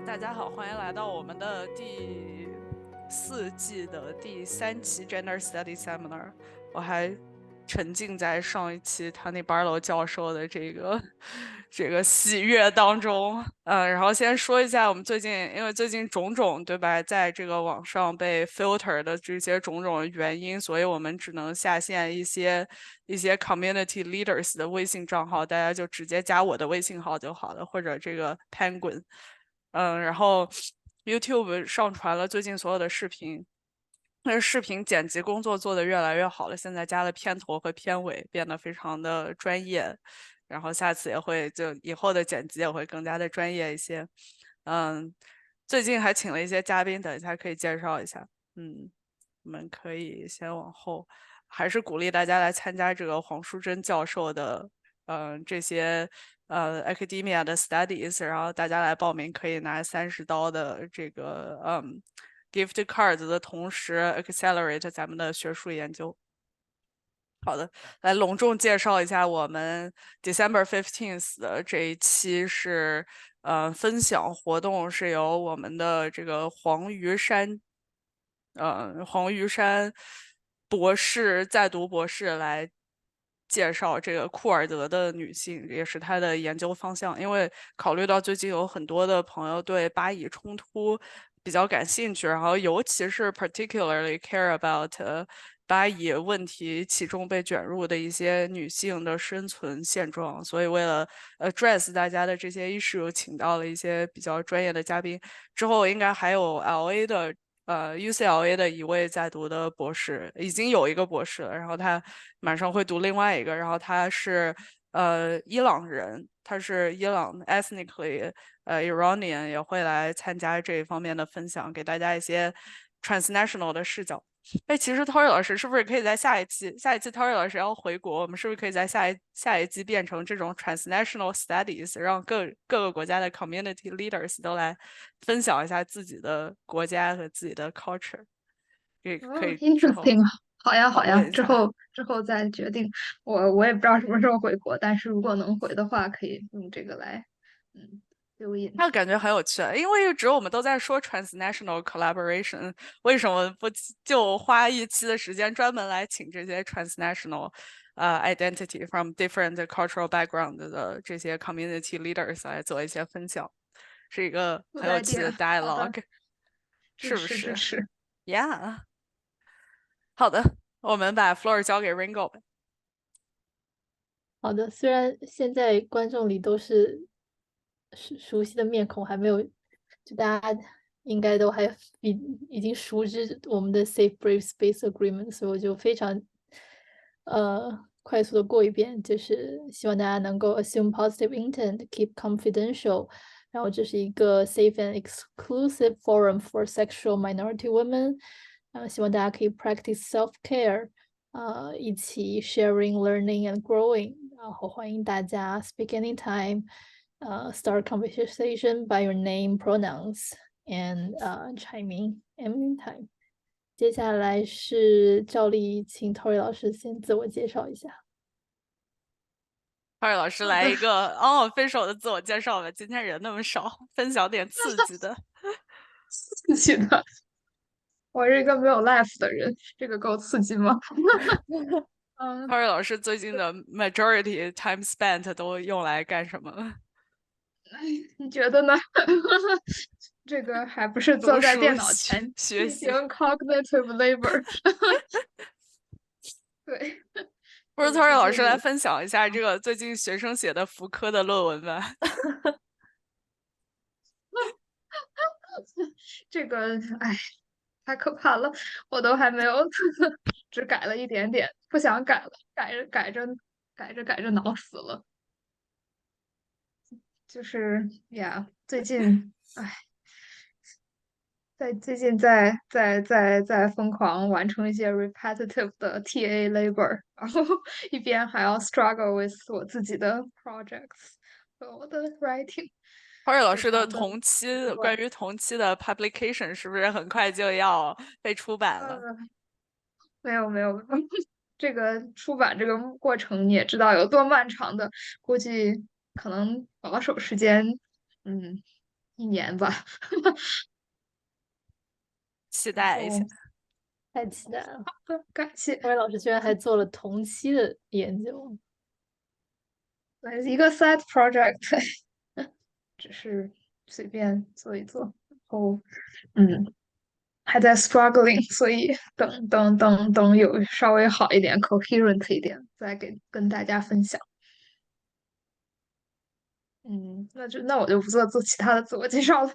大家好，欢迎来到我们的第4季的第3期 Gender Study Seminar。我还沉浸在上一期 Tony Barlow 教授的这个喜悦当中。然后先说一下我们最近，因为最近种种对吧，在这个网上被 filter 的这些种种原因，所以我们只能下线一些 community leaders 的微信账号，大家就直接加我的微信号就好了，或者这个 Penguin。然后 YouTube 上传了最近所有的视频，那视频剪辑工作做得越来越好了，现在加了片头和片尾，变得非常的专业。然后下次也会，就以后的剪辑也会更加的专业一些。嗯，最近还请了一些嘉宾，等一下可以介绍一下。我们可以先往后，还是鼓励大家来参加这个黄淑珍教授的，这些academia 的 studies，然后大家来报名可以拿30刀的这个gift cards 的同时 accelerate 咱们的学术研究。好的，来隆重介绍一下我们 December 15th 的这一期是分享活动，是由我们的这个黄玉山博士在读博士来介绍这个库尔德的女性，也是他的研究方向。因为考虑到最近有很多的朋友对巴以冲突比较感兴趣，然后尤其是 particularly care about 巴以问题其中被卷入的一些女性的生存现状，所以为了address 大家的这些 issue，请到了一些比较专业的嘉宾。之后应该还有 LA 的UCLA 的一位在读的博士，已经有一个博士了，然后他马上会读另外一个，然后他是伊朗人，他是伊朗 ethnically Iranian，也会来参加这一方面的分享，给大家一些 transnational 的视角。哎，其实 Tori 老师是不是可以在下一期 Tori 老师要回国，我们是不是可以在下一季变成这种 transnational studies，让各个国家的 community leaders 都来分享一下自己的国家和自己的 culture，可哦以之后，interesting，好呀好讨呀，论一下。之后再决定。我也不知道什么时候回国，但是如果能回的话，可以用这个来留印。那感觉很有趣，因为一直我们都在说 transnational collaboration，为什么不就花一期的时间专门来请这些 transnational identity from different cultural background 的这些 community leaders 来做一些分享，是一个 Good 很有趣的 idea，好的，dialogue，支持支是不是持。？Yeah，好的，我们把 floor 交给 Ringo 吧。好的，虽然现在观众里都是熟悉的面孔，还没有，就大家应该都还已经熟知我们的 Safe Brave Space Agreement，所以我就非常快速的过一遍，就是希望大家能够 assume positive intent, keep confidential，然后这是一个 safe and exclusive forum for sexual minority women，希望大家可以 practice self care。一起 sharing, learning and growing，然后欢迎大家 speak anytime，start conversation by your name, pronouns and chime in anytime。接下来是照例请 Tori 老师先自我介绍一下。Tori 老师好的，来一个 unofficial 的自我介绍吧，今天人那么少，分享点刺激的。刺激的。我是一个没有 life 的人，这个够刺激吗？嗯，Tori 老师最近的 majority time spent 都用来干什么？你觉得呢？这个还不是坐读书、在电脑前进行 学习。cognitive labor。对，不如 这个 Tori 是老师来进入。分享一下这个最近学生写的福柯的论文吧。这个，哎，太可怕了，我都还没有，只改了一点点，不想改了，改着恼死了。就是呀，最近，哎，最近在疯狂完成一些 repetitive 的 TA labor，然后一边还要 struggle with 我自己的 projects 和我的 writing，Tori 老师的非常的同期奇怪。关于同期的 publication 是不是很快就要被出版了？呃，没有没有，这个出版这个过程你也知道有多漫长的，估计可能保守时间，嗯。1年吧。期然待一下。后太期待了！感谢魏老师居然还做了同期的研究，一个 side project，只是随便做一做，然后还在 struggling，所以等有稍微好一点，coherent 一点，再跟大家分享。那我就不做其他的自我介绍了。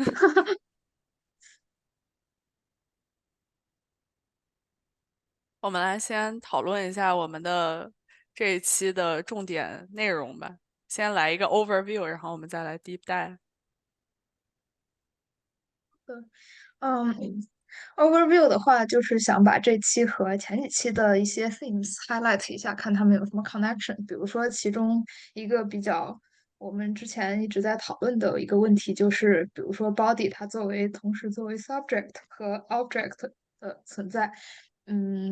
我们来先讨论一下我们的这一期的重点内容吧。先来一个 overview，然后我们再来 deep dive。嗯，overview 的话，就是想把这期和前几期的一些 themes highlight 一下，看他们有什么 connection。比如说，其中一个比较我们之前一直在讨论的一个问题，就是比如说 body 它同时作为 subject 和 object 的存在。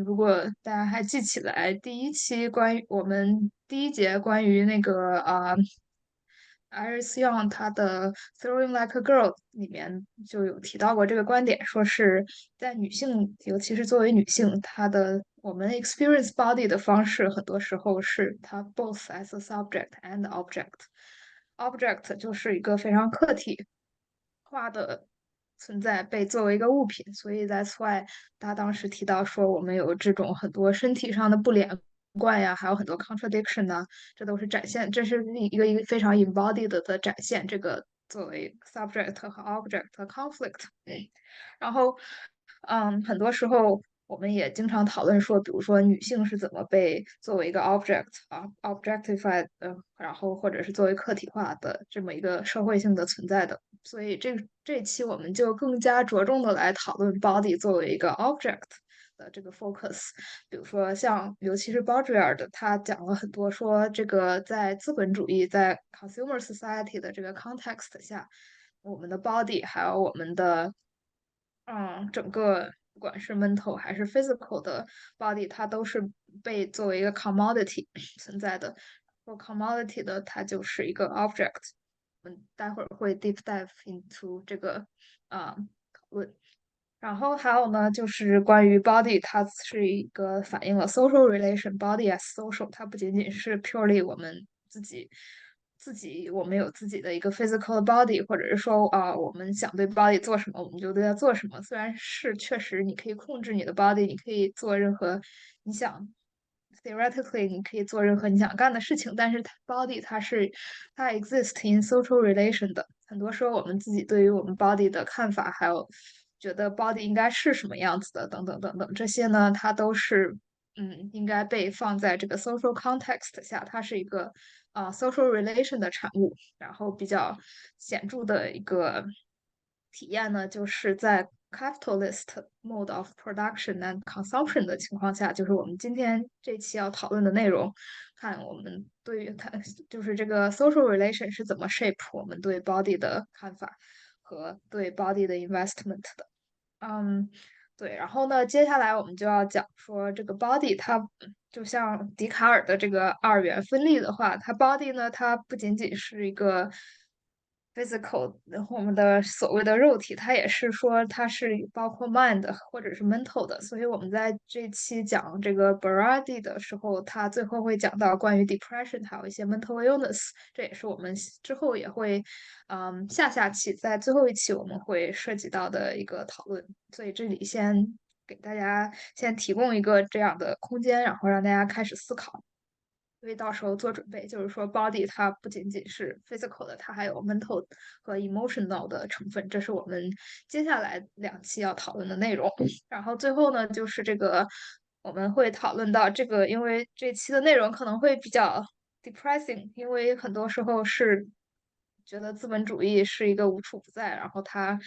如果大家还记起来，我们第一节关于那个Iris Young 她的《Throwing Like a Girl》里面就有提到过这个观点，说是在女性，尤其是作为女性，我们 experience body 的方式，很多时候是它 both as a subject and object。object 就是一个非常客体化的存在，被作为一个物品，所以 that's why 他当时提到说，我们有这种很多身体上的不连贯呀，还有很多 contradiction 呢，这都是展现，这是一个非常 embodied 的展现，这个作为 subject 和 object 的 conflict。然后，很多时候我们也经常讨论说，比如说女性是怎么被作为一个 object 啊 objectified 然后或者是作为客体化的这么一个社会性的存在的。所以这期我们就更加着重的来讨论 body 作为一个 object 的这个 focus。比如说像尤其是 Baudrillard，他讲了很多说这个在资本主义在 consumer society 的这个 context 下，我们的 body 还有我们的整个不管是 mental 还是 physical 的 body，它都是被作为一个 commodity 存在的。或 commodity 的它就是一个 object。我们待会儿会 deep dive into 这个讨论。然后还有呢，就是关于 body，它是一个反映了 social relation，body as social，它不仅仅是 purely 我们我们有自己的一个 physical body，或者是说我们想对 body 做什么，我们就对它做什么。虽然是确实你可以控制你的 body，你可以做任何你想 theoretically 你可以做任何你想干的事情，但是body 它 exist in social relation 的。很多时候我们自己对于我们 body 的看法，还有觉得 body 应该是什么样子的，等等等等，这些呢，它都是应该被放在这个 social context 下，它是一个social relation 的产物。然后比较显著的一个体验呢，就是在 capitalist mode of production and consumption 的情况下，就是我们今天这期要讨论的内容，看我们对于它就是这个 social relation 是怎么 shape 我们对 body 的看法和对 body 的 investment 的。嗯，对，然后呢，接下来我们就要讲说这个 body，它就像笛卡尔的这个二元分立的话，它 body 呢，它不仅仅是一个 physical，然后我们的所谓的肉体，它也是说它是包括 mind 或者是 mental 的。所以我们在这期讲这个 Berardi 的时候，他最后会讲到关于 depression，还有一些 mental illness，这也是我们之后也会下期在最后一期我们会涉及到的一个讨论。所以这里先给大家先提供一个这样的空间，然后让大家开始思考。所以到时候做准备，就是说，body 它不仅仅是 physical 的，它还有 mental 和 emotional 的成分，这是我们接下来2期要讨论的内容。然后最后呢，就是这个我们会讨论到这个，因为这期的内容可能会比较 depressing，因为很多时候是觉得资本主义是一个无处不在，然后它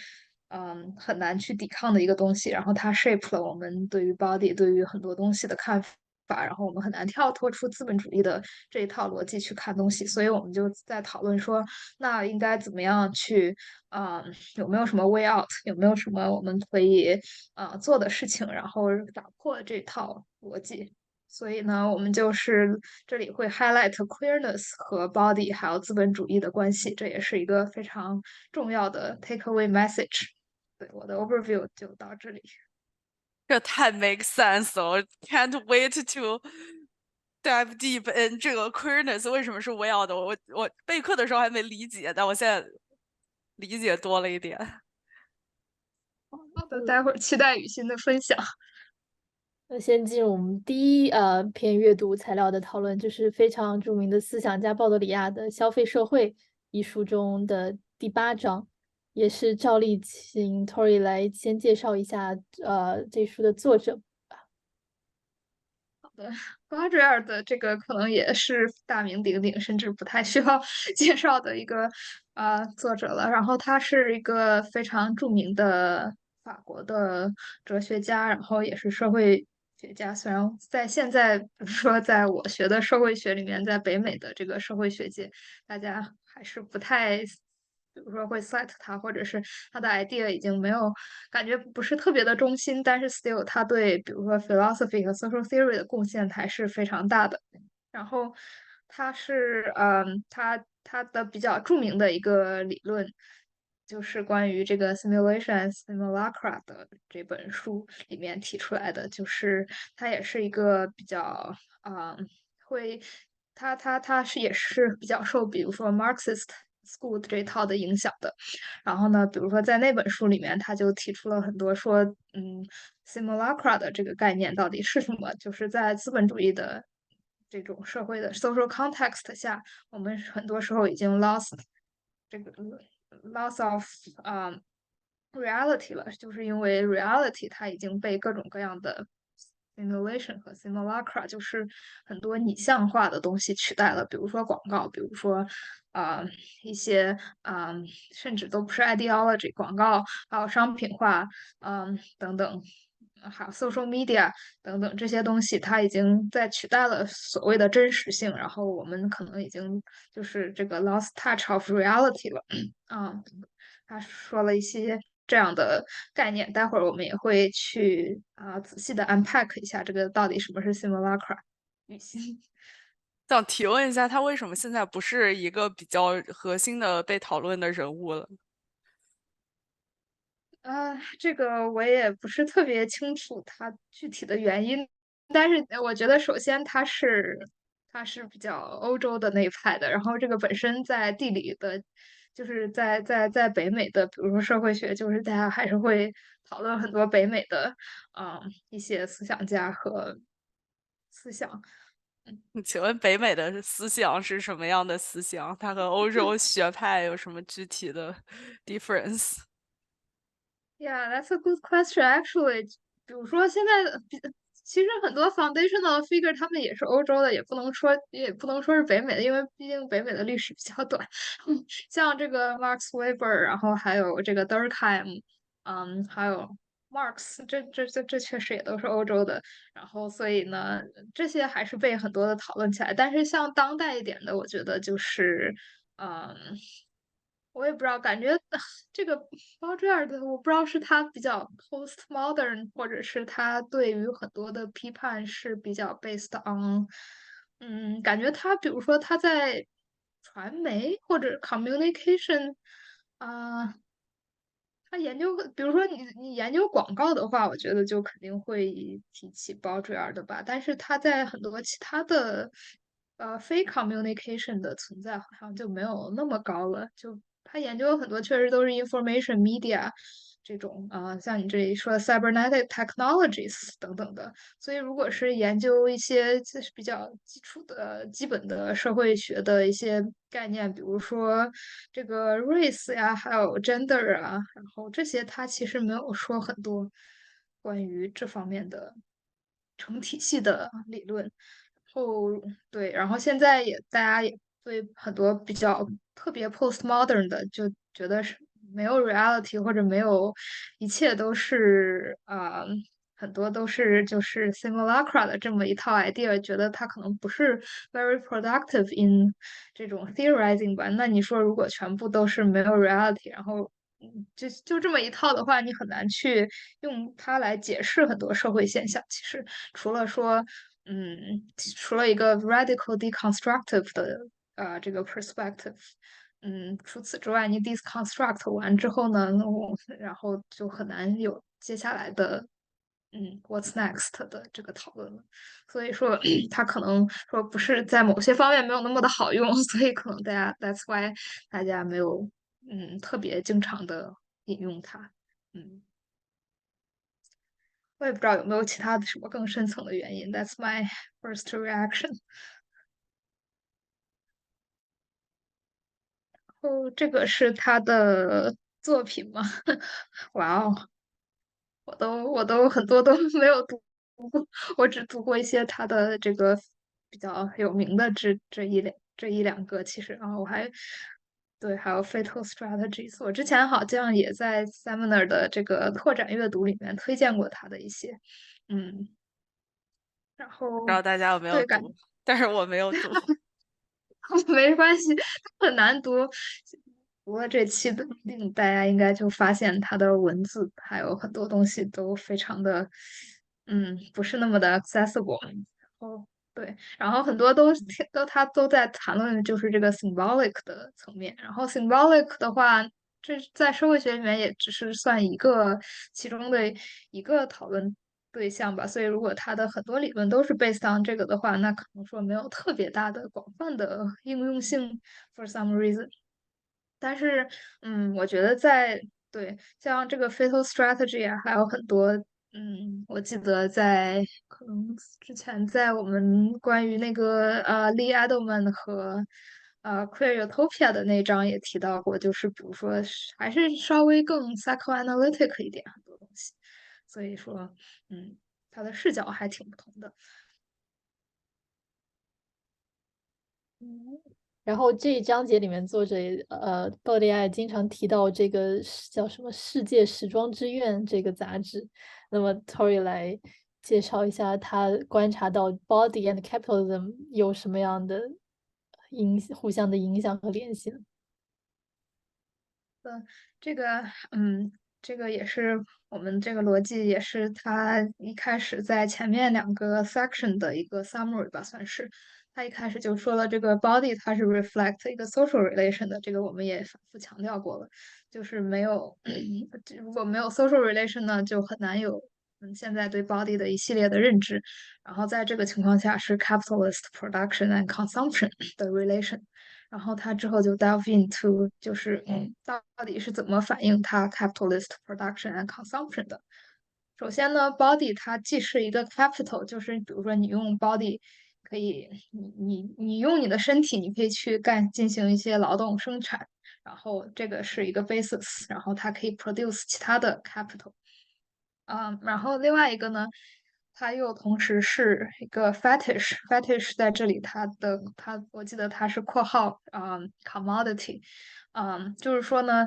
很难去抵抗的一个东西，然后它 shape 了我们对于 body 对于很多东西的看法。然后我们很难跳脱出资本主义的这一套逻辑去看东西，所以我们就在讨论说，那应该怎么样去，有没有什么 way out，有没有什么我们可以做的事情，然后打破这套逻辑。所以呢，我们就是这里会 highlight queerness 和 body 还有资本主义的关系，这也是一个非常重要的 takeaway message。对，我的 overview 就到这里。这太 make sense 了，我 can't wait to dive deep in 这个 queerness 为什么是 well 的。我备课的时候还没理解，但我现在理解多了一点。好的，待会儿期待雨欣的分享。那先进入我们第一篇阅读材料的讨论，就是非常著名的思想家鲍德里亚的《消费社会》一书中的第8章，也是照例请 Tori 来先介绍一下这书的作者。巴dre尔的这个可能也是大名鼎鼎，甚至不太需要介绍的一个作者了。然后他是一个非常著名的法国的哲学家，然后也是社会学家。虽然在现在，比如说在我学的社会学里面，在北美的这个社会学界，大家还是不太。比如说会 cite 他，或者是他的 idea 已经没有感觉不是特别的中心，但是 still 他对比如说 philosophy 和 social theory 的贡献还是非常大的。然后他是他的比较著名的一个理论，就是关于这个 simulation and simulacra 的这本书里面提出来的，就是他也是一个比较会他是也是比较受比如说 Marxist school 这一套的影响的。然后呢，比如说在那本书里面，他就提出了很多说，simulacra 的这个概念到底是什么？就是在资本主义的这种社会的 social context 下，我们很多时候已经 lost 这个 loss of reality 了，就是因为 reality 它已经被各种各样的 simulation 和 simulacra，就是很多拟像化的东西取代了，比如说广告，比如说一些甚至都不是 ideology 广告，还有商品化，等等。还有 social media 等等这些东西，它已经在取代了所谓的真实性，然后我们可能已经就是这个 lost touch of reality 了。他说了一些这样的概念，待会儿我们也会去仔细的 unpack 一下这个到底什么是 simulacra 语心。想提问一下，他为什么现在不是一个比较核心的被讨论的人物了？这个我也不是特别清楚它具体的原因，但是我觉得首先它是比较欧洲的那一派的，然后这个本身在地理的，就是在北美的，比如说社会学，就是大家还是会讨论很多北美的一些思想家和思想。请问北美的思想是什么样的思想？它和欧洲学派有什么具体的 difference？Yeah, that's a good question. Actually，比如说现在的，其实很多 foundational figure 他们也是欧洲的，也不能说是北美的，因为毕竟北美的历史比较短。像这个 Max Weber，然后还有这个 Durkheim，还有 Marx，这确实也都是欧洲的。然后所以呢，这些还是被很多的讨论起来。但是像当代一点的，我觉得就是嗯。我也不知道，感觉这个包这样的，我不知道是他比较 postmodern，或者是他对于很多的批判是比较 based on，感觉他比如说他在传媒或者 communication，啊、他研究，比如说你研究广告的话，我觉得就肯定会提起包这样的吧。但是他在很多其他的非 communication 的存在，好像就没有那么高了。就他研究很多确实都是 information media 这种像你这里说的 cybernetic technologies 等等的。所以如果是研究一些就是比较基础的基本的社会学的一些概念，比如说这个 race 呀，还有 gender 啊，然后这些他其实没有说很多关于这方面的成体系的理论。后对，然后现在也大家也对很多比较特别 postmodern 的就觉得是没有 reality 或者没有一切都是很多都是就是 simulacra 的这么一套 idea，觉得它可能不是 very productive in 这种 theorizing 吧。那你说如果全部都是没有 reality，然后就这么一套的话，你很难去用它来解释很多社会现象。其实除了说除了一个 radical deconstructive 的这个 perspective，除此之外，你 deconstruct 完之后呢，然后就很难有接下来的what's next 的这个讨论了。所以说，它可能说不是在某些方面没有那么的好用，所以可能大家 that's why 大家没有特别经常的引用它。嗯，我也不知道有没有其他的什么更深层的原因。That's my first reaction。哦，这个是他的作品吗？哇哦，我都很多都没有读过，我只读过一些他的这个比较有名的这一两个。其实啊，我还对还有 Fatal Strategies，我之前好像也在 Seminar 的这个拓展阅读里面推荐过他的一些，嗯，然后不知道大家有没有对读，但是我没有读。没关系，很难读。读了这期的，大家应该就发现他的文字还有很多东西都非常的，不是那么的 accessible。哦，对，然后很多他都在谈论就是这个 symbolic 的层面。然后 symbolic 的话，这在社会学里面也只是算其中的一个讨论对象吧。所以如果他的很多理论都是 based on 这个的话，那可能说没有特别大的广泛的应用性 for some reason。但是，我觉得对像这个 Fatal Strategy 啊，还有很多，我记得在可能之前在我们关于那个Lee Edelman 和Queer Utopia 的那章也提到过，就是比如说还是稍微更 psychoanalytic 一点很多东西，所以说，他的视角还挺不同的。然后这一章节里面，作者鲍利艾经常提到这个叫什么《世界时装之愿》这个杂志。那么 Tori 来介绍一下他观察到 body and capitalism 有什么样的互相的影响和联系呢？这个，这个也是我们这个逻辑，也是他一开始在前面两个 section 的一个 summary 吧，算是。他一开始就说了，这个 body 它是 reflect 一个 social relation 的，这个我们也反复强调过了。就是没有，如果没有 social relation 呢，就很难有现在对 body 的一系列的认知。然后在这个情况下是 capitalist production and consumption 的 relation。然后他之后就 delve into 就是到底是怎么反映它 capitalist production and consumption 的。首先呢，body 它既是一个 capital，就是比如说你用 body 可以，你用你的身体，你可以去进行一些劳动生产，然后这个是一个 basis，然后它可以 produce 其他的 capital。然后另外一个呢，它又同时是一个 fetish，fetish 在这里我记得它是括号commodity，就是说呢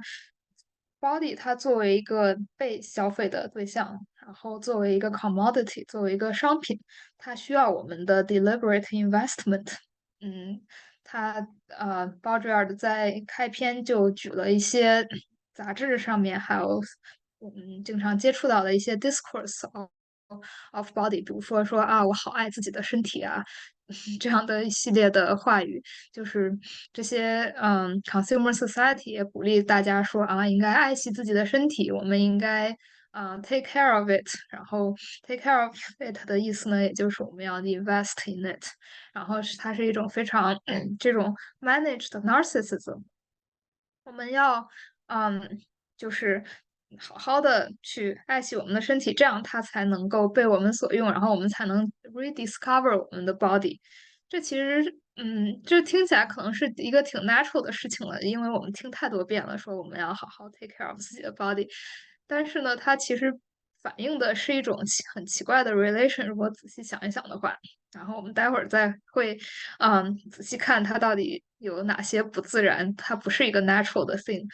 ，body 它作为一个被消费的对象，然后作为一个 commodity，作为一个商品，它需要我们的 deliberate investment。嗯，Baudrillard 在开篇就举了一些杂志上面还有我们经常接触到的一些 discourse of body，比如说啊，我好爱自己的身体啊，这样的一系列的话语，就是这些consumer society 也鼓励大家说啊，应该爱惜自己的身体，我们应该take care of it，然后 take care of it 的意思呢，也就是我们要 invest in it，然后它是一种非常这种 managed narcissism。我们要就是好好的去爱惜我们的身体，这样它才能够被我们所用，然后我们才能 rediscover 我们的 body。这其实，这听起来可能是一个挺 natural 的事情了，因为我们听太多遍了，说我们要好好 take care of 自己的 body。但是呢，它其实反映的是一种很奇怪的 relation。如果仔细想一想的话，然后我们待会儿再会，仔细看它到底有哪些不自然，它不是一个 natural 的 thing，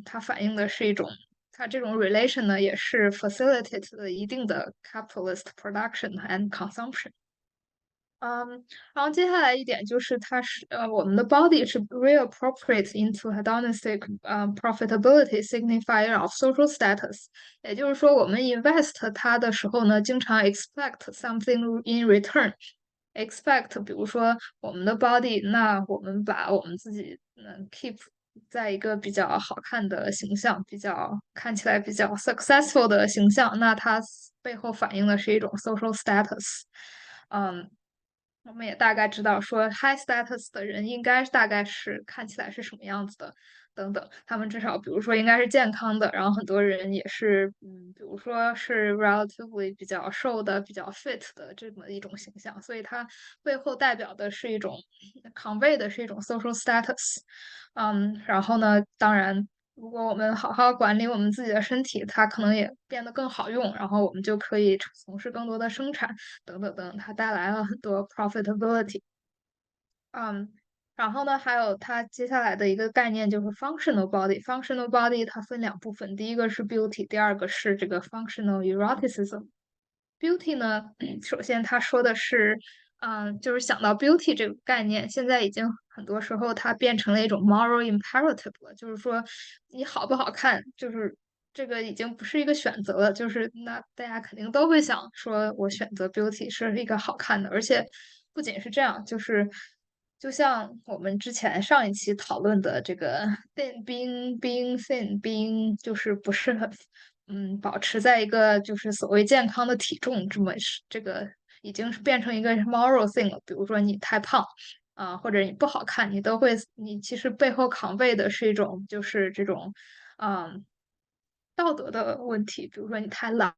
它反映的是一种，它这种 relation 呢，也是 facilitate 了一定的 capitalist production and consumption。然后接下来一点就是它是我们的 body 是 reappropriate into hedonistic profitability signifier of social status，也就是说我们 invest 它的时候呢，经常 expect something in return。expect，比如说我们的 body，那我们把我们自己keep 在一个比较好看的形象，比较看起来比较 successful 的形象，那它背后反映的是一种 social status。嗯，我们也大概知道说 high status 的人应该大概是看起来是什么样子的，等等，他们至少比如说应该是健康的，然后很多人也是比如说是 relatively 比较瘦的、比较 fit 的这么一种形象，所以它背后代表的是一种 convey 的是一种 social status。然后呢，当然。如果我们好好管理我们自己的身体，它可能也变得更好用，然后我们就可以从事更多的生产，等等等，它带来了很多 profitability。嗯，然后呢，还有它接下来的一个概念就是 functional body。functional body 它分两部分，第一个是 beauty，第二个是这个 functional eroticism。beauty 呢，首先他说的是，就是想到 beauty 这个概念，现在已经很多时候它变成了一种 moral imperative 了，就是说你好不好看，就是这个已经不是一个选择了，就是那大家肯定都会想说，我选择 beauty 是一个好看的，而且不仅是这样，就像我们之前上一期讨论的这个 being thin，being 就是不是很保持在一个就是所谓健康的体重，这个已经是变成一个 moral thing 了。比如说你太胖或者你不好看，你其实背后扛背的是一种就是这种嗯道德的问题。比如说你太懒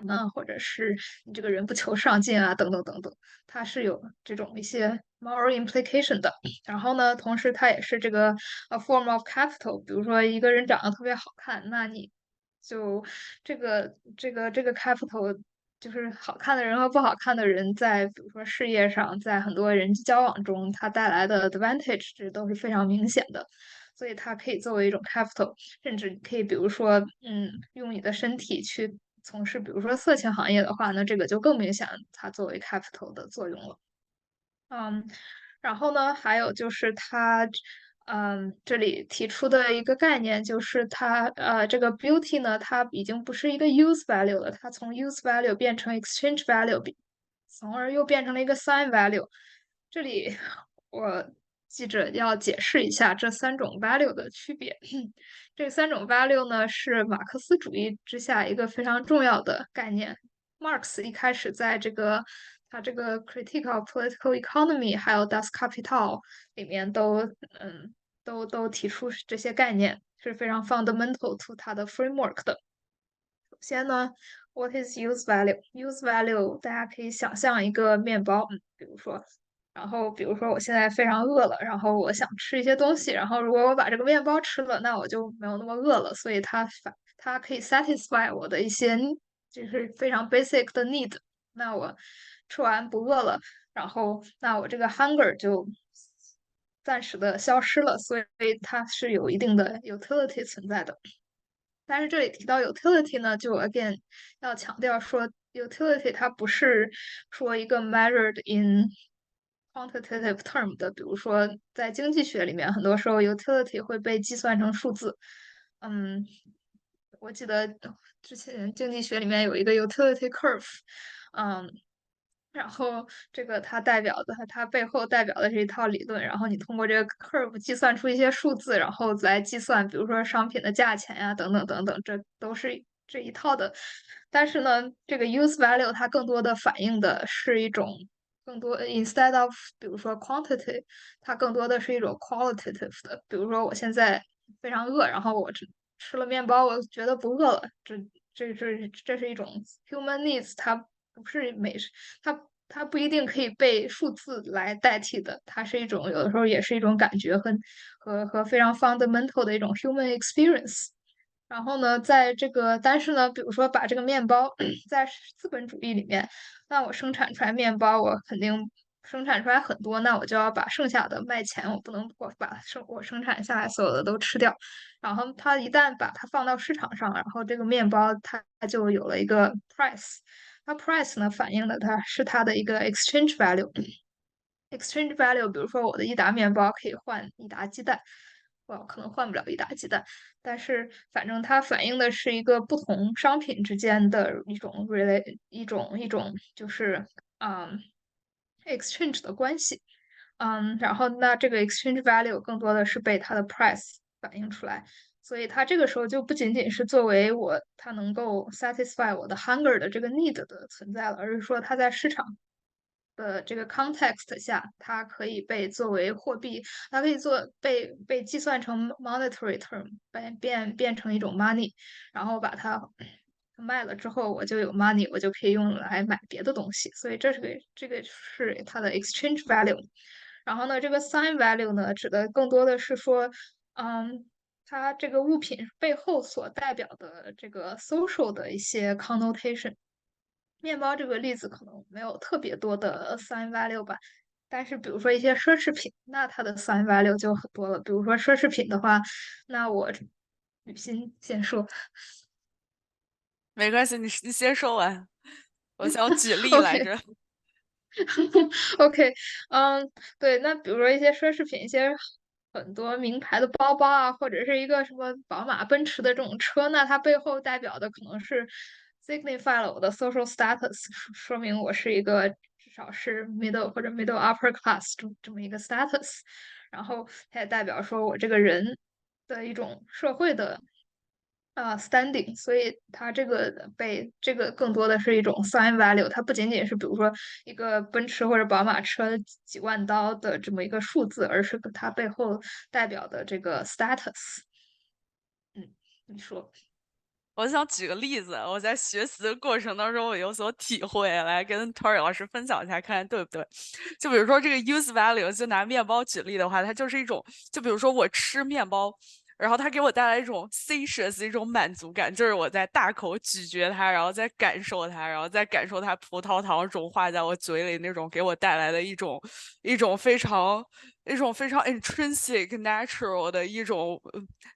啊，或者是你这个人不求上进啊，等等等等，它是有这种一些 moral implication 的。然后呢，同时它也是这个a form of capital。比如说一个人长得特别好看，那你就这个 capital 就是好看的人和不好看的人在比如说事业上，在很多人际交往中，它带来的 advantage 这都是非常明显的。所以它可以作为一种 capital，甚至可以比如说，用你的身体去从事，比如说色情行业的话，那这个就更明显它作为 capital 的作用了。嗯，然后呢，还有就是它，这里提出的一个概念就是这个 beauty 呢，它已经不是一个 use value 了，它从 use value 变成 exchange value，从而又变成了一个 sign value。这里我记着要解释一下这三种 value 的区别。这三种 value 呢，是马克思主义之下一个非常重要的概念。Marx 一开始在他这个 Critique of Political Economy 还有 Das Kapital 里面都提出这些概念，是非常 fundamental to 它的 framework 的。首先呢，What is use value？Use value 大家可以想象一个面包，比如说，然后比如说我现在非常饿了，然后我想吃一些东西，然后如果我把这个面包吃了，那我就没有那么饿了，所以它可以 satisfy 我的一些就是非常 basic 的 need。那我吃完不饿了，然后那我这个 hunger 就暂时的消失了，所以它是有一定的 utility 存在的。但是这里提到 utility 呢，就 again 要强调说 utility 它不是说一个 measured in quantitative term 的，比如说在经济学里面，很多时候 utility 会被计算成数字。嗯，我记得之前经济学里面有一个 utility curve。嗯，然后这个它背后代表的是一套理论，然后你通过这个 curve 计算出一些数字，然后来计算，比如说商品的价钱呀，等等等等，这都是这一套的。但是呢，这个 use value 它更多的反映的是一种更多 instead of 比如说 quantity，它更多的是一种 qualitative 的。比如说我现在非常饿，然后我吃了面包，我觉得不饿了，这是一种 human needs，它不是美食。它不一定可以被数字来代替的，它是一种有的时候也是一种感觉和非常 fundamental 的一种 human experience。然后呢，但是呢，比如说把这个面包在资本主义里面，那我生产出来面包，我肯定生产出来很多，那我就要把剩下的卖钱，我不能把我生产下来所有的都吃掉。然后它一旦把它放到市场上，然后这个面包它就有了一个 price。那 price 呢，反映的它的一个 exchange value。exchange value，比如说我的一打面包可以换一打鸡蛋，我可能换不了一打鸡蛋，但是反正它反映的是一个不同商品之间的一种就是嗯 exchange 的关系。然后那这个 exchange value 更多的是被它的 price 反映出来，所以它这个时候就不仅仅是作为它能够 satisfy 我的 hunger 的这个 need 的存在了，而是说它在市场的这个 context 下，它可以被作为货币，它可以被计算成 monetary term，变成一种 money，然后把它卖了之后，我就有 money，我就可以用来买别的东西，所以这个是它的 exchange value。然后呢，这个 sign value 呢，指的更多的是说，嗯，它这个物品背后所代表的这个 social 的一些 connotation。面包这个例子可能没有特别多的 sign value 吧，但是比如说一些奢侈品，那它的 sign value 就很多了。比如说奢侈品的话，那我雨欣先说。没关系，你先说完，我想举例来 OK 着。OK，对，那比如说一些奢侈品，一些很多名牌的包包啊，或者是一个什么宝马、奔驰的这种车，那它背后代表的可能是 signify 了我的 social status，说明我是一个至少是 middle 或者 middle upper class 这么一个 status，然后它也代表说我这个人的一种社会的standing，所以它这个更多的是一种 sign value，它不仅仅是比如说一个奔驰或者宝马车几万刀的这么一个数字，而是它背后代表的这个 status。嗯，你说。我想举个例子，我在学习的过程当中我有所体会，来跟 Tori 老师分享一下，看看对不对。就比如说这个 use value，就拿面包举例的话，它就是一种，就比如说我吃面包，然后它给我带来一种 satious 一种满足感，就是我在大口咀嚼它，然后再感受它，然后再感受它葡萄糖融化在我嘴里那种给我带来的一种非常intrinsic natural 的一种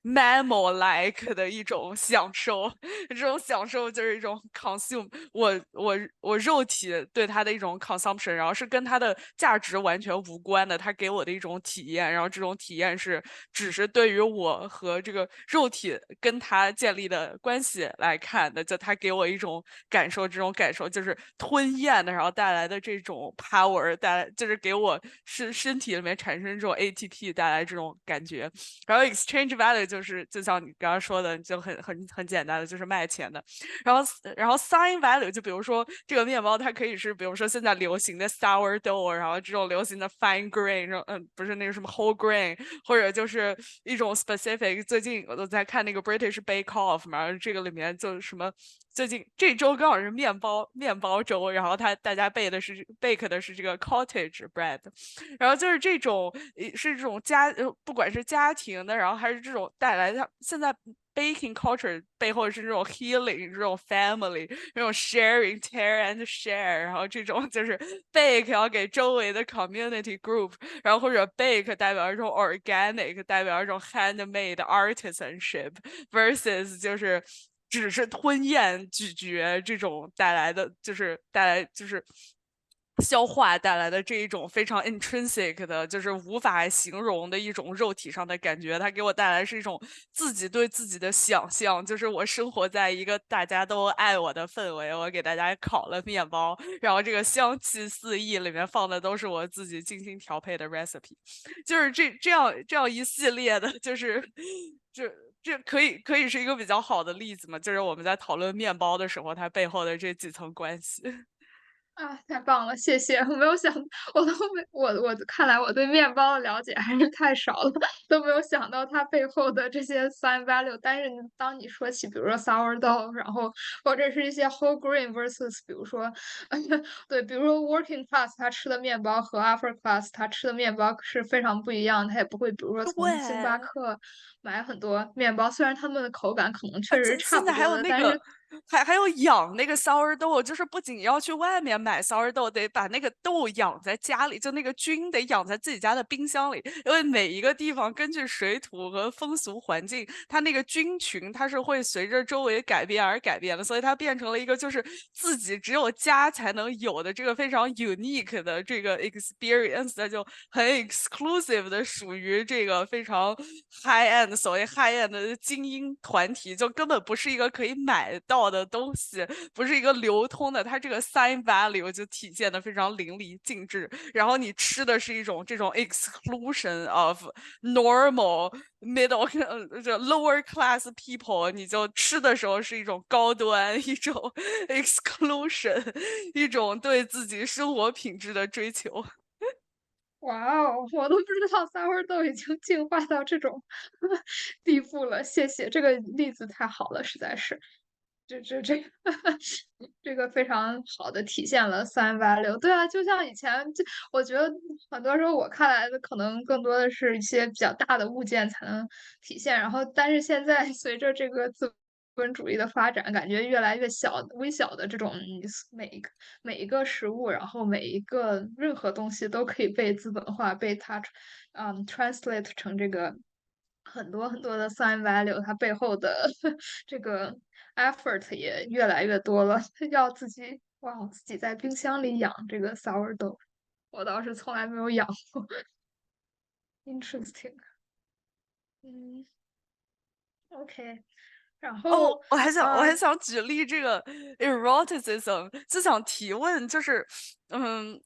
mammal like 的一种享受，这种享受就是一种 consume 我肉体对它的一种 consumption，然后是跟它的价值完全无关的，它给我的一种体验，然后这种体验是只是对于我和这个肉体跟它建立的关系来看的，就它给我一种感受，这种感受就是吞咽的，然后带来的这种 power，带来就是给我身体里面产生这种 ATP 带来这种感觉。然后 exchange value 就是就像你刚刚说的，就很简单的，就是卖钱的。然后 sign value 就比如说这个面包，它可以是比如说现在流行的 sourdough，然后这种流行的 fine grain，不是那个什么 whole grain，或者就是一种 specific。最近我都在看那个 British Bake Off 嘛，这个里面就是什么。最近这周刚好是面包周，然后大家bake 的是这个 cottage bread，然后就是这种是这种不管是家庭的，然后还是这种带来的现在 baking culture 背后是这种 healing，这种 family，这种 sharing tear and share，然后这种就是 bake 要给周围的 community group，然后或者 bake 代表一种 organic，代表一种 handmade artisanship versus 就是只是吞咽咀嚼这种带来的，就是带来就是消化带来的这一种非常 intrinsic 的，就是无法形容的一种肉体上的感觉。它给我带来是一种自己对自己的想象，就是我生活在一个大家都爱我的氛围，我给大家烤了面包，然后这个香气四溢，里面放的都是我自己精心调配的 recipe，就是这样一系列的，就是这。这可以是一个比较好的例子嘛？就是我们在讨论面包的时候，它背后的这几层关系。啊，太棒了，谢谢！我没有想，我都没，我看来我对面包的了解还是太少了，都没有想到它背后的这些 sign value。但是当你说起，比如说 sourdough，然后或者是一些 whole grain versus，比如说，对，比如说 working class 他吃的面包和 upper class 他吃的面包是非常不一样，他也不会，比如说从星巴对，克买很多面包，虽然他们的口感可能确实是差现在还不多的，有那个但是。还有养那个 sourdough，就是不仅要去外面买 sourdough，得把那个豆养在家里，就那个菌得养在自己家的冰箱里，因为每一个地方根据水土和风俗环境，它那个菌群它是会随着周围改变而改变的，所以它变成了一个就是自己只有家才能有的这个非常 unique 的这个 experience，那就很 exclusive 的属于这个非常 high end，所谓 high end 的精英团体，就根本不是一个可以买到的东西，不是一个流通的，它这个 sign value 就体现的非常淋漓尽致。然后你吃的是一种这种 exclusion of normal middle 这 lower class people，你就吃的时候是一种高端，一种 exclusion，一种对自己生活品质的追求。哇哦，我都不知道三味豆已经进化到这种地步了。谢谢，这个例子太好了，实在是。这这个非常好的体现了三八六。对啊，就像以前，我觉得很多时候我看来的可能更多的是一些比较大的物件才能体现，然后但是现在随着这个资本主义的发展，感觉越来越小、微小的这种每一个食物，然后每一个任何东西都可以被资本化，被它translate 成这个很多很多的 sign value，它背后的这个 effort 也越来越多了。要自己在冰箱里养这个 sourdough，我倒是从来没有养过。Interesting，嗯，OK，然哦，后我还想举例这个 eroticism，就想提问，嗯，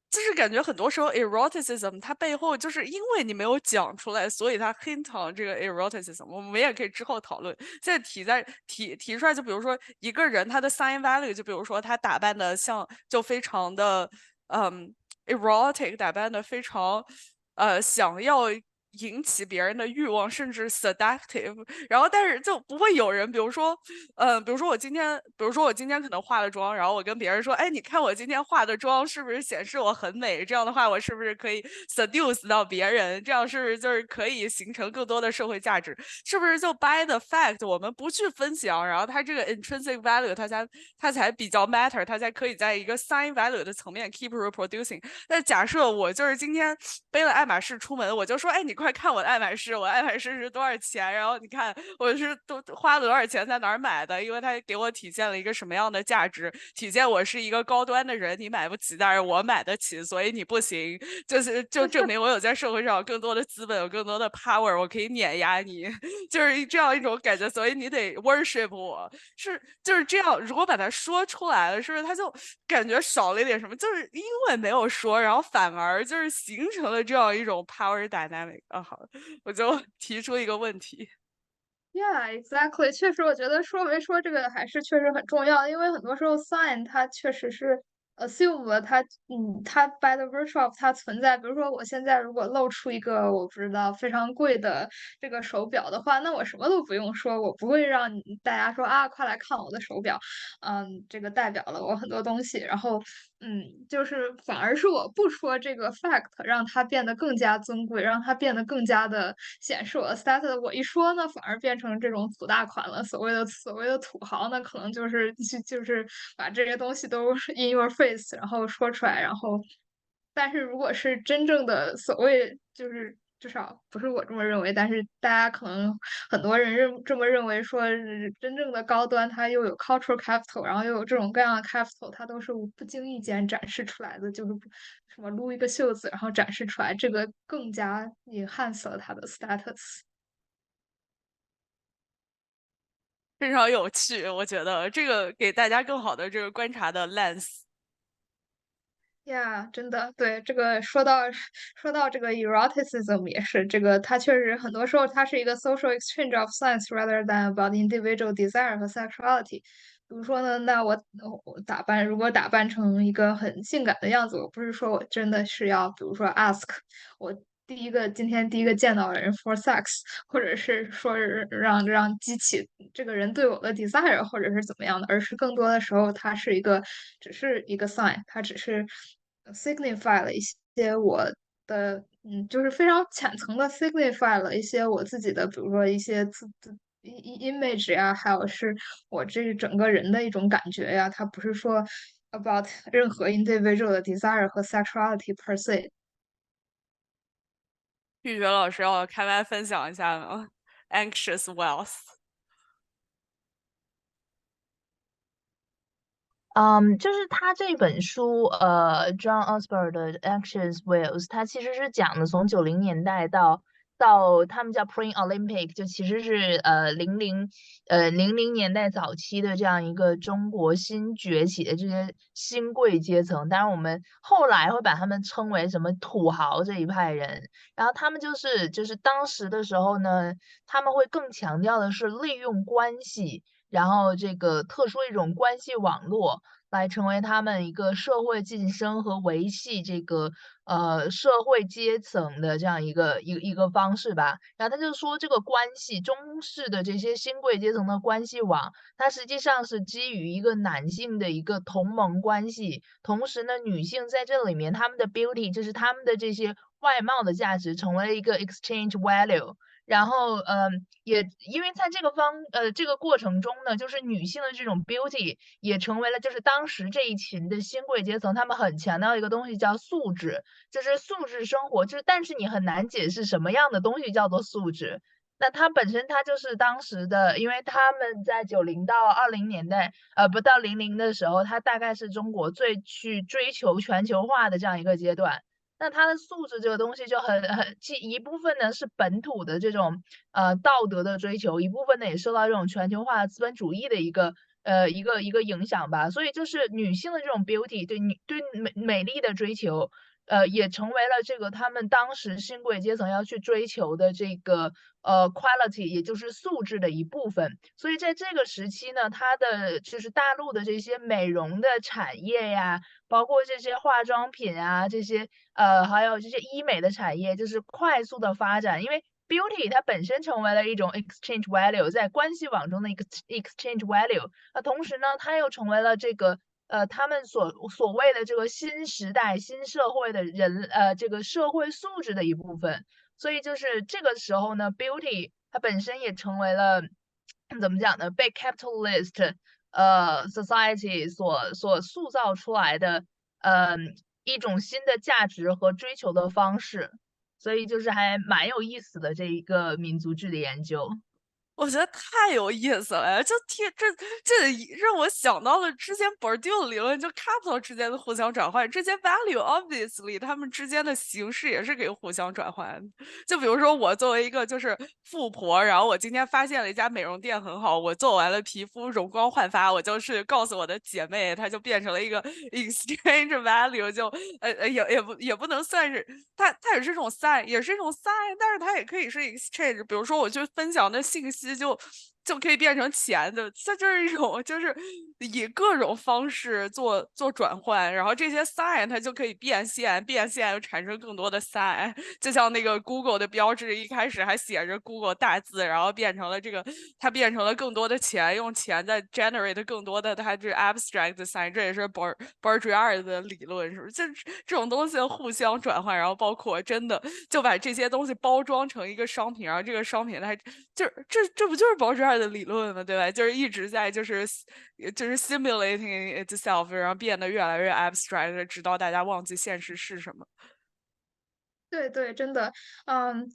就是感觉很多时候 eroticism 它背后就是因为你没有讲出来，所以它 hint on 这个 eroticism。我们也可以之后讨论。现在提出来，就比如说一个人他的 sign value，就比如说他打扮的像就非常的erotic，打扮的非常想要引起别人的欲望，甚至 seductive。然后但是就不会有人，比如说我今天可能化了妆，然后我跟别人说，哎，你看我今天化的妆是不是显示我很美？这样的话，我是不是可以 seduce 到别人？这样是不是就是可以形成更多的社会价值？是不是就 by the fact 我们不去分享，然后它这个 intrinsic value 它才比较 matter，它才可以在一个 sign value 的层面 keep reproducing。那假设我就是今天背了爱马仕出门，我就说，哎，你快看我的爱马仕，我爱马仕是多少钱？然后你看我是都花了多少钱在哪儿买的？因为它给我体现了一个什么样的价值，体现我是一个高端的人，你买不起，但是我买得起，所以你不行。就证明我有在社会上有更多的资本，有更多的 power，我可以碾压你，就是这样一种感觉。所以你得 worship 我，就是这样。如果把它说出来了，是不是他就感觉少了一点什么？就是因为没有说，然后反而就是形成了这样一种 power dynamic 啊。好，我就提出一个问题。Yeah, exactly。确实，我觉得说没说这个还是确实很重要，因为很多时候 sign 它确实是 assume 了它 by the virtue of 它存在。比如说，我现在如果露出一个我不知道非常贵的这个手表的话，那我什么都不用说，我不会让大家说啊，快来看我的手表，这个代表了我很多东西。然后就是反而是我不说这个 fact，让它变得更加尊贵，让它变得更加的显示我的 status。我一说呢，反而变成这种土大款了。所谓的土豪呢，可能就是把这些东西都 in your face，然后说出来，然后，但是如果是真正的所谓，就是至少不是我这么认为，但是大家可能很多人这么认为，说真正的高端，它又有 cultural capital，然后又有这种各样的 capital，它都是不经意间展示出来的，就是什么撸一个袖子，然后展示出来，这个更加 enhance 了它的 status。非常有趣，我觉得这个给大家更好的这个观察的 lens。呀，真的，对，这个说到这个 eroticism 也是这个，它确实很多时候它是一个 social exchange of science rather than about individual desire 和 sexuality。比如说呢，那我如果打扮成一个很性感的样子，我不是说我真的是要，比如说 ask 我今天第一个见到的人 for sex，或者是说是让激起这个人对我的 desire，或者是怎么样的，而是更多的时候，它只是一个 sign，它只是 signify 了一些我的，就是非常浅层的 signify 了一些我自己的，比如说一些 image 呀，还有是我这整个人的一种感觉呀，它不是说 about 任何 individual 的 desire 和 sexuality per se。玉珏老师要开麦分享一下呢？Anxious Wealth。就是他这本书，John Osborne 的《Anxious Whales》，它其实是讲的从90年代到他们叫 Pre-Olympic，就其实是00年代早期的这样一个中国新崛起的这些新贵阶层，当然我们后来会把他们称为什么土豪这一派人，然后他们就是当时的时候呢，他们会更强调的是利用关系。然后这个特殊一种关系网络来成为他们一个社会晋升和维系这个社会阶层的这样一个方式吧。然后他就说，这个关系中式的这些新贵阶层的关系网，它实际上是基于一个男性的一个同盟关系，同时呢，女性在这里面他们的 beauty 就是他们的这些外貌的价值成为了一个 exchange value。然后，也因为在这个过程中呢，就是女性的这种 beauty 也成为了就是当时这一群的新贵阶层，他们很强调一个东西叫素质，就是素质生活，就是但是你很难解释什么样的东西叫做素质。那它本身它就是当时的，因为他们在90到20年代，不到00的时候，它大概是中国最去追求全球化的这样一个阶段。那它的素质这个东西就其一部分呢是本土的这种道德的追求，一部分呢也受到这种全球化资本主义的一个影响吧。所以就是女性的这种 beauty 对美丽的追求，也成为了这个他们当时新贵阶层要去追求的这个quality，也就是素质的一部分。所以在这个时期呢，它的就是大陆的这些美容的产业呀，包括这些化妆品啊，这些还有这些医美的产业，就是快速的发展，因为 beauty 它本身成为了一种 exchange value，在关系网中的一个 exchange value。同时呢，它又成为了这个他们所谓的这个新时代新社会的这个社会素质的一部分。所以就是这个时候呢，beauty 它本身也成为了怎么讲呢？被 capitalist society 所塑造出来的呃一种新的价值和追求的方式。所以就是还蛮有意思的这一个民族志的研究。我觉得太有意思了，这让我想到了之前 Bourdieu 理论，就 capital 之间的互相转换，这些 value obviously 他们之间的形式也是可以互相转换的。就比如说我作为一个就是富婆，然后我今天发现了一家美容店很好，我做完了皮肤容光焕发，我就是告诉我的姐妹，它就变成了一个 exchange value，就也不能算是它也是一种 sign，也是一种 sign，但是它也可以是 exchange。比如说我去分享的信息就可以变成钱的，这就是一种就是以各种方式做转换，然后这些 sign 它就可以变现，变现又产生更多的 sign，就像那个 Google 的标志一开始还写着 Google 大字，然后变成了这个它变成了更多的钱，用钱在 generate 更多的它这 abstract sign，这也是 Baudrillard 的理论，是不是？这种东西互相转换，然后包括真的就把这些东西包装成一个商品，然后这个商品它这不就是保值二的理论吗？对吧？就是一直在simulating itself，然后变得越来越 abstract，直到大家忘记现实是什么。对对，真的，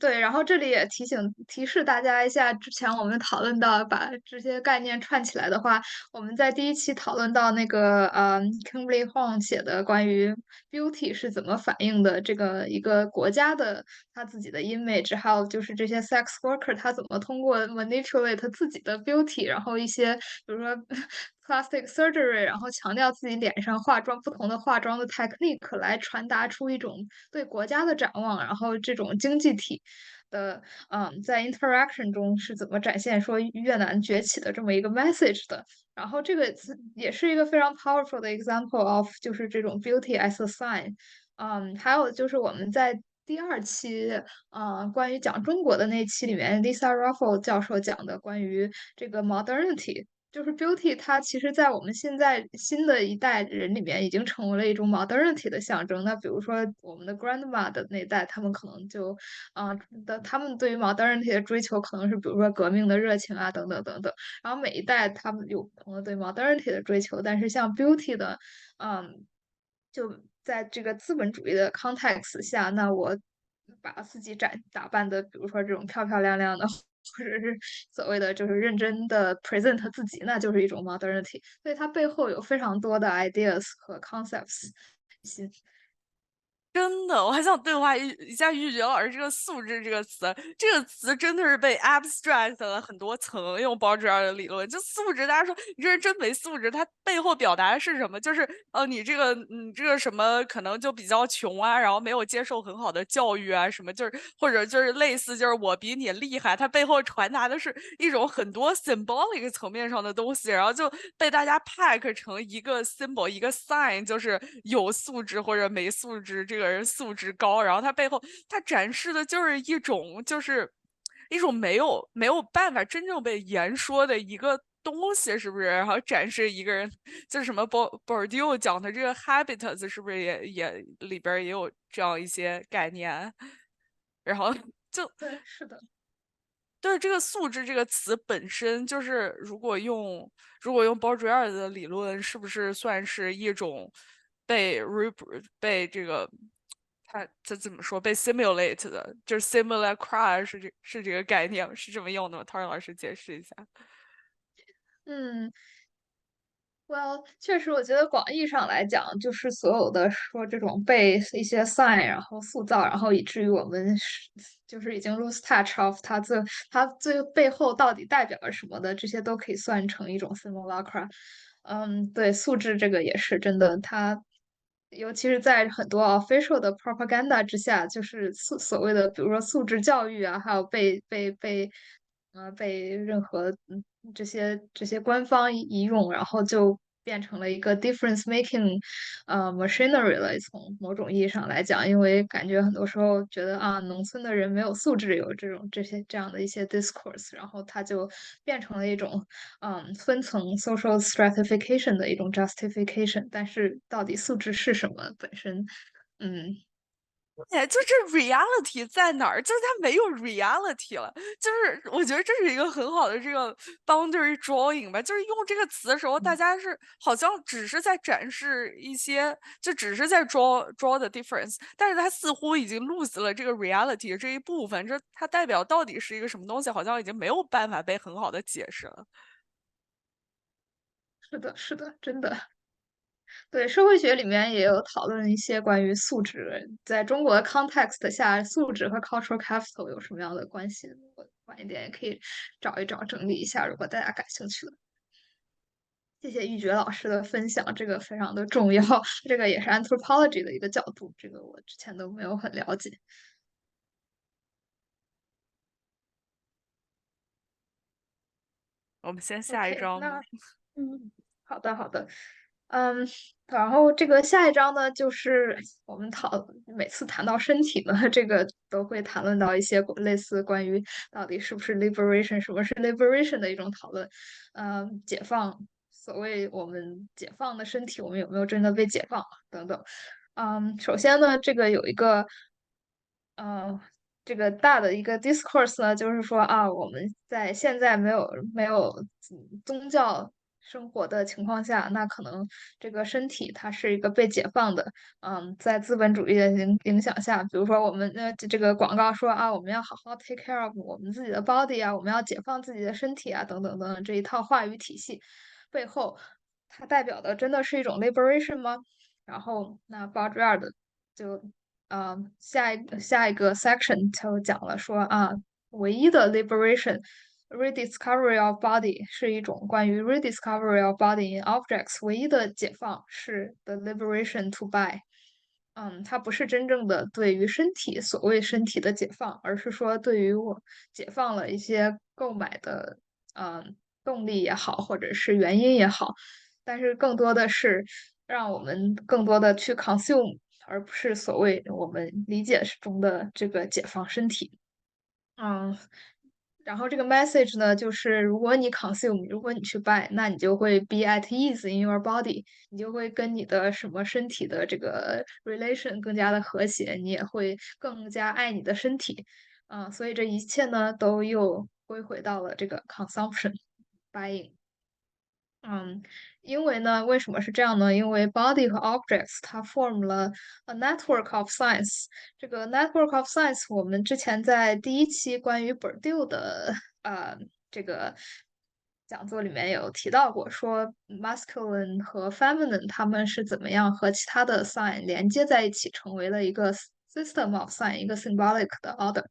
对。然后这里也提示大家一下，之前我们讨论到把这些概念串起来的话，我们在第一期讨论到那个Kimberly Hong 写的关于 beauty 是怎么反映的这个一个国家的他自己的 image，还有就是这些 sex worker 他怎么通过 manipulate 他自己的 beauty，然后一些比如说 plastic surgery，然后强调自己脸上不同的化妆的 technique 来传达出一种对国家的展望，然后这种经济体的在 interaction 中是怎么展现说越南崛起的这么一个 message 的。然后这个也是一个非常 powerful 的 example of 就是这种 beauty as a sign。还有就是我们在第二期，关于讲中国的那期里面，Lisa Ruffle 教授讲的关于这个 modernity，就是 beauty，它其实，在我们现在新的一代人里面，已经成为了一种 modernity 的象征。那比如说我们的 grandma 的那一代，他们可能就，他们对于 modernity 的追求，可能是比如说革命的热情啊，等等等等。然后每一代他们有不同的对 modernity 的追求，但是像 beauty 的，就在这个资本主义的 context 下，那我把自己打扮的，比如说这种漂漂亮亮的。或者是所谓的就是认真的 present 自己，那就是一种 modernity。所以它背后有非常多的 ideas 和 concepts。真的，我还想对话一下玉珏老师这个素质这个词，这个词真的是被 abstract 了很多层，用包这样的理论。就素质，大家说你这人真没素质，它背后表达的是什么？就是你这个什么可能就比较穷啊，然后没有接受很好的教育啊，什么就是或者就是类似就是我比你厉害，它背后传达的是一种很多 symbolic 层面上的东西，然后就被大家 pack 成一个 symbol 一个 sign，就是有素质或者没素质，这个人素质高，然后他背后他展示的就是一种没有办法真正被言说的一个东西，是不是？然后展示一个人，就是什么 Bourdieu 讲的这个 habitus，是不是也里边也有这样一些概念？然后就对，是的。对这个素质这个词本身，就是如果用包卓尔的理论，是不是算是一种被这个他怎么说被 simulate 的，就是 simulate cry 是这个概念吗？是这么用的吗？陶然老师解释一下。嗯，well，确实，我觉得广义上来讲，就是所有的说这种被一些 sign 然后塑造，然后以至于我们就是已经 lose touch of 它最背后到底代表了什么的，这些都可以算成一种 simulacra。对，素质这个也是真的，它尤其是在很多 official 的 propaganda 之下，就是所谓的，比如说素质教育啊，还有被任何这些官方移用，然后就变成了一个 difference making machinery 了。从某种意义上来讲，因为感觉很多时候觉得啊，农村的人没有素质，有这样的一些 discourse，然后它就变成了一种分层 social stratification 的一种 justification。但是到底素质是什么本身，嗯，哎，就这 reality 在哪儿？就是它没有 reality 了。就是我觉得这是一个很好的这个 boundary drawing 吧。就是用这个词的时候，大家是好像只是在展示一些，就只是在 draw the difference，但是它似乎已经 lose 了这个 reality 这一部分。这它代表到底是一个什么东西，好像已经没有办法被很好的解释了。是的，是的，真的。对，社会学里面也有讨论一些关于素质，在中国的 context 下，素质和 cultural capital 有什么样的关系？我晚一点也可以找一找，整理一下，如果大家感兴趣的。谢谢玉珏老师的分享，这个非常的重要，这个也是 anthropology 的一个角度，这个我之前都没有很了解。我们先下一 OK，章吧。那好的好的。嗯，然后这个下一章呢，就是我们每次谈到身体呢，这个都会谈论到一些类似关于到底是不是 liberation，什么是 liberation 的一种讨论。解放，所谓我们解放的身体，我们有没有真的被解放等等。首先呢，这个有一个呃，这个大的一个 discourse 呢，就是说啊，我们在现在没有宗教生活的情况下，那可能这个身体它是一个被解放的。在资本主义的影响下，比如说我们这个广告说啊，我们要好好 take care of 我们自己的 body 啊，我们要解放自己的身体啊，等等等等这一套话语体系背后，它代表的真的是一种 liberation 吗？然后那 Baudrillard 就下一个 section 就讲了说啊，唯一的 liberation rediscovery of body 是一种关于 rediscovery of body in objects 唯一的解放是 the liberation to buy。它不是真正的对于身体所谓身体的解放，而是说对于我解放了一些购买的动力也好，或者是原因也好，但是更多的是让我们更多的去 consume，而不是所谓我们理解中的这个解放身体。嗯，然后这个 message 呢，就是如果你 consume，如果你去 buy，那你就会 be at ease in your body，你就会跟你的什么身体的这个 relation 更加的和谐，你也会更加爱你的身体。所以这一切呢，都又归回到了这个 consumption buying。因为呢，为什么是这样呢？因为 body 和 objects 它 form 了 a network of science。这个 network of science 我们之前在第一期关于 Bourdieu 的这个讲座里面有提到过，说 masculine 和 feminine 它们是怎么样和其他的 sign 连接在一起，成为了一个 system of sign，一个 symbolic 的 order。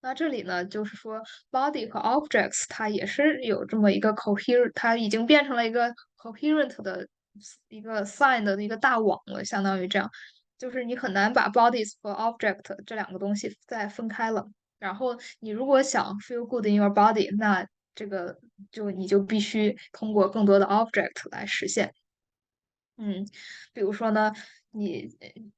那这里呢，就是说 body 和 objects 它也是有这么一个 coherent，它已经变成了一个 coherent 的一个 sign 的一个大网了，相当于这样，就是你很难把 bodies 和 object 这两个东西再分开了。然后你如果想 feel good in your body，那这个你就必须通过更多的 object 来实现。比如说呢，你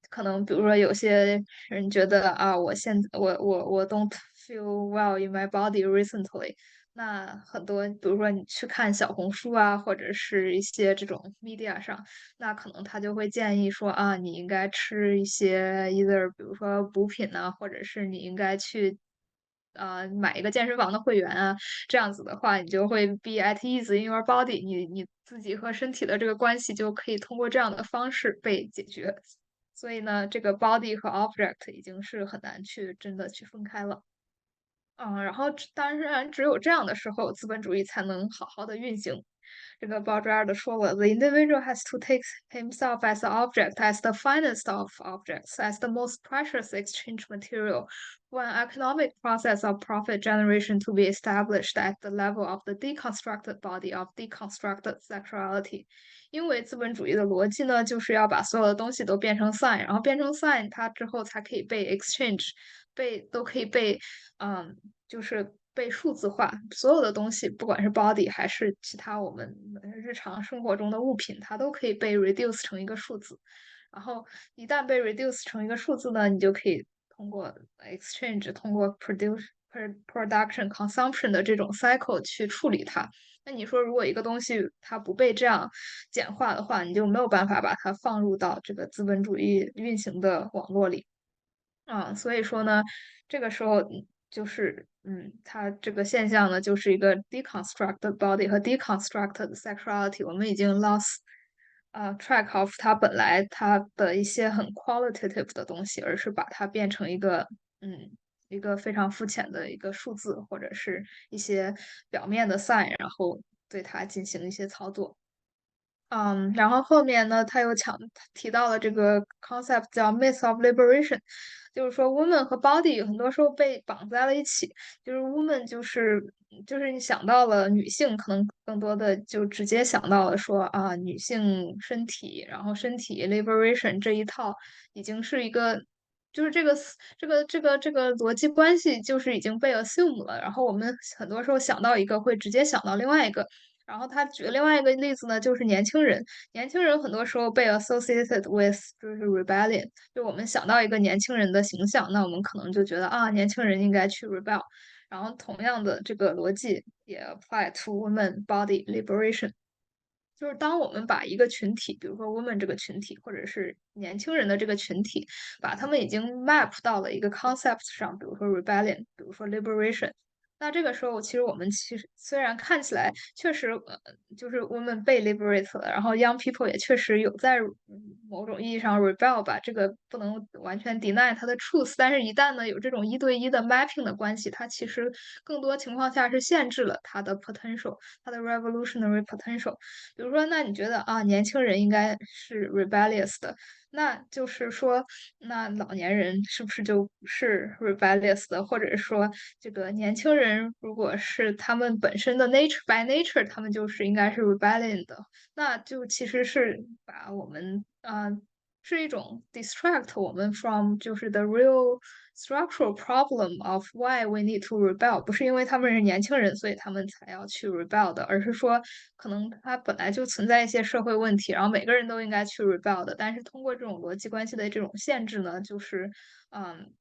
可能比如说有些人觉得啊，我 don't feel well in my body recently。那很多比如说你去看小红书啊，或者是一些这种 media 上，那可能他就会建议说啊，你应该吃一些 either 比如说补品呐、或者是你应该去买一个健身房的会员啊。这样子的话，你就会 be at ease in your body，你自己和身体的这个关系就可以通过这样的方式被解决。所以呢，这个 body 和 object 已经是很难去真的去分开了。然后当然只有这样的时候，资本主义才能好好的运行。这个鲍扎尔的说了，The individual has to take himself as the object, as the finest of objects, as the most precious exchange material, for an economic process of profit generation to be established at the level of the deconstructed body of deconstructed sexuality。因为资本主义的逻辑呢，就是要把所有的东西都变成 sign，然后变成 sign，它之后才可以被 exchange，都可以被就是被数字化。所有的东西，不管是 body 还是其他我们日常生活中的物品，它都可以被 reduce 成一个数字。然后一旦被 reduce 成一个数字呢，你就可以通过 exchange，通过 production consumption 的这种 cycle 去处理它。那你说，如果一个东西它不被这样简化的话，你就没有办法把它放入到这个资本主义运行的网络里。所以说呢，这个时候就是它这个现象呢，就是一个 deconstructed body 和 deconstructed sexuality。我们已经 lost track of 它的一些很 qualitative 的东西，而是把它变成一个非常肤浅的一个数字，或者是一些表面的 sign，然后对它进行一些操作。然后后面呢，他又提到了这个 concept 叫 myth of liberation，就是说 woman 和 body 很多时候被绑在了一起，就是 woman 就是你想到了女性，可能更多的就直接想到了说啊，女性身体，然后身体 liberation 这一套已经是一个。就是这个逻辑关系就是已经被 assume 了，然后我们很多时候想到一个会直接想到另外一个，然后他举的另外一个例子呢，就是年轻人。年轻人很多时候被 associated with 就是 rebellion，就我们想到一个年轻人的形象，那我们可能就觉得啊，年轻人应该去 rebel。然后同样的这个逻辑也 apply to women body liberation。就是当我们把一个群体，比如说 women 这个群体，或者是年轻人的这个群体，把他们已经 map 到了一个 concept 上，比如说 rebellion，比如说 liberation。那这个时候，其实虽然看起来确实，就是 women 被 liberate 了，然后 young people 也确实有在某种意义上 rebel 吧，这个不能完全 deny 它的 truth。但是，一旦呢有这种一对一的 mapping 的关系，它其实更多情况下是限制了它的 potential，它的 revolutionary potential。比如说，那你觉得啊，年轻人应该是 rebellious 的，那就是说，那老年人是不是就是 rebellious 的？或者说，这个年轻人如果是他们本身的 nature by nature，他们就是应该是 rebellion 的，那就其实是把我们是一种 distract 我们 from 就是 the real structural problem of why we need to rebel，不是因为他们是年轻人，所以他们才要去 rebel 的，而是说可能它本来就存在一些社会问题，然后每个人都应该去 rebel 的，但是通过这种逻辑关系的这种限制呢，就是嗯。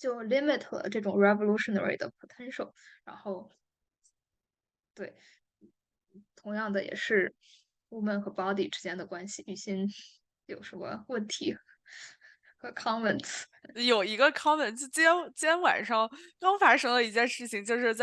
就 limit 了这种 revolutionary 的 potential。然后，对，同样的也是 woman 和 body 之间的关系，雨欣有什么问题和 comments？有一个 comment，就今天晚上刚发生了一件事情，就是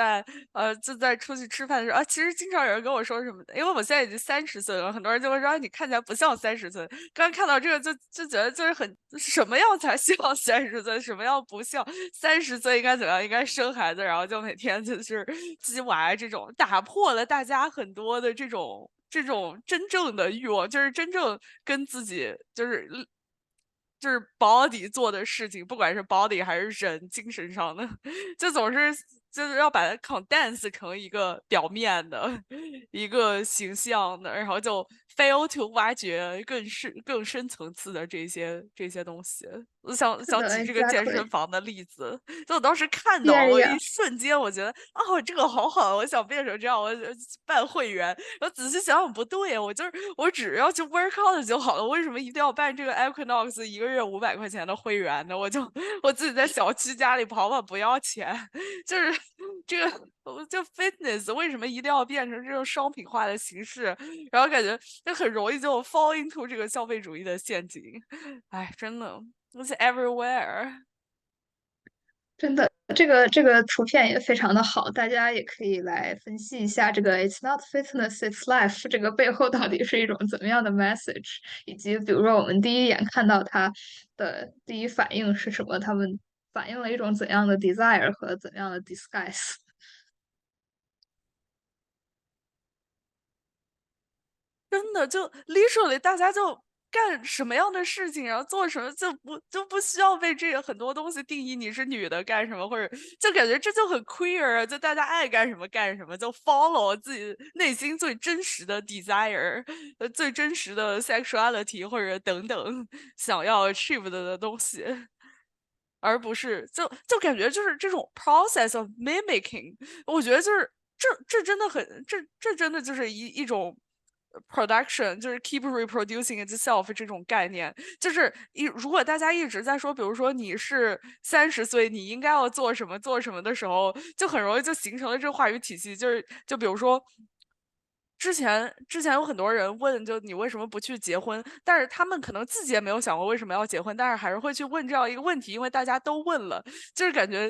就在出去吃饭的时候啊，其实经常有人跟我说什么，因为我现在已经30岁了，很多人就会说你看起来不像30岁。刚看到这个就觉得就是什么样才像30岁，什么样不像30岁应该怎么样，应该生孩子，然后就每天就是鸡娃这种，打破了大家很多的这种真正的欲望，就是真正跟自己就是 body 做的事情，不管是 body 还是人精神上的，就总是就是要把它 condense 成一个表面的一个形象的，然后就 fail to 挖掘更深层次的这些东西。我想是的举这个健身，exactly。房的例子，就我当时看到，Yeah, 我 yeah。一瞬间我觉得哦，这个好好，我想变成这样，我办会员。然后仔细想想不对，我只要去 work out 就好了，为什么一定要办这个 Equinox 一个月500块钱的会员呢？我自己在小区家里跑跑不要钱，就是这个就 fitness 为什么一定要变成这种商品化的形式？然后感觉就很容易就 fall into 这个消费主义的陷阱。哎，真的，it's everywhere。真的，这个图片也非常的好，大家也可以来分析一下这个 "It's not fitness, it's life" 这个背后到底是一种怎么样的 message，以及比如说我们第一眼看到它的第一反应是什么，他们反映了一种怎样的 desire 和怎样的 disguise。真的就 literally 大家就干什么样的事情，然后做什么就不需要被这个很多东西定义你是女的干什么，或者就感觉这就很 queer 啊，就大家爱干什么干什么，就 follow 自己内心最真实的 desire，最真实的 sexuality 或者等等想要 achieve 的东西。而不是就感觉就是这种 process of mimicking，我觉得就是这真的很这真的就是一种 production，就是 keep reproducing itself 这种概念，就是如果大家一直在说，比如说你是30岁，你应该要做什么做什么的时候，就很容易就形成了这个话语体系，就比如说。之前有很多人问，就你为什么不去结婚？但是他们可能自己也没有想过为什么要结婚，但是还是会去问这样一个问题，因为大家都问了，就是感觉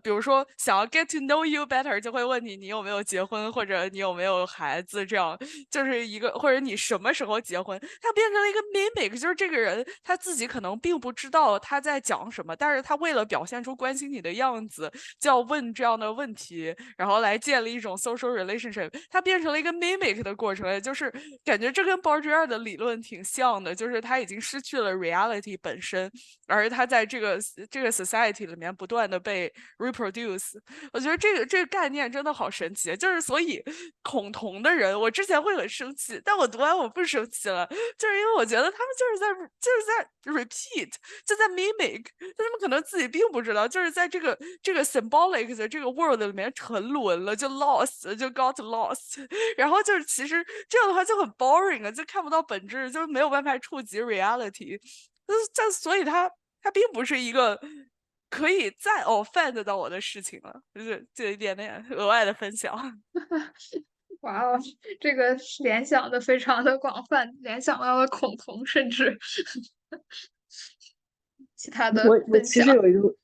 比如说想要 get to know you better，就会问你有没有结婚，或者你有没有孩子，这样就是一个或者你什么时候结婚，它变成了一个 mimic，就是这个人他自己可能并不知道他在讲什么，但是他为了表现出关心你的样子，就要问这样的问题，然后来建立一种 social relationship，它变成了一个 mimic 的过程，就是感觉这跟 Baudrillard 的理论挺像的，就是他已经失去了 reality 本身，而他在这个 society 里面不断的被 reproduce。我觉得这个概念真的好神奇，就是所以恐同的人，我之前会很生气，但我读完我不生气了，就是因为我觉得他们就是在 repeat，就在 mimic，他们可能自己并不知道，就是在这个 symbolic 的这个 world 里面沉沦了，就 lost，就 got lost，然后就是其实这样的话就很 boring 啊，就看不到本质，就没有办法触及 reality，所以它并不是一个可以再 offend 到我的事情了，就是这一点点额外的分享。哇哦，这个联想的非常的广泛，联想到了恐同，甚至其他的我分享。其实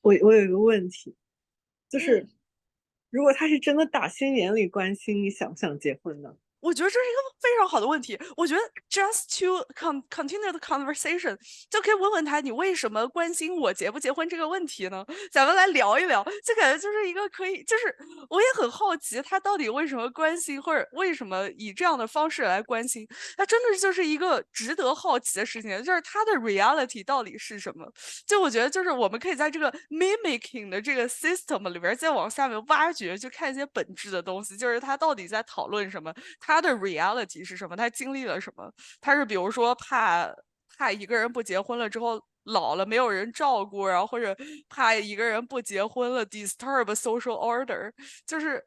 我有一个问题，就是嗯，如果他是真的打心眼里关心你想不想结婚呢？我觉得这是一个非常好的问题。我觉得 just to continue the conversation，就可以问问他你为什么关心我结不结婚这个问题呢？咱们来聊一聊，就感觉就是一个可以，就是我也很好奇他到底为什么关心，或者为什么以这样的方式来关心。那真的就是一个值得好奇的事情，就是他的 reality 到底是什么？就我觉得就是我们可以在这个 mimicking 的这个 system 里边再往下面挖掘，去看一些本质的东西，就是他到底在讨论什么，他的 reality 是什么，他经历了什么，他是比如说怕一个人不结婚了之后。老了没有人照顾，然后或者怕一个人不结婚了 disturb social order，就是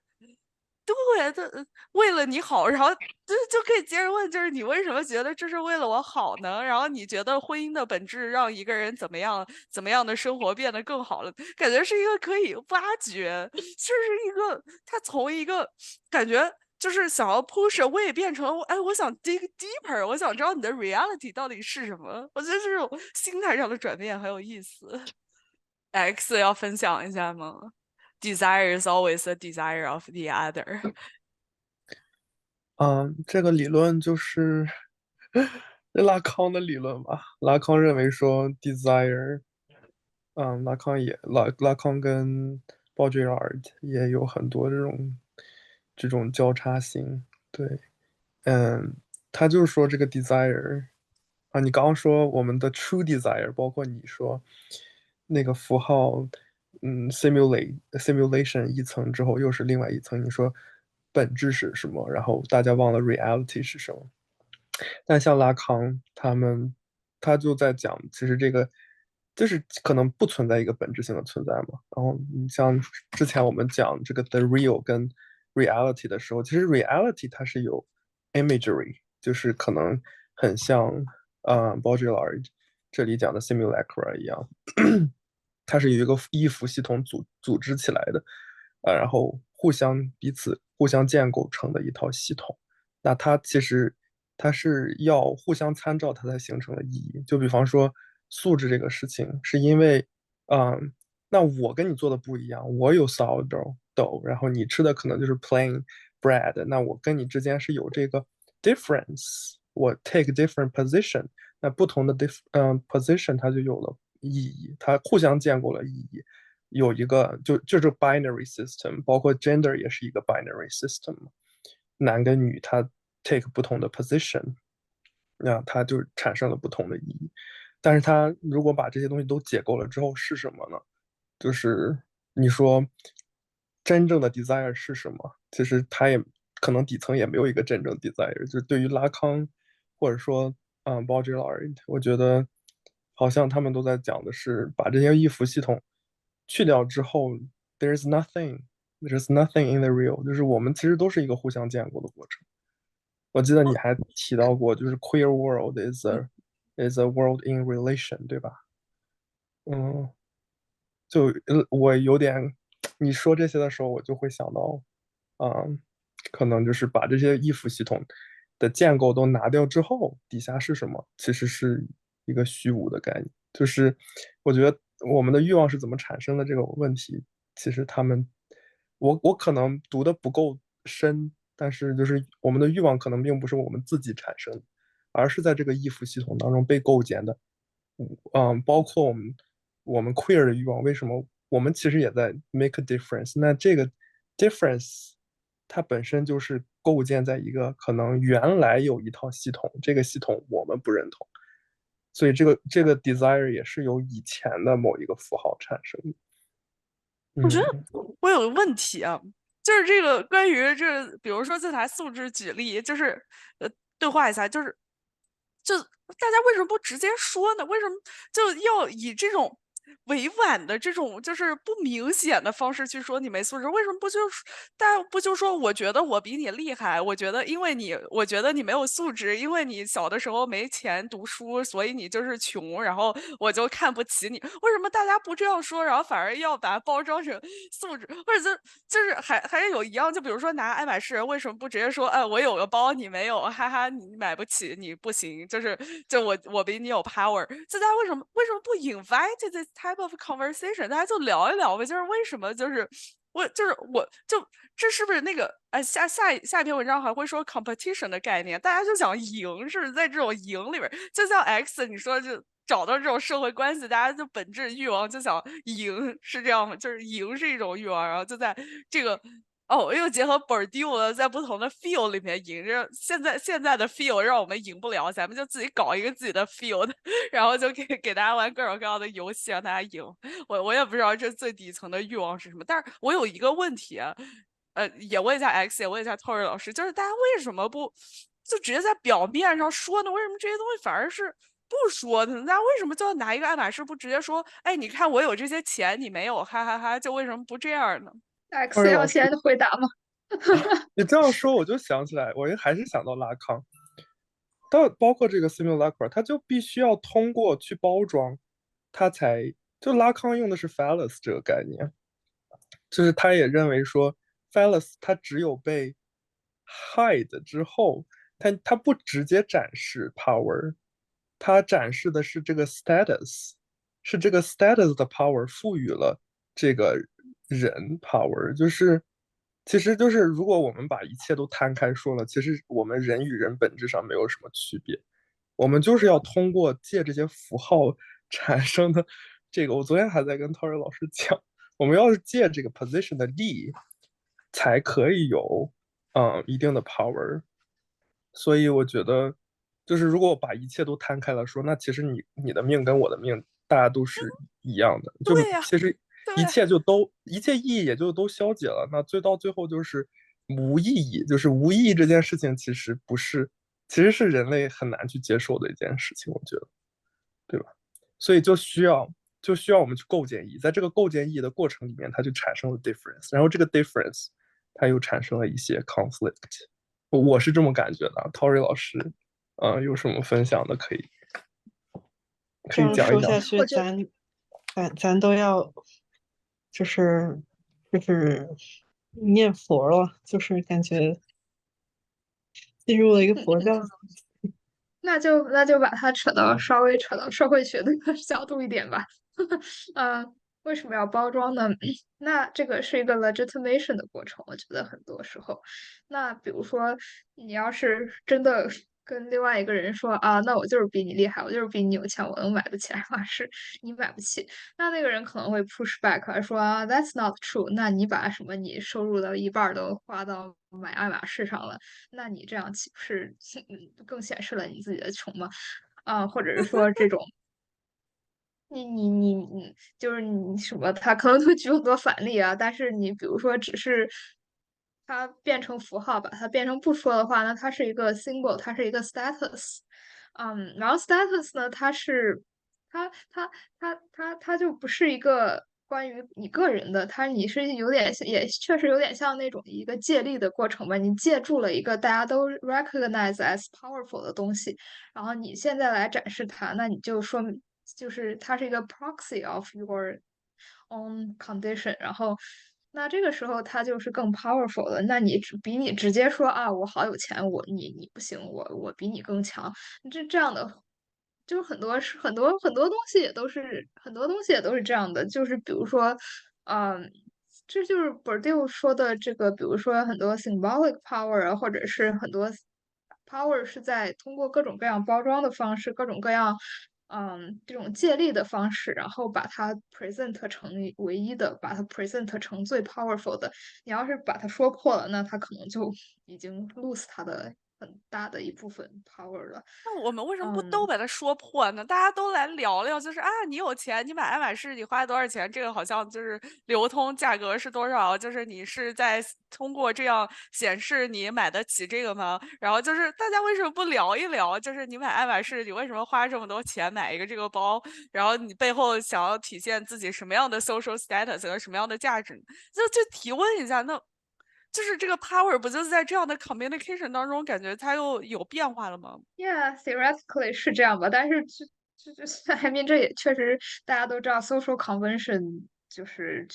对，为了你好，然后就可以接着问，就是你为什么觉得这是为了我好呢？然后你觉得婚姻的本质让一个人怎么样的生活变得更好了？感觉是一个可以挖掘，就是一个他从一个感觉就是想要 push away 变成哎，我想 dig deeper，我想知道你的 reality 到底是什么。我觉得这种心态上的转变很有意思。X 要分享一下吗？Desire is always a desire of the other。这个理论就是拉康的理论吧。拉康认为说，desire，拉康跟鲍爵尔也有很多这种交叉性。对，他就是说这个 desire 啊，你刚刚说我们的 true desire，包括你说那个符号，simulation 一层之后又是另外一层，你说本质是什么，然后大家忘了 reality 是什么。但像拉康他就在讲，其实这个就是可能不存在一个本质性的存在嘛。然后你像之前我们讲这个 the real 跟 reality 的时候，其实 reality 它是有 imagery，就是可能很像Baudrillard 这里讲的 simulacra 一样，它是有一个依附系统组织起来的，然后彼此互相建构成的一套系统。那它其实它是要互相参照，它才形成了意义。就比方说素质这个事情，是因为，那我跟你做的不一样，我有 sourdough，然后你吃的可能就是 plain bread，那我跟你之间是有这个 difference，我 take different position，那不同的position 它就有了意义，它互相建构了意义。有一个就是 binary system，包括 gender 也是一个 binary system，男跟女他 take 不同的 position，那它就产生了不同的意义。但是它如果把这些东西都解构了之后是什么呢？就是你说真正的 desire 是什么？其实它也可能底层也没有一个真正 desire。就是对于拉康或者说Baudrillard，我觉得好像他们都在讲的是把这些依附系统去掉之后，there's nothing，there's nothing in the real，就是我们其实都是一个互相建构的过程。我记得你还提到过，就是 queer world is a world in relation，对吧？嗯，我有点，你说这些的时候，我就会想到，可能就是把这些依附系统的建构都拿掉之后，底下是什么，其实是一个虚无的概念。就是我觉得我们的欲望是怎么产生的这个问题，其实我可能读的不够深，但是就是我们的欲望可能并不是我们自己产生的，而是在这个依附系统当中被构建的。包括我们 queer 的欲望，为什么我们其实也在 make a difference？那这个 difference 它本身就是构建在一个可能原来有一套系统，这个系统我们不认同，所以这个 desire 也是由以前的某一个符号产生的。我觉得我有个问题啊，就是这个关于比如说这台素质举例，就是对话一下，就大家为什么不直接说呢？为什么就要以这种委婉的这种就是不明显的方式去说你没素质？为什么不就是大家不就说我觉得我比你厉害？我觉得我觉得你没有素质，因为你小的时候没钱读书，所以你就是穷，然后我就看不起你。为什么大家不这样说，然后反而要把它包装成素质？或者就是还是有一样，就比如说拿爱马仕，为什么不直接说，哎，我有个包你没有，哈哈，你买不起，你不行，就我比你有 power。就大家为什么不 invite this type of conversation？大家就聊一聊呗，就是为什么这是不是那个下一篇文章还会说 competition 的概念？大家就想赢，是不是在这种赢里边？就像 X 你说就找到这种社会关系，大家就本质欲望就想赢，是这样吗？就是赢是一种欲望，然后就在这个。哦，又结合 Bourdieu 了，在不同的 field 里面赢着。现在的 field 让我们赢不了，咱们就自己搞一个自己的 field，然后就给大家玩各种各样的游戏，让大家赢。我也不知道这最底层的欲望是什么，但是我有一个问题啊，也问一下 X， 也问一下 Tori 老师，就是大家为什么不就直接在表面上说呢？为什么这些东西反而是不说的呢？大家为什么就要拿一个爱马仕不直接说？哎，你看我有这些钱，你没有，哈哈哈！就为什么不这样呢？ X 要先回答吗？你这样说，我就想起来，我还是想到拉康，包括这个 simulacra，它就必须要通过去包装，它才就拉康用的是 phallus 这个概念，就是他也认为说 phallus 它只有被 hide 之后，它不直接展示 power，它展示的是这个 status，是这个 status 的 power 赋予了这个人 power，其实就是如果我们把一切都摊开说了，其实我们人与人本质上没有什么区别，我们就是要通过借这些符号产生的这个，我昨天还在跟 Tori 老师讲，我们要是借这个 position 的力，才可以有一定的 power。所以我觉得，就是如果我把一切都摊开了说，那其实你的命跟我的命，大家都是一样的，就对呀，其实对，一切意义也就都消解了。那到最后就是无意义，就是无意义这件事情其实不是，其实是人类很难去接受的一件事情，我觉得，对吧？所以就需要我们去构建意义，在这个构建意义的过程里面，它就产生了 difference，然后这个 difference 它又产生了一些 conflict。我是这么感觉的。Tori 老师，有什么分享的可以这样讲一讲。说下去，我觉得咱都要就是念佛了，就是感觉进入了一个佛教。那就把它稍微扯到社会学的角度一点吧。嗯，为什么要包装呢？那这个是一个 legitimation 的过程，我觉得很多时候，那比如说你要是真的跟另外一个人说啊，那我就是比你厉害，我就是比你有钱，我能买得起爱马仕，你买不起，那个人可能会 push back 说啊，that's not true，那你把什么你收入的一半儿都花到买爱马仕上了。那你这样岂不是更显示了你自己的穷吗？啊，或者是说这种，你，就是你什么，他可能会举很多反例啊，但是你比如说只是它变成符号，把它变成不说的话，那它是一个 symbol，它是一个 status，然后 status 呢，它就不是一个关于你个人的，你是有点像也确实有点像那种一个借力的过程吧，你借助了一个大家都 recognize as powerful 的东西，然后你现在来展示它，那你就说明就是它是一个 proxy of your own condition，然后那这个时候它就是更 powerful 了。那比你直接说啊，我好有钱，你不行，我比你更强，这样的。就是很多东西也都是这样的，就是比如说，嗯，这就是 Bourdieu 说的这个，比如说很多 symbolic power 啊，或者是很多 power 是在通过各种各样包装的方式，各种各样这种借力的方式，然后把它 present 成唯一的，把它 present 成最 powerful 的。你要是把它说破了，那它可能就已经 lose 它的很大的一部分 power 了。那我们为什么不都嗯，把它说破呢？大家都来聊聊，就是啊，你有钱，你买爱马仕，你花多少钱？这个好像就是流通价格是多少？就是你是在通过这样显示你买得起这个吗？然后就是大家为什么不聊一聊？就是你买爱马仕，你为什么花这么多钱买一个这个包？然后你背后想要体现自己什么样的 social status 和什么样的价值？就提问一下，那就是这个 power 不就是在这样的 communication 当中，感觉它又有变化了吗？Yeah, theoretically 是这样吧，但是I mean 这也确实大家都知道，social convention 就是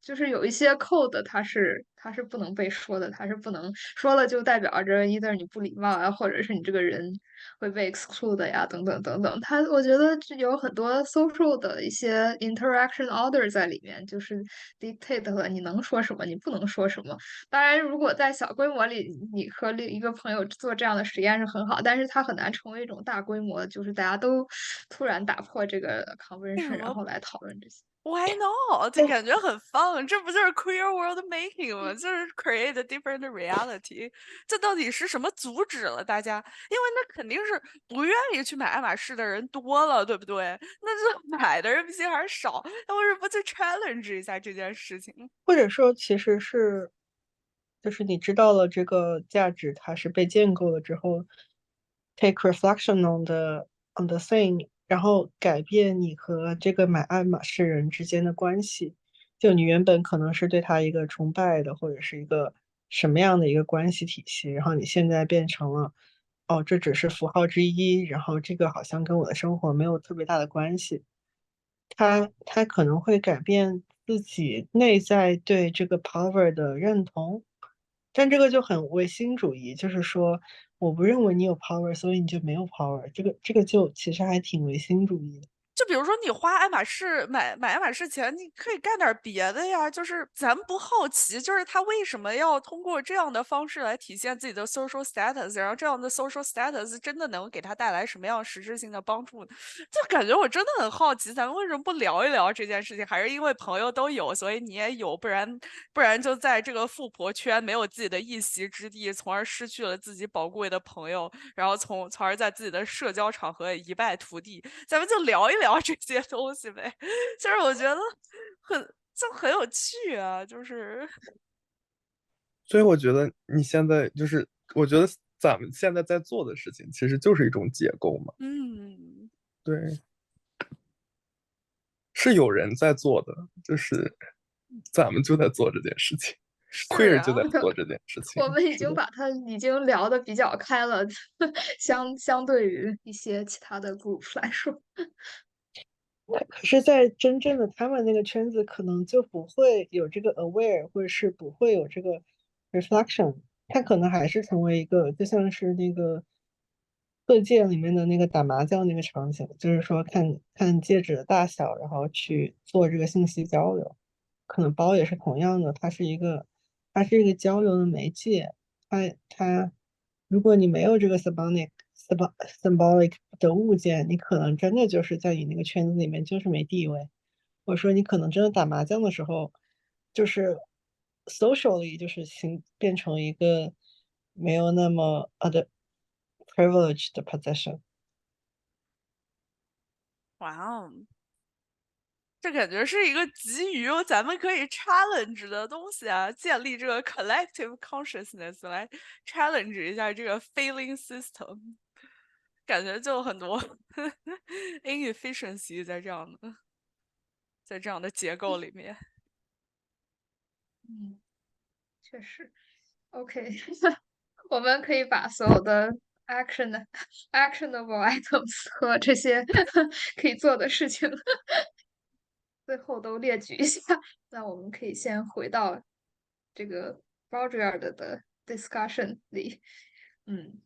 就是有一些 code 它是不能被说的，它是不能说了就代表着 either 你不礼貌啊，或者是你这个人会被 exclude 呀，等等等等。我觉得这有很多 social 的一些 interaction order 在里面，就是 dictate 了你能说什么，你不能说什么。当然，如果在小规模里，你和另一个朋友做这样的实验是很好，但是它很难成为一种大规模，就是大家都突然打破这个 convention，为什么 然后来讨论这些。Why not？就感觉很 fun，这不就是 queer world making 吗？就是 create a different reality。这到底是什么阻止了大家？因为那肯定是不愿意去买爱马仕的人多了，对不对？那这买的人毕竟还是少，那为什么不去 challenge 一下这件事情？或者说其实是，就是你知道了这个价值它是被建构了之后，take reflection on the thing，然后改变你和这个买爱马仕人之间的关系。就你原本可能是对他一个崇拜的，或者是一个什么样的一个关系体系，然后你现在变成了，哦，这只是符号之一，然后这个好像跟我的生活没有特别大的关系。他可能会改变自己内在对这个 power 的认同，但这个就很唯心主义，就是说我不认为你有 power，所以你就没有 power，这个就其实还挺唯心主义的。就比如说你花爱马仕买爱马仕钱，你可以干点别的呀。就是咱们不好奇，就是他为什么要通过这样的方式来体现自己的 social status，然后这样的 social status 真的能给他带来什么样实质性的帮助呢？就感觉我真的很好奇，咱们为什么不聊一聊这件事情？还是因为朋友都有，所以你也有，不然就在这个富婆圈没有自己的一席之地，从而失去了自己宝贵的朋友，然后从而在自己的社交场合也一败涂地。咱们就聊一聊这些东西呗。就是我觉得很有趣啊，就是所以我觉得你现在就是，我觉得咱们现在在做的事情，其实就是一种解构嘛。嗯，对，是有人在做的，就是咱们就在做这件事情是，Queer 就啊，在做这件事情。我们已是的，经把它已经聊得比较开了，相对于一些其他的 group 来说。可是，在真正的他们那个圈子，可能就不会有这个 aware，或者是不会有这个 reflection，他可能还是成为一个，就像是那个课件里面的那个打麻将那个场景，就是说看看戒指的大小，然后去做这个信息交流。可能包也是同样的，它是一个交流的媒介。它，如果你没有这个 symbolic 的物件，你可能真的就是在你那个圈子里面就是没地位。或者说你可能真的打麻将的时候，就是 socially 就是变成一个没有那么privileged 的 position。哇哦，这感觉是一个基于咱们可以 challenge 的东西啊，建立这个 collective consciousness 来 challenge 一下这个 feeling system，感觉就很多 inefficiency 在这样的结构里面。嗯，确实。OK，我们可以把所有的 actionable items 和这些可以做的事情最后都列举一下。那我们可以先回到这个 Baudrillard 的 discussion 里。嗯，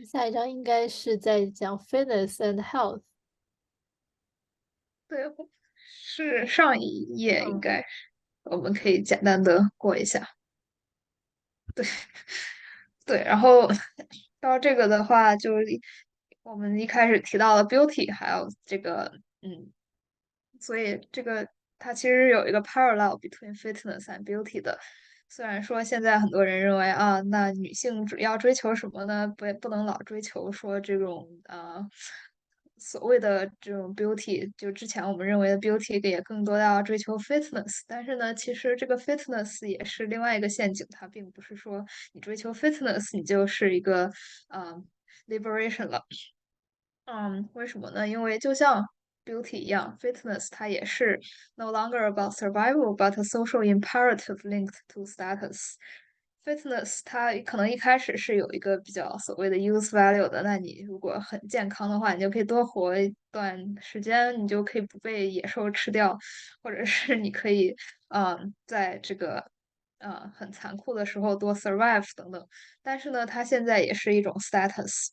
下一章应该是在讲 fitness and health。对，是上一页应嗯，该是，我们可以简单的过一下。对，然后到这个的话，就是我们一开始提到了 beauty，还有这个所以这个它其实有一个 parallel between fitness and beauty 的。虽然说现在很多人认为啊，那女性主要追求什么呢？不能老追求说这种所谓的这种 beauty，就之前我们认为的 beauty 也更多的要追求 fitness，但是呢，其实这个 fitness 也是另外一个陷阱，它并不是说你追求 fitness 你就是一个liberation 了。为什么呢？因为就像 beauty 一样，fitness 它也是 no longer about survival but a social imperative linked to status。fitness 它可能一开始是有一个比较所谓的 use value 的，那你如果很健康的话，你就可以多活一段时间，你就可以不被野兽吃掉，或者是你可以在这个很残酷的时候多 survive 等等。但是呢，它现在也是一种 status。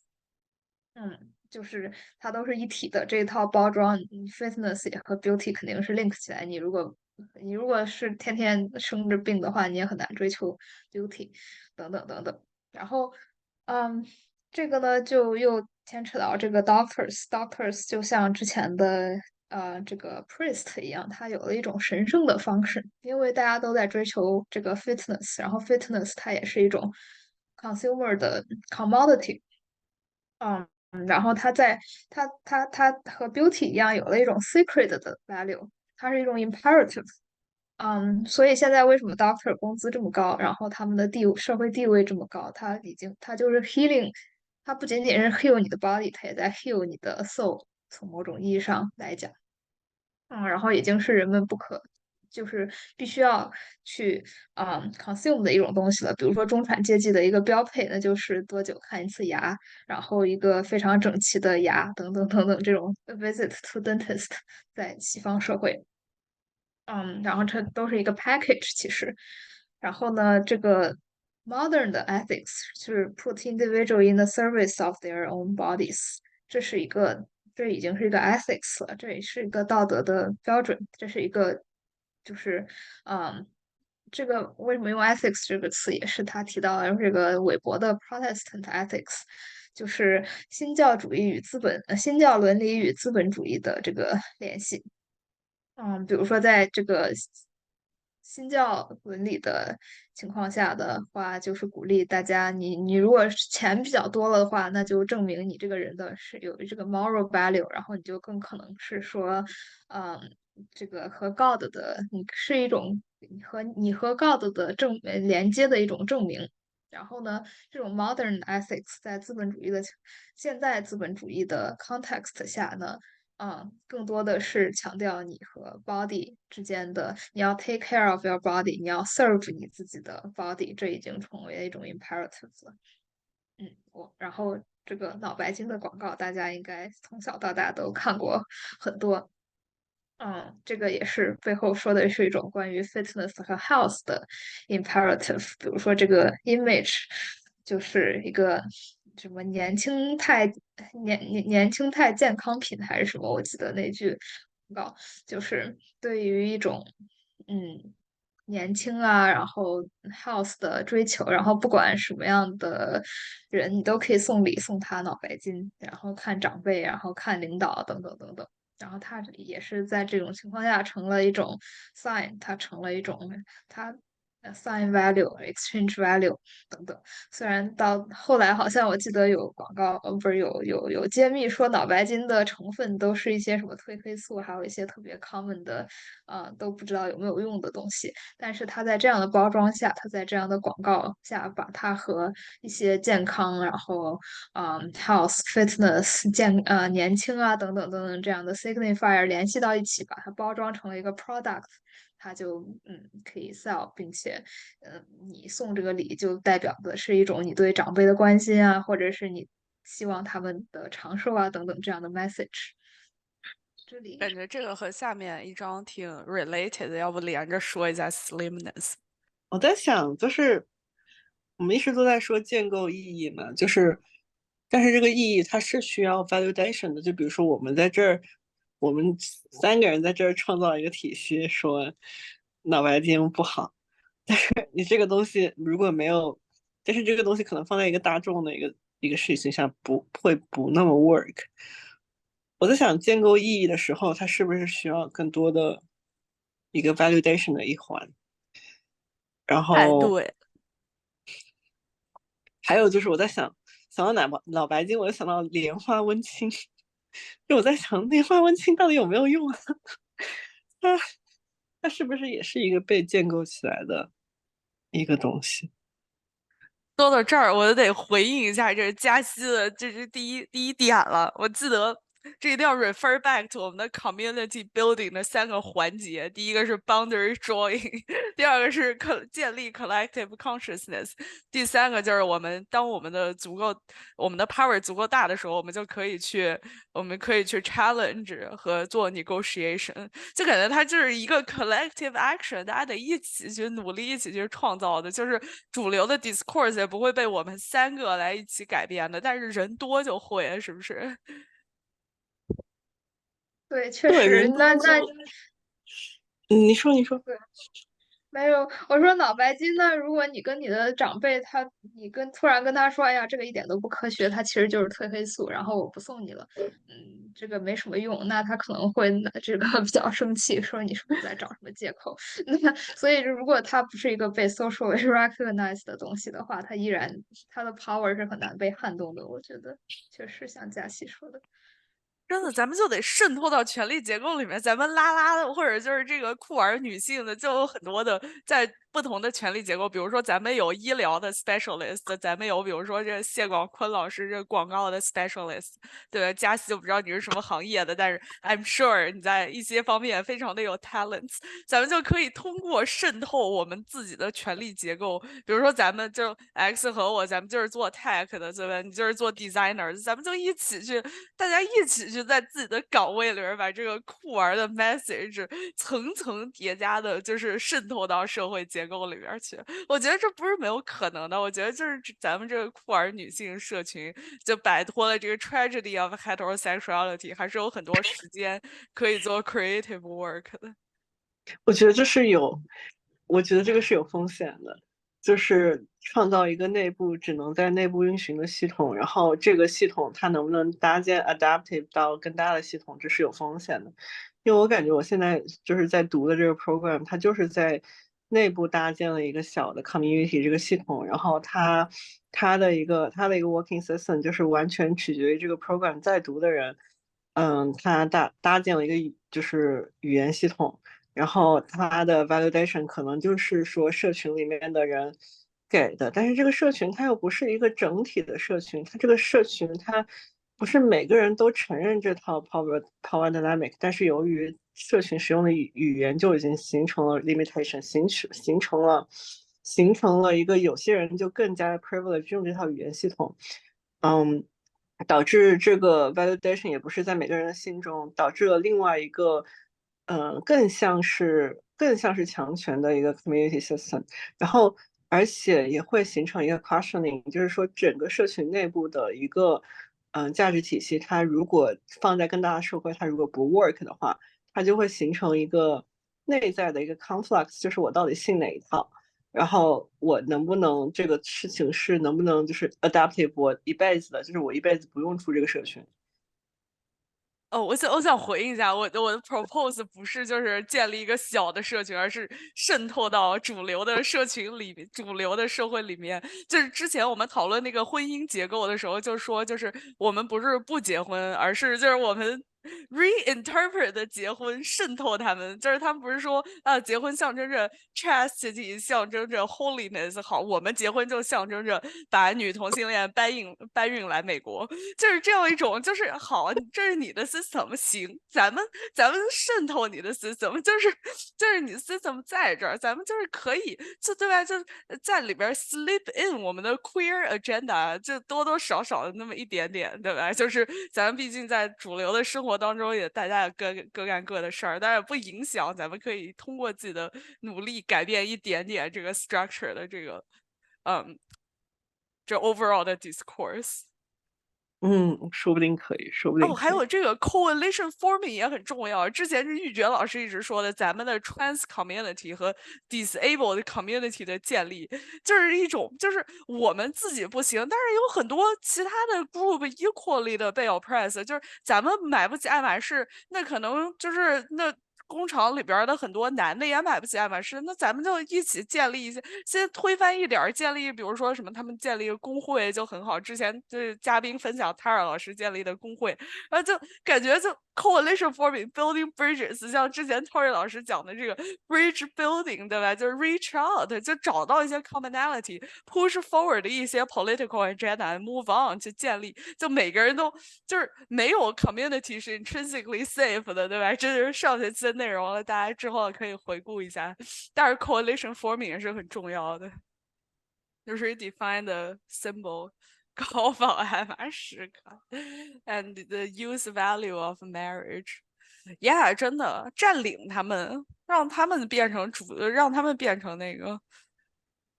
就是它都是一体的这一套包装，fitness 也和 beauty 肯定是 link 起来。你如果是天天生着病的话，你也很难追求 beauty 等等等等。然后，嗯，这个呢就又牵扯到这个 doctors 就像之前的这个 priest 一样，它有了一种神圣的方式，因为大家都在追求这个 fitness，然后 fitness 它也是一种 consumer 的 commodity。然后它和 beauty 一样，有了一种 secret 的 value，它是一种 imperative。所以现在为什么 doctor 工资这么高，然后他们的社会地位这么高？他就是 healing，它不仅仅是 heal 你的 body，它也在 heal 你的 soul。从某种意义上来讲，然后已经是人们不可就是必须要去consume 的一种东西了。比如说中产阶级的一个标配，那就是多久看一次牙，然后一个非常整齐的牙，等等等等这种 visit to dentist，在西方社会。然后这都是一个 package 其实。然后呢，这个 modern 的 ethics 是 put individual in the service of their own bodies，这已经是一个 ethics 了，这也是一个道德的标准，这是一个就是嗯。这个为什么用 ethics 这个词，也是他提到了这个韦伯的 Protestant ethics，就是新教伦理与资本主义的这个联系。比如说在这个新教伦理的情况下的话，就是鼓励大家，你如果是钱比较多了的话，那就证明你这个人的是有这个 moral value，然后你就更可能是说，嗯，这个和 God 的，你是一种和 God 的连接的一种证明。然后呢，这种 modern ethics 在现代资本主义的 context 下呢，更多的是强调你和 body 之间的，你要 take care of your body，你要 serve 你自己的 body，这已经成为一种 imperative 了。然后这个脑白金的广告，大家应该从小到大都看过很多。这个也是背后说的是一种关于 fitness 和 health 的 imperative。比如说这个 image 就是一个什么年轻态健康品还是什么，我记得那句广告就是对于一种嗯年轻啊，然后 health 的追求，然后不管什么样的人，你都可以送礼送他脑白金，然后看长辈，然后看领导等等等等。然后它也是在这种情况下成了一种 sign，它成了一种它sign value、exchange value 等等。虽然到后来好像我记得有广告，不是有揭秘说脑白金的成分都是一些什么褪黑素，还有一些特别 common 的都不知道有没有用的东西。但是它在这样的包装下，它在这样的广告下，把它和一些健康，然后health fitness 年轻啊等等等等这样的 signifier 联系到一起，把它包装成了一个 product，它就可以 sell，并且你送这个礼就代表的是一种你对长辈的关心啊，或者是你希望他们的长寿啊等等这样的 message。这里感觉这个和下面一张挺 related 的，要不连着说一下 slimness？我在想，就是我们一直都在说建构意义嘛，但是这个意义它是需要 validation 的。就比如说我们3个人在这儿创造一个体系，说脑白金不好，但是你这个东西如果没有，但是这个东西可能放在一个大众的一个事情上，不那么 work。我在想建构意义的时候，它是不是需要更多的一个 validation 的一环？然后对，还有就是我在想到脑白金，我就想到莲花温馨，就我在想莲花温馨到底有没有用啊？它它是不是也是一个被建构起来的一个东西？说到这儿，我就得回应一下这加息的，这是第一点了。我记得这一定要 refer back to 我们的 community building 的3个环节。第一个是 boundary drawing，第二个是建立 collective consciousness，第三个就是当我们的power 足够大的时候，我们可以去 challenge 和做 negotiation。就感觉它就是一个 collective action，大家得一起去努力，一起去创造的。就是主流的 discourse 也不会被我们3个来一起改变的，但是人多就会，是不是？对，确对，实，人多就，那你说，没有，我说脑白金呢，如果你跟你的长辈突然跟他说，哎呀，这个一点都不科学，它其实就是褪黑素，然后我不送你了，这个没什么用，那他可能会这个比较生气，说你是不是在找什么借口？那所以如果它不是一个被 socially recognized 的东西的话，它的 power 是很难被撼动的，我觉得确实像佳琪说的。真的，咱们就得渗透到权力结构里面。咱们拉拉的，或者就是这个酷儿女性的，就有很多的在不同的权力结构。比如说，咱们有医疗的 specialist，咱们有比如说这谢广坤老师这广告的 specialist，对吧？佳琪就不知道你是什么行业的，但是 I'm sure 你在一些方面非常的有 talents。咱们就可以通过渗透我们自己的权力结构，比如说咱们就 X 和我，咱们就是做 tech 的，对吧？你就是做 designer，咱们就一起去，大家一起去在自己的岗位里边把这个酷玩的 message 层层叠加的，就是渗透到社会结构里边去。我觉得这不是没有可能的，我觉得就是咱们这个酷儿女性社群就摆脱了这个 tragedy of heterosexuality，还是有很多时间可以做 creative work 的。我觉得这是有，我觉得这个是有风险的，就是创造一个内部只能在内部运行的系统，然后这个系统它能不能搭建 adaptive 到更大的系统，这是有风险的。因为我感觉我现在就是在读的这个 program，它就是在内部搭建了一个小的 community 这个系统，然后它的一个 working system 就是完全取决于这个 program 在读的人，它搭建了一个就是语言系统。然后它的 validation 可能就是说社群里面的人给的，但是这个社群它又不是一个整体的社群，它这个社群它不是每个人都承认这套 power dynamic，但是由于社群使用的语言就已经形成了 limitation，形成了一个有些人就更加 privilege 用这套语言系统，导致这个 validation 也不是在每个人的心中，导致了另外一个，更像是强权的一个 community system，然后而且也会形成一个 questioning，就是说整个社群内部的一个，价值体系，它如果放在更大的社会，它如果不 work 的话，它就会形成一个内在的一个 conflict，就是我到底信哪一套。然后我能不能这个事情是能不能就是 adaptive 我一辈子的，就是我一辈子不用出这个社群。哦，我想回应一下，我的 propose 不是就是建立一个小的社群，而是渗透到主流的社群里面、主流的社会里面。就是之前我们讨论那个婚姻结构的时候，就说就是我们不是不结婚，而是就是我们 reinterpret 的结婚渗透他们，就是他们不是说啊，结婚象征着 chastity，象征着 holiness，好，我们结婚就象征着把女同性恋搬运来美国，就是这样一种，就是好，这是你的 system，行，咱们渗透你的 system，就是你 system 在这儿，咱们就是可以，就对吧？就在里边 slip in 我们的 queer agenda，就多多少少的那么一点点，对吧？就是咱们毕竟在主流的生活当中，也大家也各干各的事儿，但是不影响咱们可以通过自己的努力改变一点点这个 structure 的这个，这 overall 的 discourse。说不定可以，说不定哦，还可以。有这个 coalition forming 也很重要。之前是玉珏老师一直说的，咱们的 trans community 和 disabled community 的建立，就是一种，就是我们自己不行，但是有很多其他的 group equally 的被 oppressed，就是咱们买不起爱马仕，那可能就是那。工厂里边的很多男的也买不起爱马仕，那咱们就一起建立一些，先推翻一点建立，比如说什么，他们建立工会就很好。之前就是嘉宾分享泰尔老师建立的工会，然后就感觉就 coalition forming building bridges，像之前 Tory 老师讲的这个 bridge building， 对吧？就是 reach out， 就找到一些 commonality，push forward 的一些 political agenda，move on 去建立，就每个人都就是没有 community 是 intrinsically safe 的，对吧？这就是上学期的内容了，大家之后可以回顾一下。但是 coalition forming 也是很重要的，就是 define the symbol 高仿爱马仕卡 and the use value of marriage。Yeah， 真的占领他们，让他们变成让他们变成那个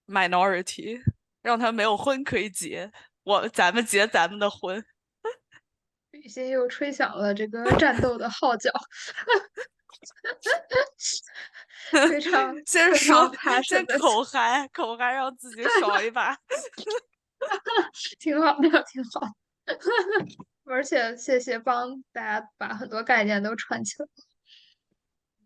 minority， 让他们没有婚可以结，咱们结咱们的婚。雨欣又吹响了这个战斗的号角，非常先非常说，先 passionate，口嗨，让自己爽一把。挺好的，挺好。而且谢谢帮大家把很多概念都串起来。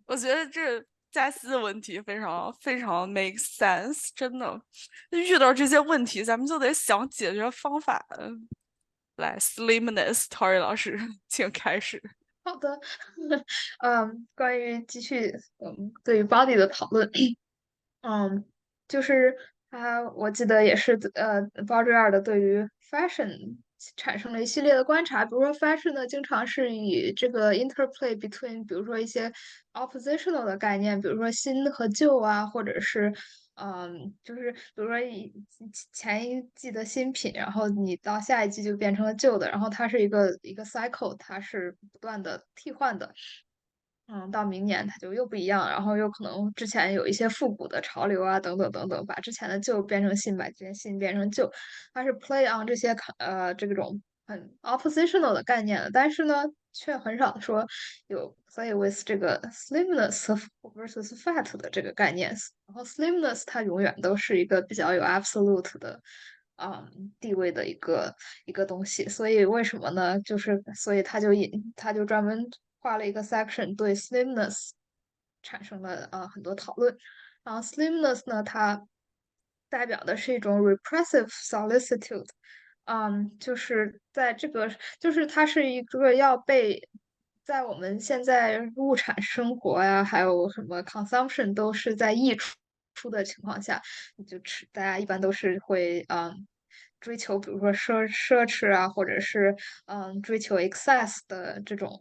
我觉得这加息的问题非常非常 make sense，真的。遇到这些问题，咱们就得想解决方法。来，slimness，Tori 老师，请开始。好的，关于继续对于 body 的讨论，就是我记得也是Baudrillard 对于 fashion 产生了一系列的观察，比如说 fashion 呢，经常是以这个 interplay between，比如说一些 oppositional 的概念，比如说新和旧啊，或者是就是比如说前一季的新品，然后你到下一季就变成了旧的，然后它是一个 cycle，它是不断的替换的。到明年它就又不一样，然后又可能之前有一些复古的潮流啊，等等等等，把之前的旧变成新，把之前新变成旧，它是 play on 这些这种很 oppositional 的概念的，但是呢，却很少说有 play with 这个 slimness versus fat 的这个概念，然后 slimness 它永远都是一个比较有 absolute 的。地位的一个东西，所以为什么呢？就是所以他就专门画了一个 section 对 slimness 产生了很多讨论。然后 slimness 呢，它代表的是一种 repressive solicitude，就是在这个就是它是一个要被在我们现在物产生活呀，还有什么 consumption 都是在溢出的情况下，大家一般都是会追求，比如说奢侈啊，或者是追求 excess 的这种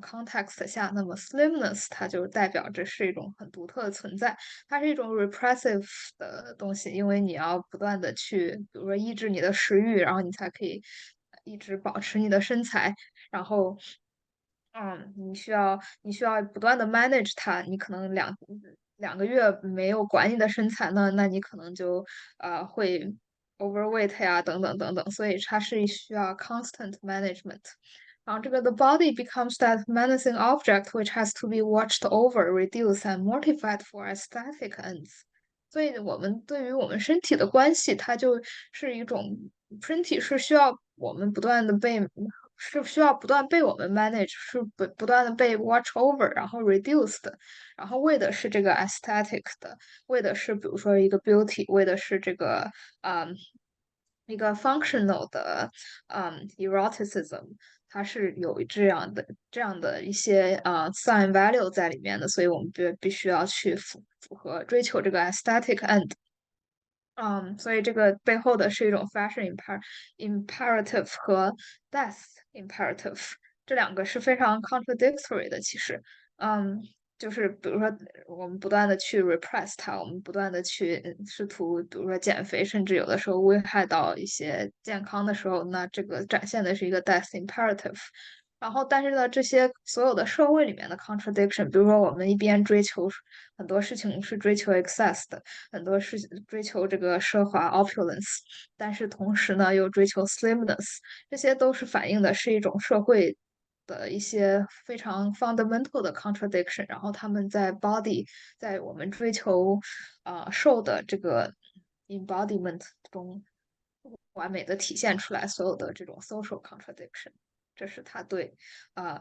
context 下，那么 slimness 它就代表着是一种很独特的存在，它是一种 repressive 的东西，因为你要不断的去，比如说抑制你的食欲，然后你才可以一直保持你的身材，然后。你需要不断的 manage 它，你可能两个月没有管你的身材呢，那你可能就会 overweight 呀，等等等等，所以它是需要 constant management。然后这个 the body becomes that menacing object which has to be watched over, reduced and mortified for aesthetic ends。所以我们对于我们身体的关系，它就是一种身体是需要我们不断的是需要不断被我们 manage，是不断的被 watch over，然后 reduced，然后为的是这个 aesthetic 的，为的是比如说一个 beauty，为的是这个一个 functional 的eroticism，它是有这样的一些sign value 在里面的，所以我们必须要去符合追求这个 aesthetic end。所以这个背后的是一种 fashion imperative 和 death imperative，这两个是非常 contradictory 的。其实，嗯，就是比如说我们不断的去 repress 它，我们不断的去试图，比如说减肥，甚至有的时候危害到一些健康的时候，那这个展现的是一个 death imperative。然后，但是呢，这些所有的社会里面的 contradiction，比如说我们一边追求很多事情是追求 excess 的，很多事情追求这个奢华 opulence，但是同时呢又追求 slimness，这些都是反映的是一种社会的一些非常 fundamental 的 contradiction，然后他们在 body，在我们追求瘦的这个 embodiment 中完美的体现出来所有的这种 social contradiction。这是他对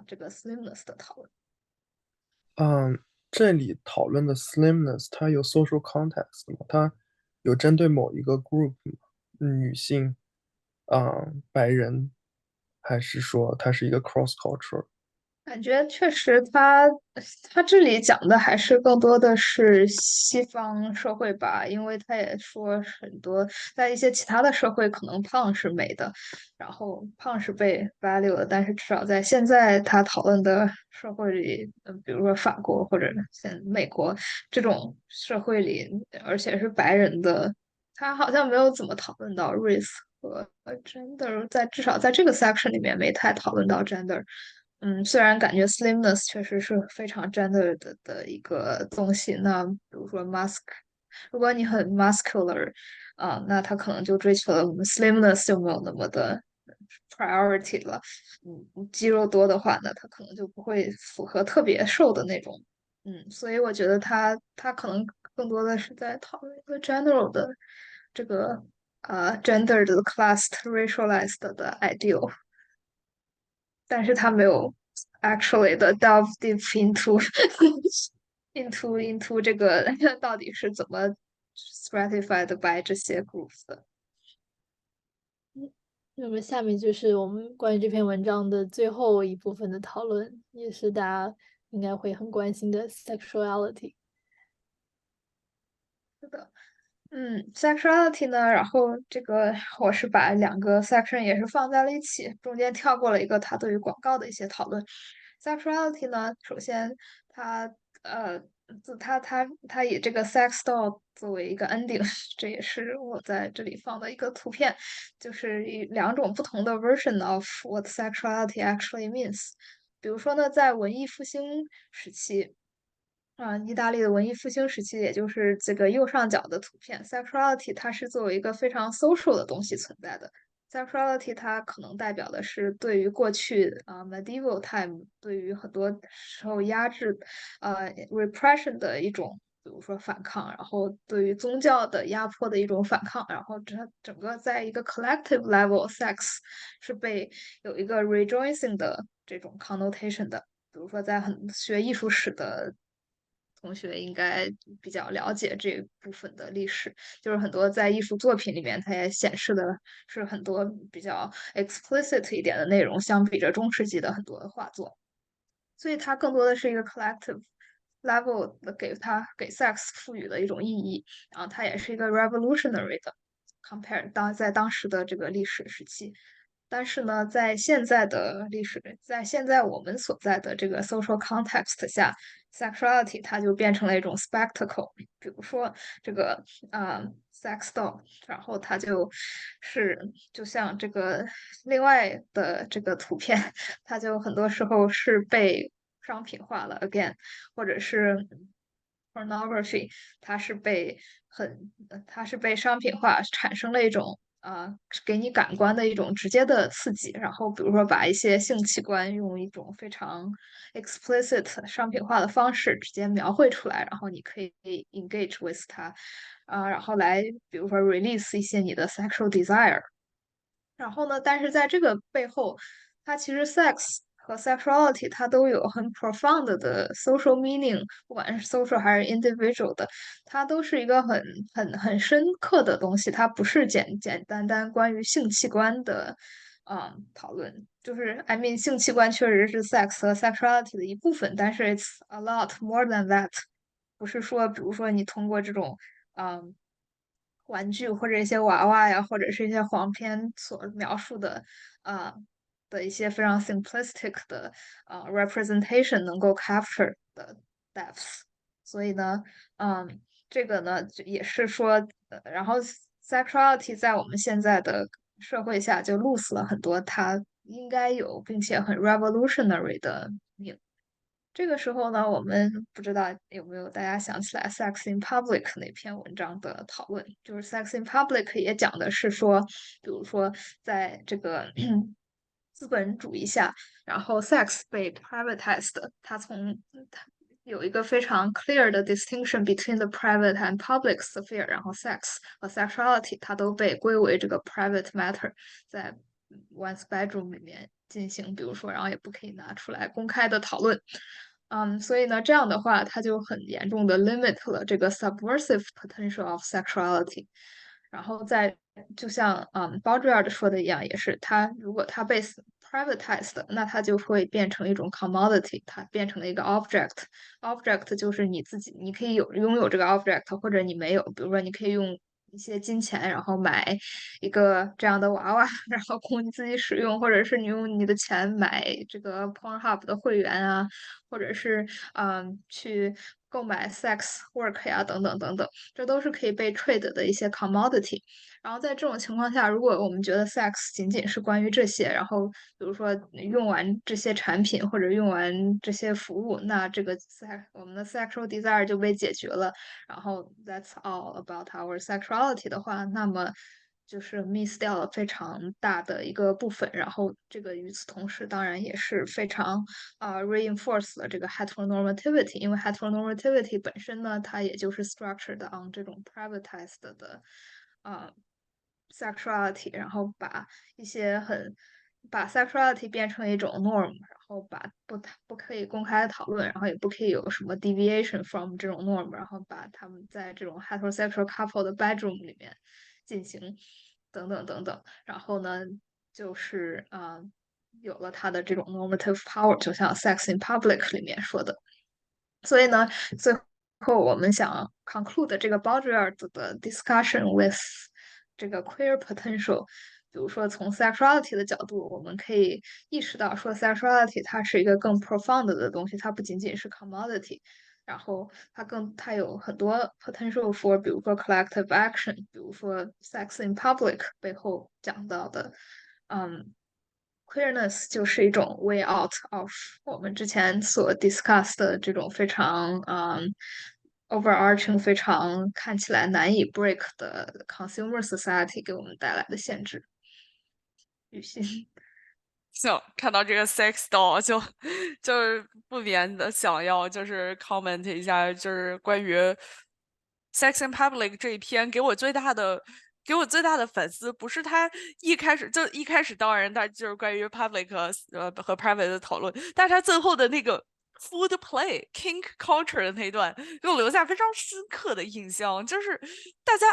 这个 slimness 的讨论。这里讨论的 slimness，它有 social context 吗？它有针对某一个 group 吗？女性，白人，还是说它是一个 cross culture？感觉确实他这里讲的还是更多的是西方社会吧，因为他也说很多在一些其他的社会，可能胖是美的，然后胖是被 value 的，但是至少在现在他讨论的社会里，比如说法国或者像美国这种社会里，而且是白人的，他好像没有怎么讨论到 race 和gender，至少在这个 section 里面没太讨论到 gender。虽然感觉 slimness 确实是非常 gender 的一个东西，那比如说 如果你很 muscular，那他可能就追求了 slimness 就没有那么的 priority 了。肌肉多的话呢，他可能就不会符合特别瘦的那种。所以我觉得他可能更多的是在讨论一个 general 的这个gender 的 classed racialized 的 ideal。但是他没有 actually 的 delve deep into into 这个到底是怎么 stratified by 这些 groups 的。那么下面就是我们关于这篇文章的最后一部分的讨论，也是大家应该会很关心的 sexuality。是的。sexuality 呢，然后这个我是把两个 section 也是放在了一起，中间跳过了一个他对于广告的一些讨论。sexuality 呢，首先它呃，它以这个 sex doll 作为一个 ending，这也是我在这里放的一个图片，就是以两种不同的 version of what sexuality actually means。比如说呢，在文艺复兴时期。意大利的文艺复兴时期，也就是这个右上角的图片，sexuality 它是作为一个非常 social 的东西存在的。sexuality 它可能代表的是对于过去medieval time 对于很多受压制repression 的一种，比如说反抗，然后对于宗教的压迫的一种反抗，然后这整个在一个 collective level，sex 是被有一个 rejoicing 的这种 connotation 的。比如说，在很学艺术史的同学应该比较了解这部分的历史，就是很多在艺术作品里面，它也显示的是很多比较 explicit 一点的内容，相比着中世纪的很多的画作，所以它更多的是一个 collective level 的给 sex 赋予的一种意义，然后它也是一个 revolutionary 的 compare 在当时的这个历史时期。但是呢，在现在的历史，在现在我们所在的这个 social context 下，sexuality 它就变成了一种 spectacle。比如说这个sex doll，然后它就是就像这个另外的这个图片，它就很多时候是被商品化了 again，或者是 pornography，它是被商品化，产生了一种给你感官的一种直接的刺激，然后比如说把一些性器官用一种非常 explicit 商品化的方式直接描绘出来，然后你可以 engage with 它，然后来比如说 release 一些你的 sexual desire。然后呢，但是在这个背后，它其实 sex 和 sexuality 它都有很 profound 的 social meaning，不管是 social 还是 individual 的，它都是一个很深刻的东西，它不是简简单单关于性器官的讨论。就是 I mean 性器官确实是 sex 和 sexuality 的一部分，但是 it's a lot more than that。不是说，比如说你通过这种嗯玩具或者一些娃娃呀，或者是一些黄片所描述的啊、的一些非常 simplistic 的representation 能够 capture 的 depths。所以呢，这个呢就也是说，然后 sexuality 在我们现在的社会下就 lose 了很多它应该有并且很 revolutionary 的命。这个时候呢，我们不知道有没有大家想起来《Sex in Public》那篇文章的讨论，就是《Sex in Public》也讲的是说，比如说在这个资本主义下，然后 sex 被 privatized，它有一个非常 clear 的 distinction between the private and public sphere，然后 sex 和 sexuality 它都被归为这个 private matter，在 one's bedroom 里面进行，比如说，然后也不可以拿出来公开的讨论。所以呢，这样的话，它就很严重的 limit 了这个 subversive potential of sexuality。然后就像Baudrillard 说的一样，也是如果它被 privatized，那它就会变成一种 commodity，它变成了一个 object。object 就是你自己，你可以拥有这个 object，或者你没有。比如说，你可以用一些金钱，然后买一个这样的娃娃，然后供你自己使用，或者是你用你的钱买这个 Pornhub 的会员啊，或者是去购买 sex work 呀，等等等等，这都是可以被 trade 的一些 commodity。然后在这种情况下，如果我们觉得 sex 仅仅是关于这些，然后比如说用完这些产品或者用完这些服务，那这个我们的 sexual desire 就被解决了，然后 that's all about our sexuality 的话，那么就是 miss 掉了非常大的一个部分，然后这个与此同时，当然也是非常reinforce 了这个 heteronormativity，因为 heteronormativity 本身呢，它也就是 structured on 这种 privatized 的sexuality，然后把 sexuality 变成一种 norm，然后不可以公开讨论，然后也不可以有什么 deviation from 这种 norm，然后把他们在这种 heterosexual couple 的 bedroom 里面进行等等等等，然后呢，就是有了它的这种 normative power，就像《Sex in Public》里面说的。所以呢，最后我们想 conclude 这个 Baudrillard 的 discussion with 这个 queer potential。比如说，从 sexuality 的角度，我们可以意识到说，sexuality 它是一个更 profound 的东西，它不仅仅是 commodity，然后它有很多 potential for，比如说 collective action，比如说 sex in public 背后讲到的，嗯，queerness 就是一种 way out of 我们之前所 discuss 的这种非常overarching、非常看起来难以 break 的 consumer society 给我们带来的限制。雨欣，行，看到这个 sex doll 就是不免的想要就是 comment 一下，就是关于 Sex in Public 这一篇给我最大的反思，不是他一开始当然他就是关于 public 和 private 的讨论，但是他最后的那个 food play kink culture 的那一段给我留下非常深刻的印象，就是大家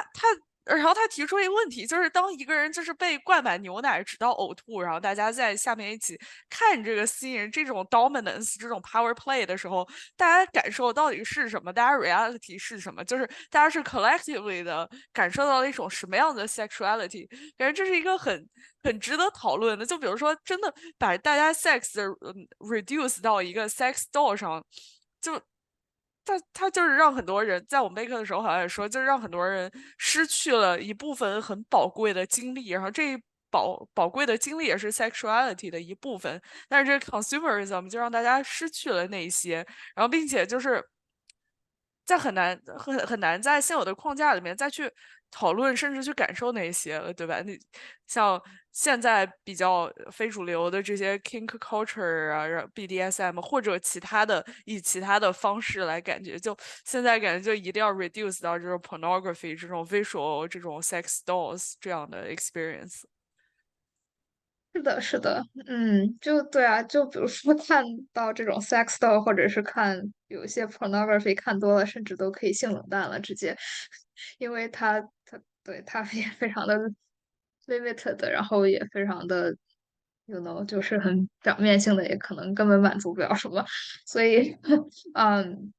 然后他提出一个问题，就是当一个人就是被灌满牛奶直到呕吐，然后大家在下面一起看这个 scene 这种 dominance 这种 power play 的时候，大家感受到底是什么？大家 reality 是什么？就是大家是 collectively 的感受到了一种什么样的 sexuality？感觉这是一个很值得讨论的。就比如说，真的把大家 sex reduce 到一个 sex doll 上，就他就是让很多人在我们备课的时候好像也说，就是让很多人失去了一部分很宝贵的经历，然后这一宝贵的经历也是 sexuality 的一部分，但是这个 consumerism 就让大家失去了那些，然后并且就是在很难在现有的框架里面再去讨论，甚至去感受那些了，对吧？你像现在比较非主流的这些 kink culture 啊，BDSM 或者以其他的方式来感觉，就现在感觉就一定要 reduce 到这种 pornography 这种 visual 这种 sex dolls 这样的 experience。是的，是的，就对啊，就比如说看到这种 sex doll，或者是看有一些 pornography 看多了，甚至都可以性冷淡了，直接，因为它也非常的 limited，然后也非常的就是很表面性的，也可能根本满足不了什么，所以，嗯，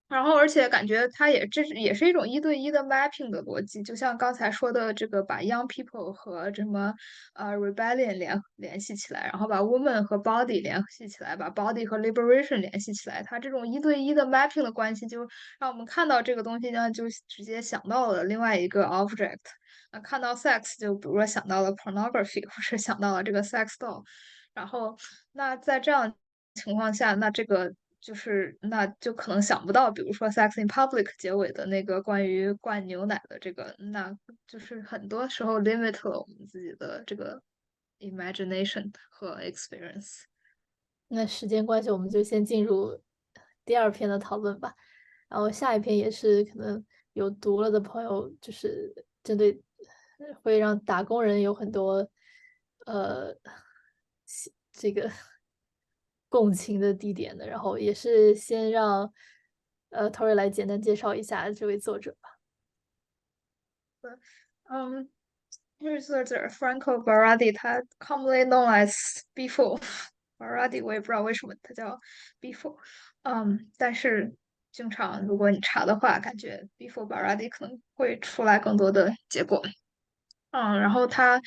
然后，而且感觉这也是一种一对一的 mapping 的逻辑，就像刚才说的这个，把 young people 和什么rebellion联系起来，然后把 woman 和 body 联系起来，把 body 和 liberation 联系起来，它这种一对一的 mapping 的关系，就让我们看到这个东西呢，就直接想到了另外一个 object。那看到 sex，就比如说想到了 pornography，或者想到了这个 sex doll，然后那在这样情况下，那就可能想不到，比如说《Sex in Public》结尾的那个关于灌牛奶的这个，那就是很多时候 limit 了我们自己的这个 imagination 和 experience。那时间关系，我们就先进入第二篇的讨论吧。然后下一篇也是可能有读了的朋友，就是针对会让打工人有很多呃这个共情的地点的。然后也是先让Tori 来简单介绍一下这位作者吧。嗯，这位作者 Franco Baradi，他 commonly known as Bifo Baradi，我也不知道为什么他叫 Bifo，但是经常如果你查的话，感觉 Bifo Baradi 可能会出来更多的结果。然后他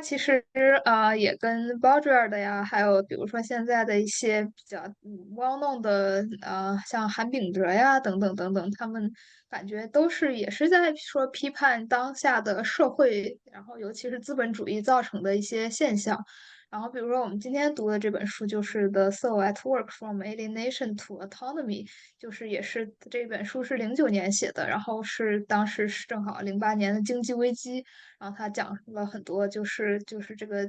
其实也跟 Baudrillard 呀，还有比如说现在的一些比较well known 的像韩炳哲呀等等等等，他们感觉也是在说批判当下的社会，然后尤其是资本主义造成的一些现象。然后比如说我们今天读的这本书就是《The Soul at Work: From Alienation to Autonomy》，就是也是这本书是09年写的，然后当时是正好08年的经济危机。然后他讲了很多，就是这个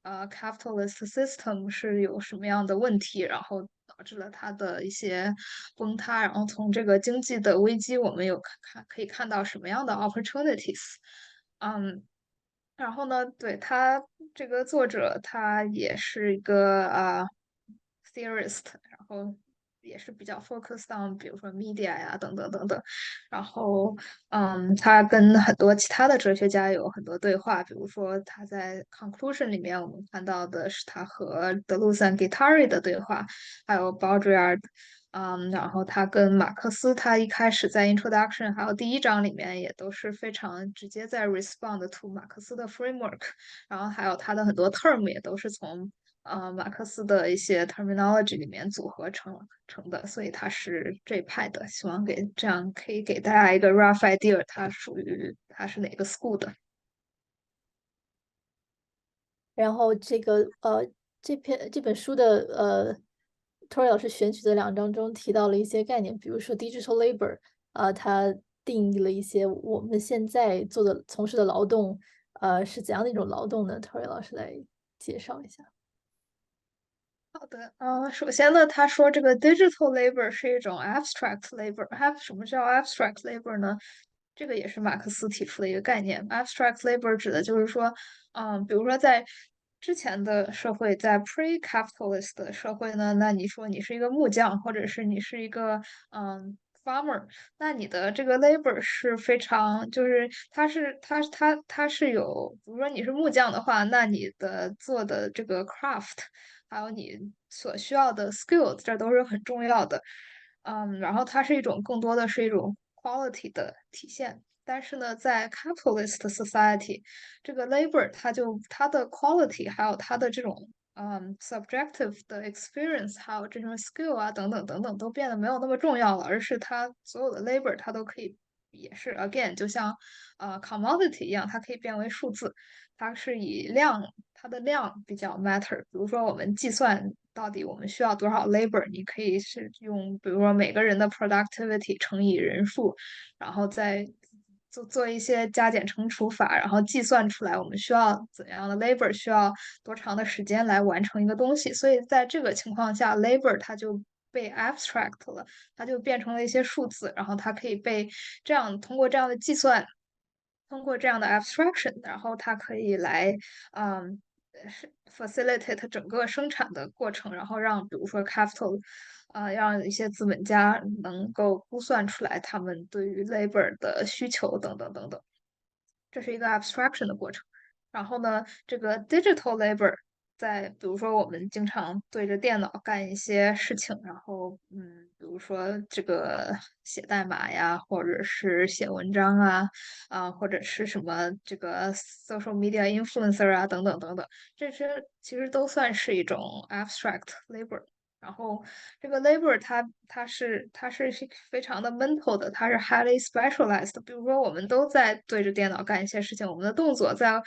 capitalist system 是有什么样的问题，然后导致了它的一些崩塌。然后从这个经济的危机，我们可以看到什么样的 opportunities。嗯，然后呢，对他这个作者，他也是一个theorist，然后也是比较 focused on，比如说 media 呀等等等等。然后，他跟很多其他的哲学家有很多对话，比如说他在 Conclusion 里面，我们看到的是他和德鲁赞 Guattari 的对话，还有 Baudrillard。然后他跟马克思，他一开始在 Introduction 还有第一章里面也都是非常直接在 respond to 马克思的 framework，然后还有他的很多 term 也都是从马克思的一些 terminology 里面组合成的，所以他是这一派的。希望这样可以给大家一个 rough idea，他是哪个 school 的。然后这本书的托尔老师选取的2章中提到了一些概念，比如说 digital labor，它定义了一些我们现在从事的劳动，是怎样的一种劳动呢？托尔老师来介绍一下。好的，首先呢，他说这个 digital labor 是一种 abstract labor。什么叫 abstract labor 呢？这个也是马克思提出的一个概念。abstract labor 指的就是说，比如说在之前的社会，在 pre-capitalist 的社会呢，那你说你是一个木匠，或者是你是一个farmer，那你的这个 labor 是非常，就是它是有，比如说你是木匠的话，那你的做的这个 craft，还有你所需要的 skills，这都是很重要的。然后它是更多的是一种 quality 的体现。但是呢，在 capitalist society，这个 labor 它的 quality，还有它的这种subjective 的 experience，还有这种 skill 啊等等等等，都变得没有那么重要了，而是它所有的 labor 它都可以，也是 again 就像commodity 一样，它可以变为数字，它是它的量比较 matter。比如说我们计算到底我们需要多少 labor，你可以是用比如说每个人的 productivity 乘以人数，然后再做一些加减乘除法，然后计算出来我们需要怎样的 labor，需要多长的时间来完成一个东西。所以在这个情况下，labor 它就被 abstract 了，它就变成了一些数字，然后它可以被通过这样的计算，通过这样的 abstraction，然后它可以来嗯 facilitate 整个生产的过程，然后让比如说 capital，让一些资本家能够估算出来他们对于 labor 的需求等等等等，这是一个 abstraction 的过程。然后呢，这个 digital labor，比如说我们经常对着电脑干一些事情，然后比如说这个写代码呀，或者是写文章或者是什么这个 social media influencer 啊等等等等，这些其实都算是一种 abstract labor。然后这个 labor 它是非常的 mental 的，它是 highly specialized。比如说，我们都在对着电脑干一些事情，我们的动作在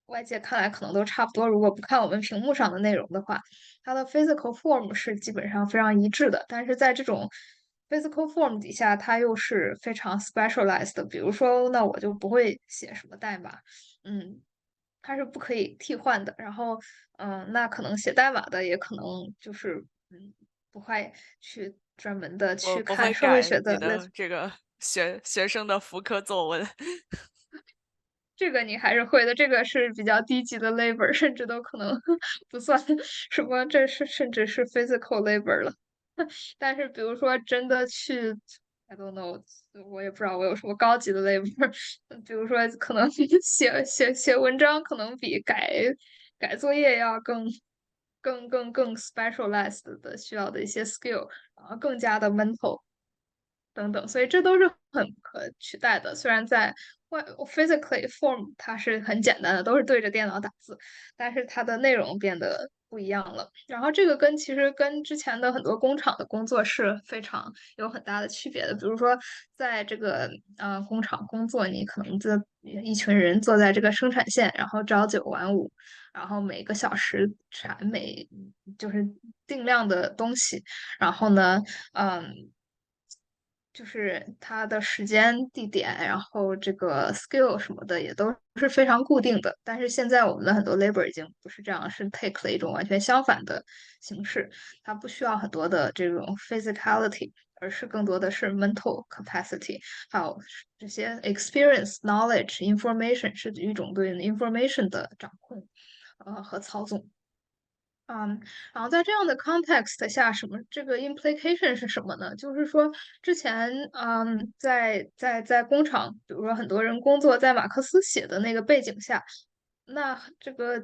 外界看来可能都差不多。如果不看我们屏幕上的内容的话，它的 physical form 是基本上非常一致的。但是在这种 physical form 底下，它又是非常 specialized 的。比如说，那我就不会写什么代码，嗯，它是不可以替换的。然后，那可能写代码的也可能就是不会去专门的我去不会看社会改你学的的这个学生的福科作文。这个你还是会的，这个是比较低级的 labor，甚至都可能不算什么，甚至是 physical labor 了。但是比如说真的去，I don't know，我也不知道我有什么高级的 labor，比如说可能写文章，可能比改作业要更 specialized 的需要的一些 skill，然后更加的 mental。等等，所以这都是很可取代的。虽然在physically form 它是很简单的，都是对着电脑打字，但是它的内容变得不一样了。然后这个其实跟之前的很多工厂的工作是有很大的区别的。比如说，在这个工厂工作，你可能一群人坐在这个生产线，然后朝九晚五，然后每个小时就是定量的东西，然后呢，嗯。就是它的时间、地点，然后这个 skill 什么的也都是非常固定的。但是现在我们的很多 labor 已经不是这样，是 take 了一种完全相反的形式。它不需要很多的这种 physicality，而是更多的是 mental capacity，还有这些 experience、knowledge、information 是一种对 information 的掌控，和操纵。然后在这样的 context 下，这个 implication 是什么呢？就是说，之前在工厂，比如说很多人工作在马克思写的那个背景下，那这个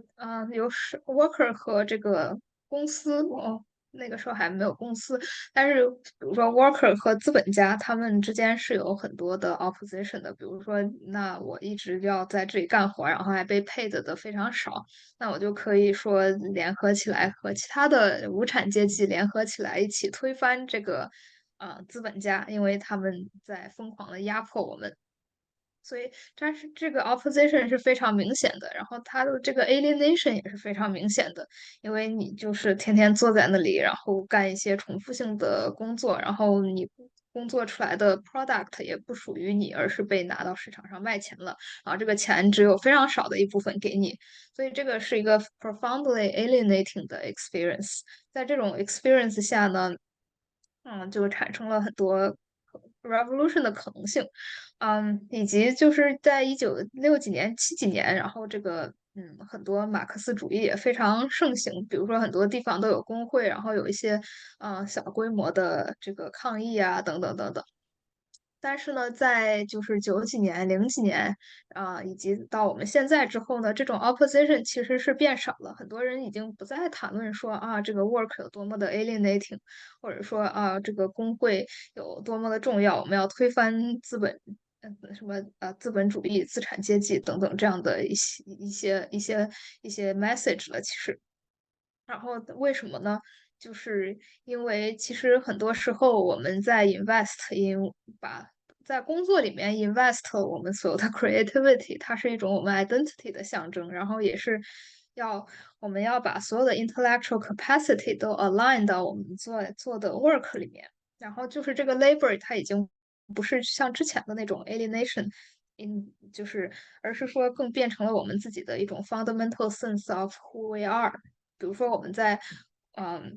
有worker 和这个公司，那个时候还没有公司，但是比如说 worker 和资本家他们之间是有很多的 opposition 的，比如说，那我一直要在这里干活，然后还被 paid 的非常少。那我就可以说联合起来和其他的无产阶级联合起来，一起推翻这个资本家，因为他们在疯狂的压迫我们。所以这个 opposition 是非常明显的，然后它的这个 alienation 也是非常明显的，因为你就是天天坐在那里，然后干一些重复性的工作，然后你工作出来的 product 也不属于你，而是被拿到市场上卖钱了，然后这个钱只有非常少的一部分给你，所以这个是一个 profoundly alienating 的 experience。在这种 experience 下呢，就产生了很多 revolution 的可能性，以及就是在1960几年、70几年，然后这个很多马克思主义也非常盛行，比如说很多地方都有工会，然后有一些小规模的这个抗议啊，等等等等。但是呢，在就是90几年、00几年以及到我们现在之后呢，这种 opposition 其实是变少了。很多人已经不再谈论说这个 work 有多么的 alienating，或者说这个工会有多么的重要，我们要推翻资本，什么资本主义、资产阶级等等这样的一些 message 了。其实，然后为什么呢？就是因为其实很多时候我们在 把在工作里面 invest 我们所有的 creativity，它是一种我们 identity 的象征，然后也是我们要把所有的 intellectual capacity 都 align 到我们做的 work 里面，然后就是这个 labor 它已经不是像之前的那种 alienation。就是而是说更变成了我们自己的一种 fundamental sense of who we are。比如说我们在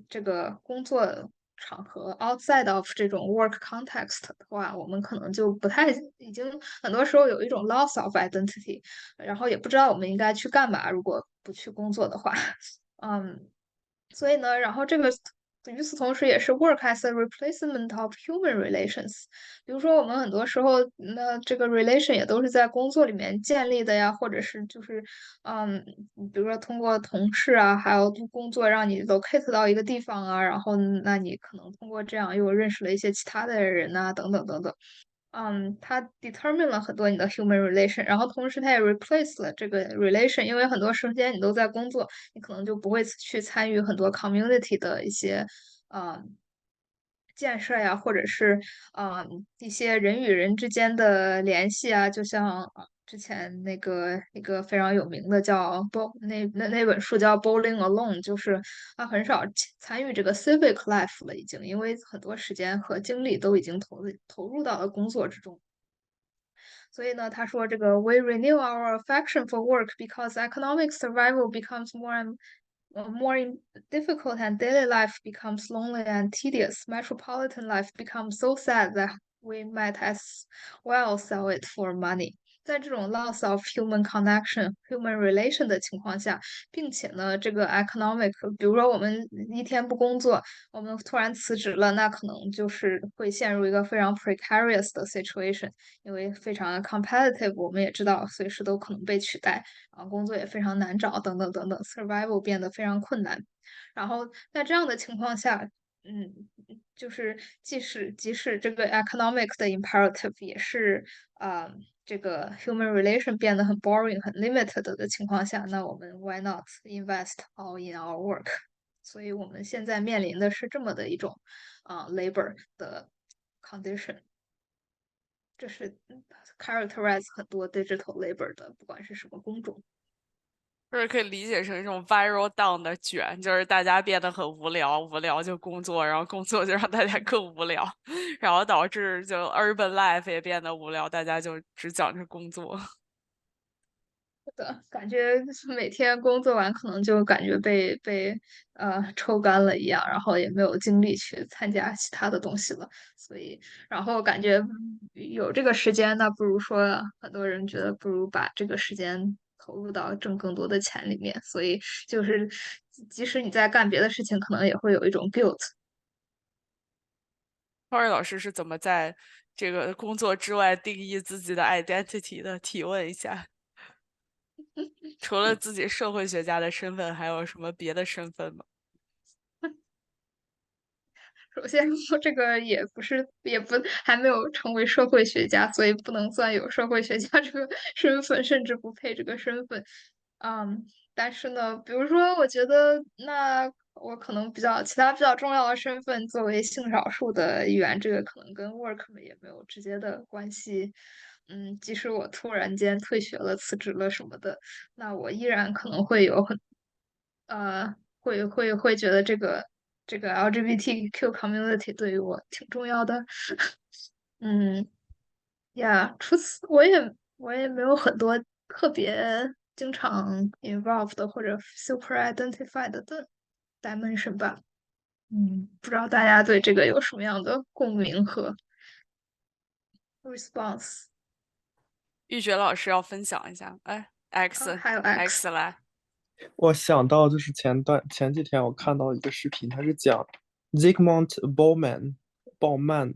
这个工作场合 outside of 这种 work context 的话，我们可能就不太已经很多时候有一种 loss of identity，然后也不知道我们应该去干嘛，如果不去工作的话，所以呢，然后这个与此同时也是 work as a replacement of human relations。比如说我们很多时候，那这个 relation 也都是在工作里面建立的呀，或者是就是比如说通过同事啊，还有工作让你 locate 到一个地方啊，然后那你可能通过这样又认识了一些其他的人呐、等等等等。它 determine 了很多你的 human relation，然后同时它也 replace 了这个 relation，因为很多时间你都在工作，你可能就不会去参与很多 community 的一些建设呀，或者是一些人与人之间的联系啊，就像之前那个一个非常有名的叫那本书叫《Bowling Alone》，就是他很少参与这个 civic life 了，已经因为很多时间和精力都已经投入到了工作之中。所以呢，他说这个 "We renew our affection for work because economic survival becomes more difficult and daily life becomes lonely and tedious. Metropolitan life becomes so sad that we might as well sell it for money." 在这种 loss of human connection、human relation 的情况下，并且呢，这个 economic，比如说我们一天不工作，我们突然辞职了，那可能就是会陷入一个非常 precarious 的 situation。因为非常的 competitive，我们也知道随时都可能被取代，然后工作也非常难找，等等等等，survival 变得非常困难。然后在这样的情况下，就是即使这个 economic 的 imperative 也是这个 human relation 变得很 boring、很 limited 的情况下，那我们 why not invest all in our work？所以我们现在面临的是这么的一种labor 的 condition。这是characterize 很多 digital labor 的，不管是什么工种。就是可以理解成一种 viral down 的卷，就是大家变得很无聊，无聊就工作，然后工作就让大家更无聊，然后导致就 urban life 也变得无聊，大家就只讲着工作。是的，感觉每天工作完，可能就感觉被抽干了一样，然后也没有精力去参加其他的东西了。所以，然后感觉有这个时间，那不如说，很多人觉得不如把这个时间投入到挣更多的钱里面。所以就是即使你在干别的事情，可能也会有一种 guilt。浩瑞老师是怎么在这个工作之外定义自己的 identity 的？提问一下，除了自己社会学家的身份，还有什么别的身份吗？首先，我这个也不是，也不还没有成为社会学家，所以不能算有社会学家这个身份，甚至不配这个身份。嗯，但是呢，比如说，我觉得那我可能其他比较重要的身份，作为性少数的一员，这个可能跟 work 也没有直接的关系。即使我突然间退学了、辞职了什么的，那我依然可能会有会觉得这个 LGBTQ community 对于我挺重要的。嗯呀，除此我也没有很多特别经常 involved 的或者 super identified 的 dimension 吧。不知道大家对这个有什么样的共鸣和 response？玉珏老师要分享一下，哎，X 还有 X。X 来，我想到就是前几天我看到一个视频，它是讲 Zygmunt Bauman，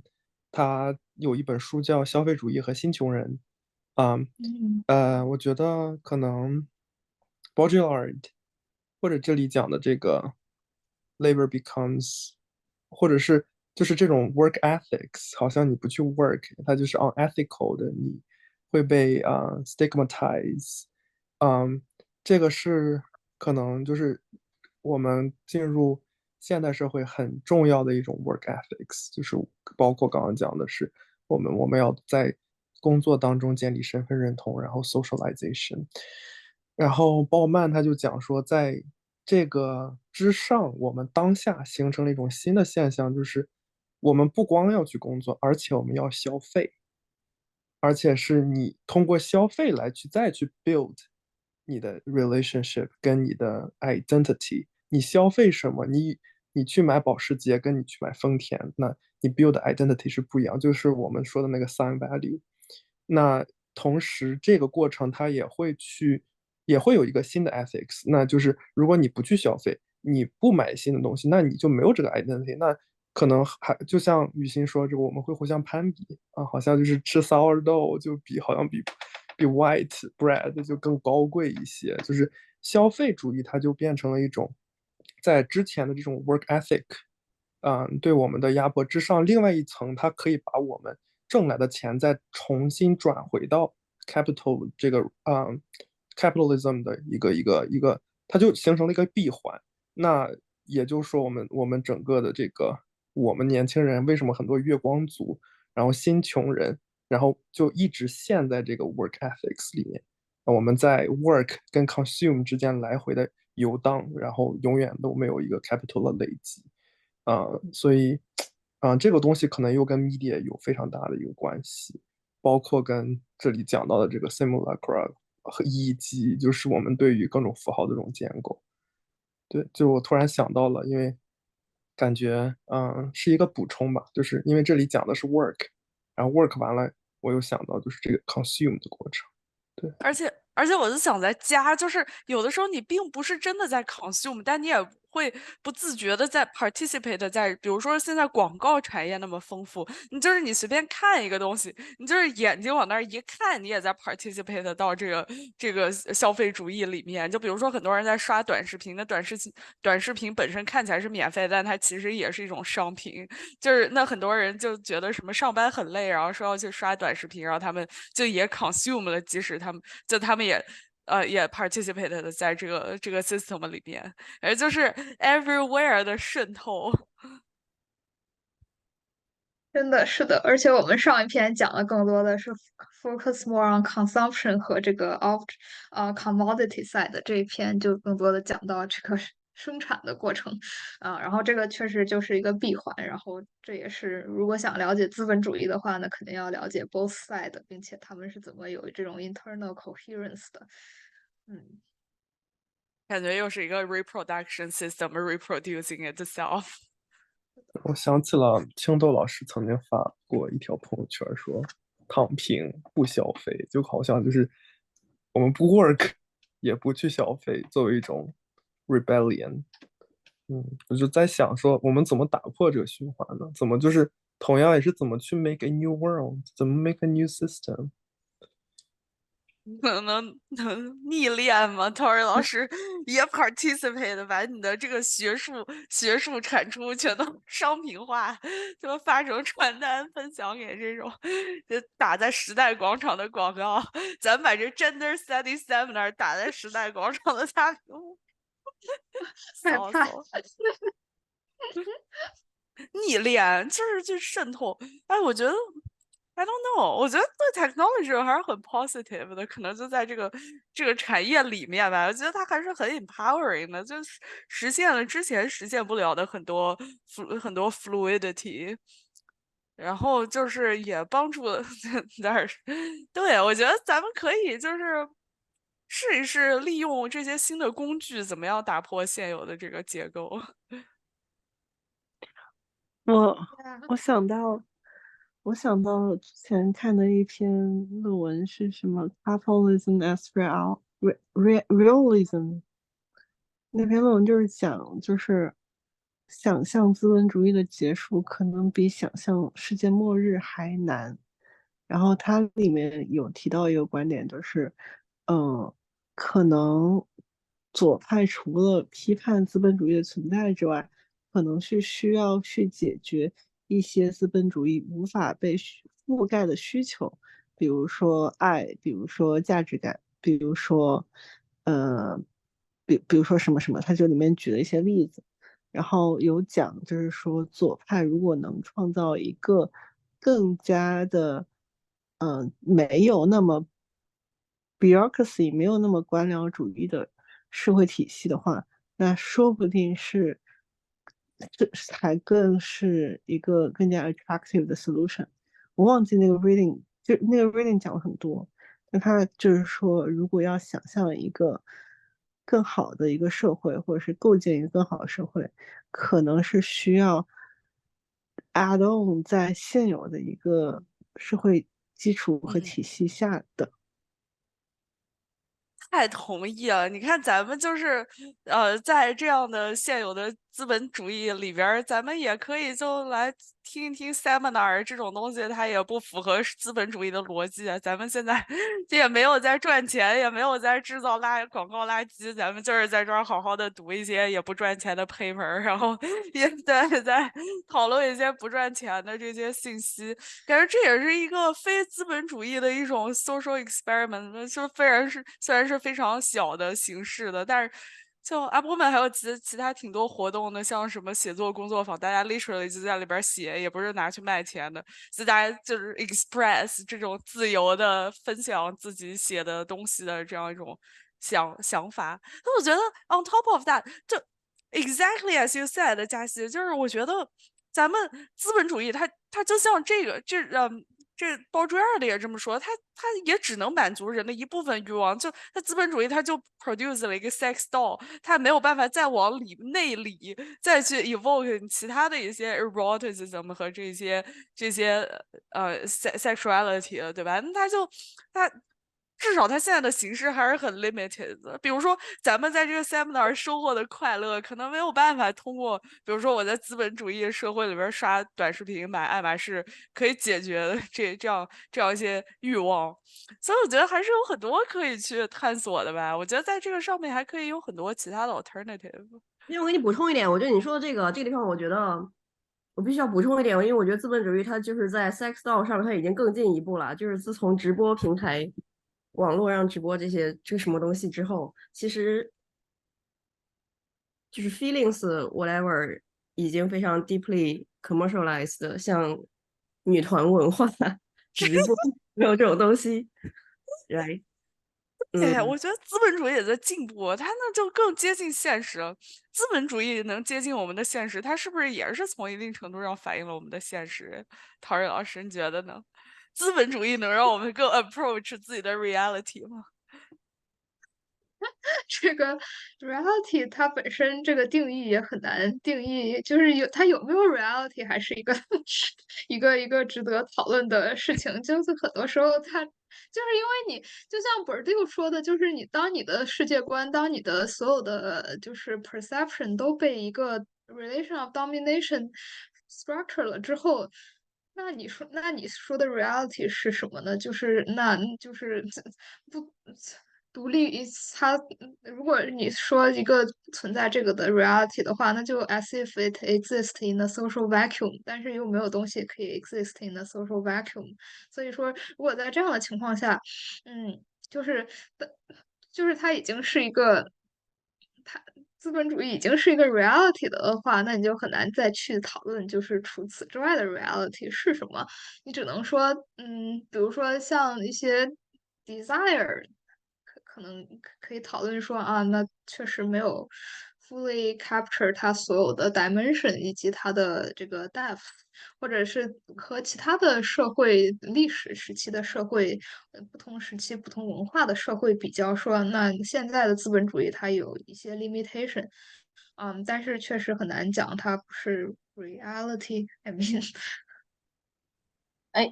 他有一本书叫《消费主义和新穷人》。啊，嗯我觉得可能 Baudrillard 或者这里讲的这个 labor becomes，或者是就是这种 work ethics，好像你不去 work，它就是 unethical 的，你会被stigmatize。嗯，这个是可能就是我们进入现代社会很重要的一种 work ethics，就是包括刚刚讲的是我们要在工作当中建立身份认同，然后 socialization。然后鲍曼他就讲说，在这个之上，我们当下形成了一种新的现象，就是我们不光要去工作，而且我们要消费。而且是你通过消费来再去 build 你的 relationship 跟你的 identity。你消费什么？你去买保时捷，跟你去买丰田，那你 build 的 identity 是不一样，就是我们说的那个 sign value。那同时这个过程它也会有一个新的 ethics，那就是如果你不去消费，你不买新的东西，那你就没有这个 identity。那可能还就像雨欣说，这个我们会互相攀比啊，好像就是吃 sourdough 就好像比 white bread 就更高贵一些，就是消费主义它就变成了一种在之前的这种 work ethic，对我们的压迫之上，另外一层，它可以把我们挣来的钱再重新转回到 capital 这个capitalism 的一个，它就形成了一个闭环。那也就是说，我们整个的这个我们年轻人为什么很多月光族，然后新穷人，然后就一直陷在这个 work ethics 里面。我们在 work 跟 consume 之间来回的游荡，然后永远都没有一个 capital 的累积。所以，这个东西可能又跟 media 有非常大的一个关系，包括跟这里讲到的这个 simulacra 和以及就是我们对于各种符号的这种建构。对，就我突然想到了，因为感觉是一个补充吧，就是因为这里讲的是 work，然后 work 完了，我又想到就是这个 consume 的过程。对。而且我就想在家，就是有的时候你并不是真的在 consume，但你也会不自觉的在 participate 在，比如说现在广告产业那么丰富，你随便看一个东西，你就是眼睛往那儿一看，你也在 participate 到这个消费主义里面。就比如说很多人在刷短视频，那短视频本身看起来是免费，但它其实也是一种商品。就是那很多人就觉得什么上班很累，然后说要去刷短视频，然后他们就也 consume 了，即使他们也 participated 在这个 system 里面，就是 everywhere 的渗透。真的是的，而且我们上一篇讲的更多的是 focus more on consumption 和这个 commodity side 这一篇就更多的讲到这个生产的过程。然后这个确实就是一个闭环，然后这也是如果想了解资本主义的话呢，肯定要了解 both side，并且他们是怎么有这种 internal coherence 的。嗯。感觉又是一个 reproduction system reproducing itself。我想起了青豆老师曾经发过一条朋友圈说：“躺平不消费，就好像就是我们不 work，也不去消费，作为一种 rebellion。我就在想说，我们怎么打破这个循环呢？怎么就是同样也是怎么去 make a new world，怎么 make a new system？能逆练吗？Tori 老师也 participate 把你的这个学术产出全都商品化，就发成传单分享给这种就打在时代广场的广告。咱把这 Gender Study Seminar 打在时代广场的大屏幕，害怕。骚骚。逆练就是去渗透。哎，我觉得 I don't know，我觉得对 technology 还是很 positive 的，可能就在这个产业里面吧，我觉得它还是很 empowering 的，就是实现了之前实现不了的很多 fluidity，然后就是也帮助了但是对，我觉得咱们可以就是试一试利用这些新的工具，怎么样打破现有的这个结构。我 Yeah. 我想到，我想到之前看的一篇论文是什么？Capitalism as realism。那篇论文就是讲，就是想象资本主义的结束，可能比想象世界末日还难。然后它里面有提到一个观点，就是，可能左派除了批判资本主义的存在之外，可能是需要去解决一些资本主义无法被覆盖的需求，比如说爱，比如说价值感，比如说，呃，比如说什么什么，他就里面举了一些例子，然后有讲就是说左派如果能创造一个更加的，没有那么 bureaucracy 没有那么官僚主义的社会体系的话，那说不定是这才更是一个更加 attractive 的 solution。我忘记那个 reading，就那个 reading 讲了很多，但他就是说，如果要想象一个更好的一个社会，或者是构建一个更好的社会，可能是需要 add on 在现有的一个社会基础和体系下的。太同意了！你看，咱们就是，在这样的现有的资本主义里边儿，咱们也可以就来听一听 seminar 这种东西，它也不符合资本主义的逻辑啊。咱们现在也没有在赚钱，也没有在制造广告垃圾，咱们就是在这儿好好的读一些也不赚钱的 paper，然后也在讨论一些不赚钱的这些信息。感觉这也是一个非资本主义的一种 social experiment，就虽然是非常小的形式的，但是就我们还有其他挺多活动的，像什么写作工作坊，大家 literally 就在里边写，也不是拿去卖钱的，就大家就是 express 这种自由的分享自己写的东西的这样一种想法。那我觉得 on top of that，就 exactly as you said，佳琪，就是我觉得咱们资本主义它就像这鲍朱亚的也这么说，它也只能满足人的一部分欲望。就它资本主义，它就 produce 了一个 sex doll，它没有办法再往内里再去 evoke 其他的一些 eroticism 和这些sexuality 了，对吧？那它至少它现在的形式还是很 limited 的。比如说，咱们在这个 seminar 收获的快乐，可能没有办法通过，比如说我在资本主义社会里边刷短视频、买爱马仕可以解决的这样一些欲望。所以我觉得还是有很多可以去探索的吧。我觉得在这个上面还可以有很多其他的 alternative。因为我给你补充一点，我觉得你说的这个地方，我觉得我必须要补充一点，因为我觉得资本主义它就是在 sex doll 上面它已经更进一步了，就是自从直播平台、网络上直播这个什么东西之后，其实就是 feelings whatever 已经非常 deeply commercialized 的，像女团文化、直播没有这种东西，来，哎，我觉得资本主义也在进步，它那就更接近现实了。资本主义能接近我们的现实，它是不是也是从一定程度上反映了我们的现实？陶瑞老师，你觉得呢？资本主义能让我们更 approach 自己的 reality 吗？这个 reality 它本身这个定义也很难定义，就是它有没有 reality 还是一个一个值得讨论的事情。就是很多时候它就是因为你就像 Bourdieu 说的，就是当你的世界观，当你的所有的就是 perception 都被一个 relation of domination structure 了之后。那你说的 reality 是什么呢？就是不独立于它。如果你说一个存在这个的 reality 的话，那就 as if it exists in a social vacuum，但是又没有东西可以 exist in a social vacuum。所以说，如果在这样的情况下，就是就是它已经是一个。它资本主义已经是一个 reality 的话，那你就很难再去讨论，就是除此之外的 reality 是什么。你只能说，比如说像一些 desire，可能可以讨论说啊，那确实没有 fully capture 它所有的 dimension 以及它的这个 depth，或者是和其他的社会历史时期的社会，不同时期不同文化的社会比较说，那现在的资本主义它有一些 limitation，但是确实很难讲它不是 reality。I mean，哎，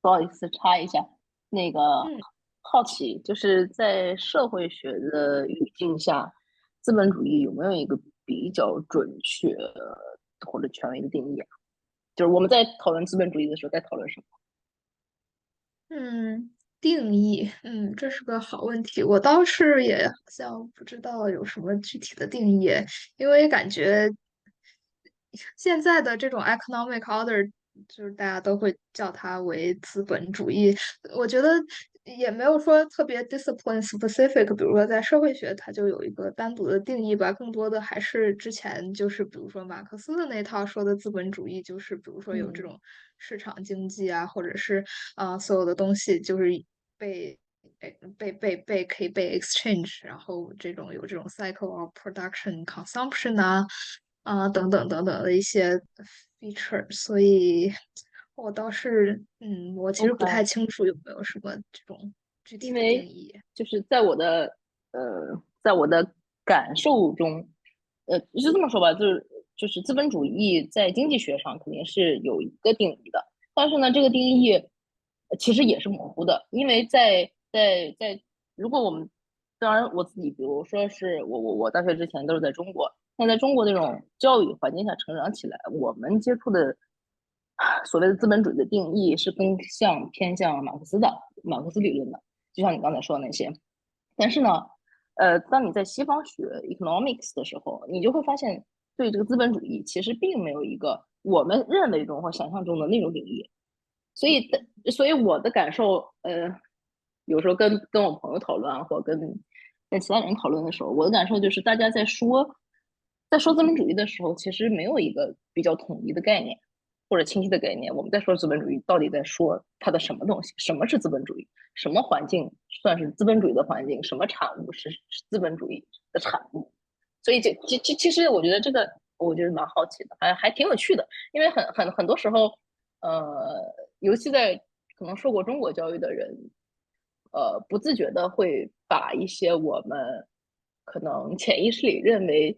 不好意思，插一下，那个嗯。好奇，就是在社会学的语境下，资本主义有没有一个比较准确或者权威的定义啊？就是我们在讨论资本主义的时候，在讨论什么？定义，这是个好问题。我倒是也好像不知道有什么具体的定义，因为感觉现在的这种 economic order，就是大家都会叫它为资本主义。我觉得也没有说特别 discipline specific，比如说在社会学它就有一个单独的定义吧，更多的还是之前就是比如说马克思的那套说的资本主义，就是比如说有这种市场经济啊，或者是所有的东西就是被。被可以被 exchange，然后有这种 cycle of production consumption 等等等等的一些 feature，所以我倒是我其实不太 OK，清楚有没有什么这种具体的定因为义。就是在我的感受中，是这么说吧，就是资本主义在经济学上肯定是有一个定义的，但是呢，这个定义其实也是模糊的，因为如果我们当然我自己，比如说是我大学之前都是在中国，那在中国那种教育环境下成长起来，我们接触的所谓的资本主义的定义是更偏向马克思理论的，就像你刚才说的那些。但是呢，当你在西方学 economics 的时候，你就会发现，对这个资本主义其实并没有一个我们认为中或想象中的那种定义。所以我的感受，有时候跟我朋友讨论啊，或跟其他人讨论的时候，我的感受就是，大家在说资本主义的时候，其实没有一个比较统一的概念或者清晰的概念。我们在说资本主义，到底在说它的什么东西？什么是资本主义？什么环境算是资本主义的环境？什么产物是资本主义的产物？所以其实我觉得这个，我觉得蛮好奇的，还挺有趣的，因为很多时候，尤其在可能受过中国教育的人，不自觉的会把一些我们可能潜意识里认为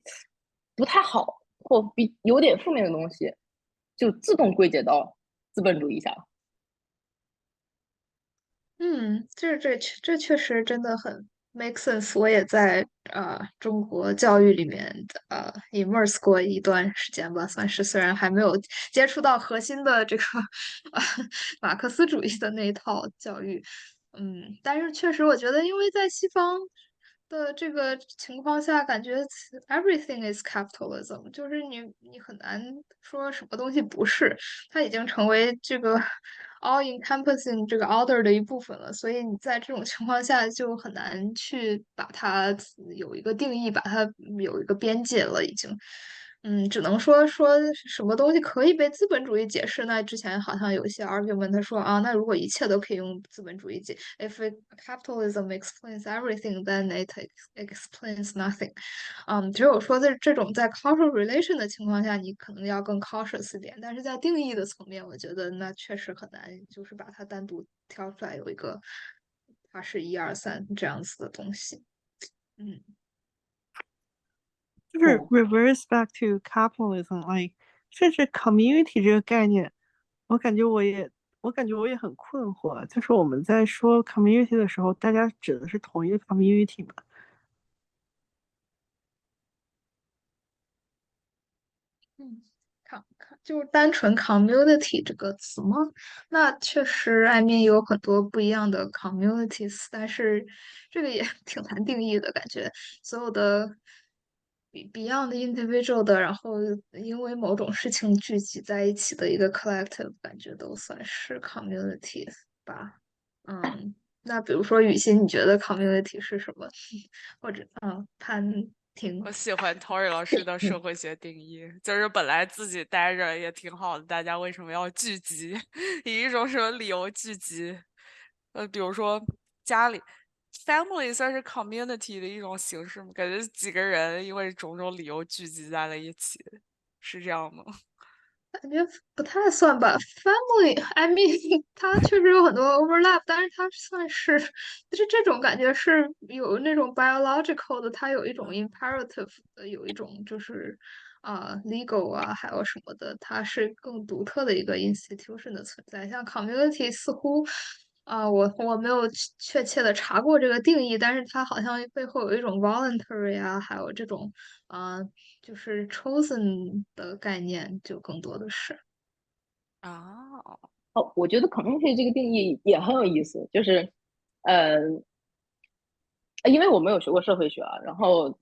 不太好或有点负面的东西，就自动归结到资本主义下。这确实真的很 make sense。我也在中国教育里面immerse 过一段时间吧，算是虽然还没有接触到核心的这个呃马克思主义的那一套教育，但是确实我觉得，因为在西方的这个情况下，感觉 everything is capitalism，就是你很难说什么东西不是，它已经成为这个 all encompassing 这个 order 的一部分了，所以你在这种情况下就很难去把它有一个定义，把它有一个边界了，已经。只能说什么东西可以被资本主义解释？那之前好像有一些 argument，他说那如果一切都可以用资本主义解，if capitalism explains everything, then it explains nothing。只有说在这种在 causal relation 的情况下，你可能要更 cautious 一点，但是在定义的层面，我觉得那确实很难，就是把它单独挑出来有一个它是一二三这样子的东西。嗯，就是 哦 reverse back to capitalism，like 甚至 community 这个概念，我感觉我也很困惑。就是我们在说 community 的时候，大家指的是同一个 community 吗？嗯，就是单纯 community 这个词吗？那确实，I mean 有很多不一样的 communities，但是这个也挺难定义的感觉。所有的Beyond individual 的，然后因为某种事情聚集在一起的一个 collective，感觉都算是 community 吧。嗯，那比如说雨欣，你觉得 community 是什么？或者潘婷。我喜欢 Tori 老师的社会学定义，就是本来自己待着也挺好的，大家为什么要聚集？以一种什么理由聚集？比如说家里 family 算是 community 的一种形式吗？感觉几个人因为种种理由聚集在了一起，是这样吗？感觉不太算吧，family，I mean，它确实有很多 overlap，但是它算是，就是这种感觉是有那种 biological 的，它有一种 imperative 的，有一种就是legal 啊，还有什么的，它是更独特的一个 institution 的存在。像 community 似乎我没有确切的查过这个定义，但是它好像背后有一种 voluntary 啊，还有这种啊。就是 chosen 的概念就更多的是。啊，哦，我觉得 community 这个定义也很有意思，就是，呃，因为我没有学过社会学啊，然后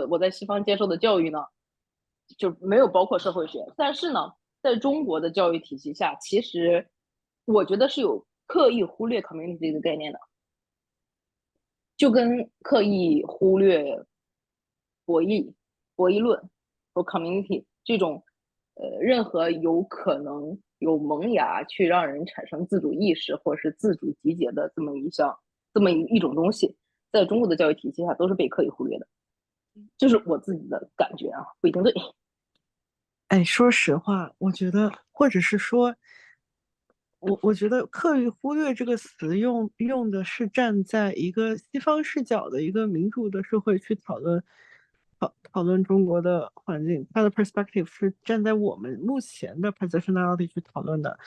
我在西方接受的教育呢，就没有包括社会学，但是呢，在中国的教育体系下，其实我觉得是有刻意忽略 community 这个概念的，就跟刻意忽略博弈、博弈论和 community 这种，任何有可能有萌芽去让人产生自主意识或是自主集结的这么一种东西，在中国的教育体系下都是被刻意忽略的，这是我自己的感觉啊，不一定对。哎，说实话，我觉得，或者是说，我觉得刻意忽略这个词用的是站在一个西方视角的一个民主的社会去讨论中国的环境，它的 perspective 是站在我们目前的 positionality 去讨论的。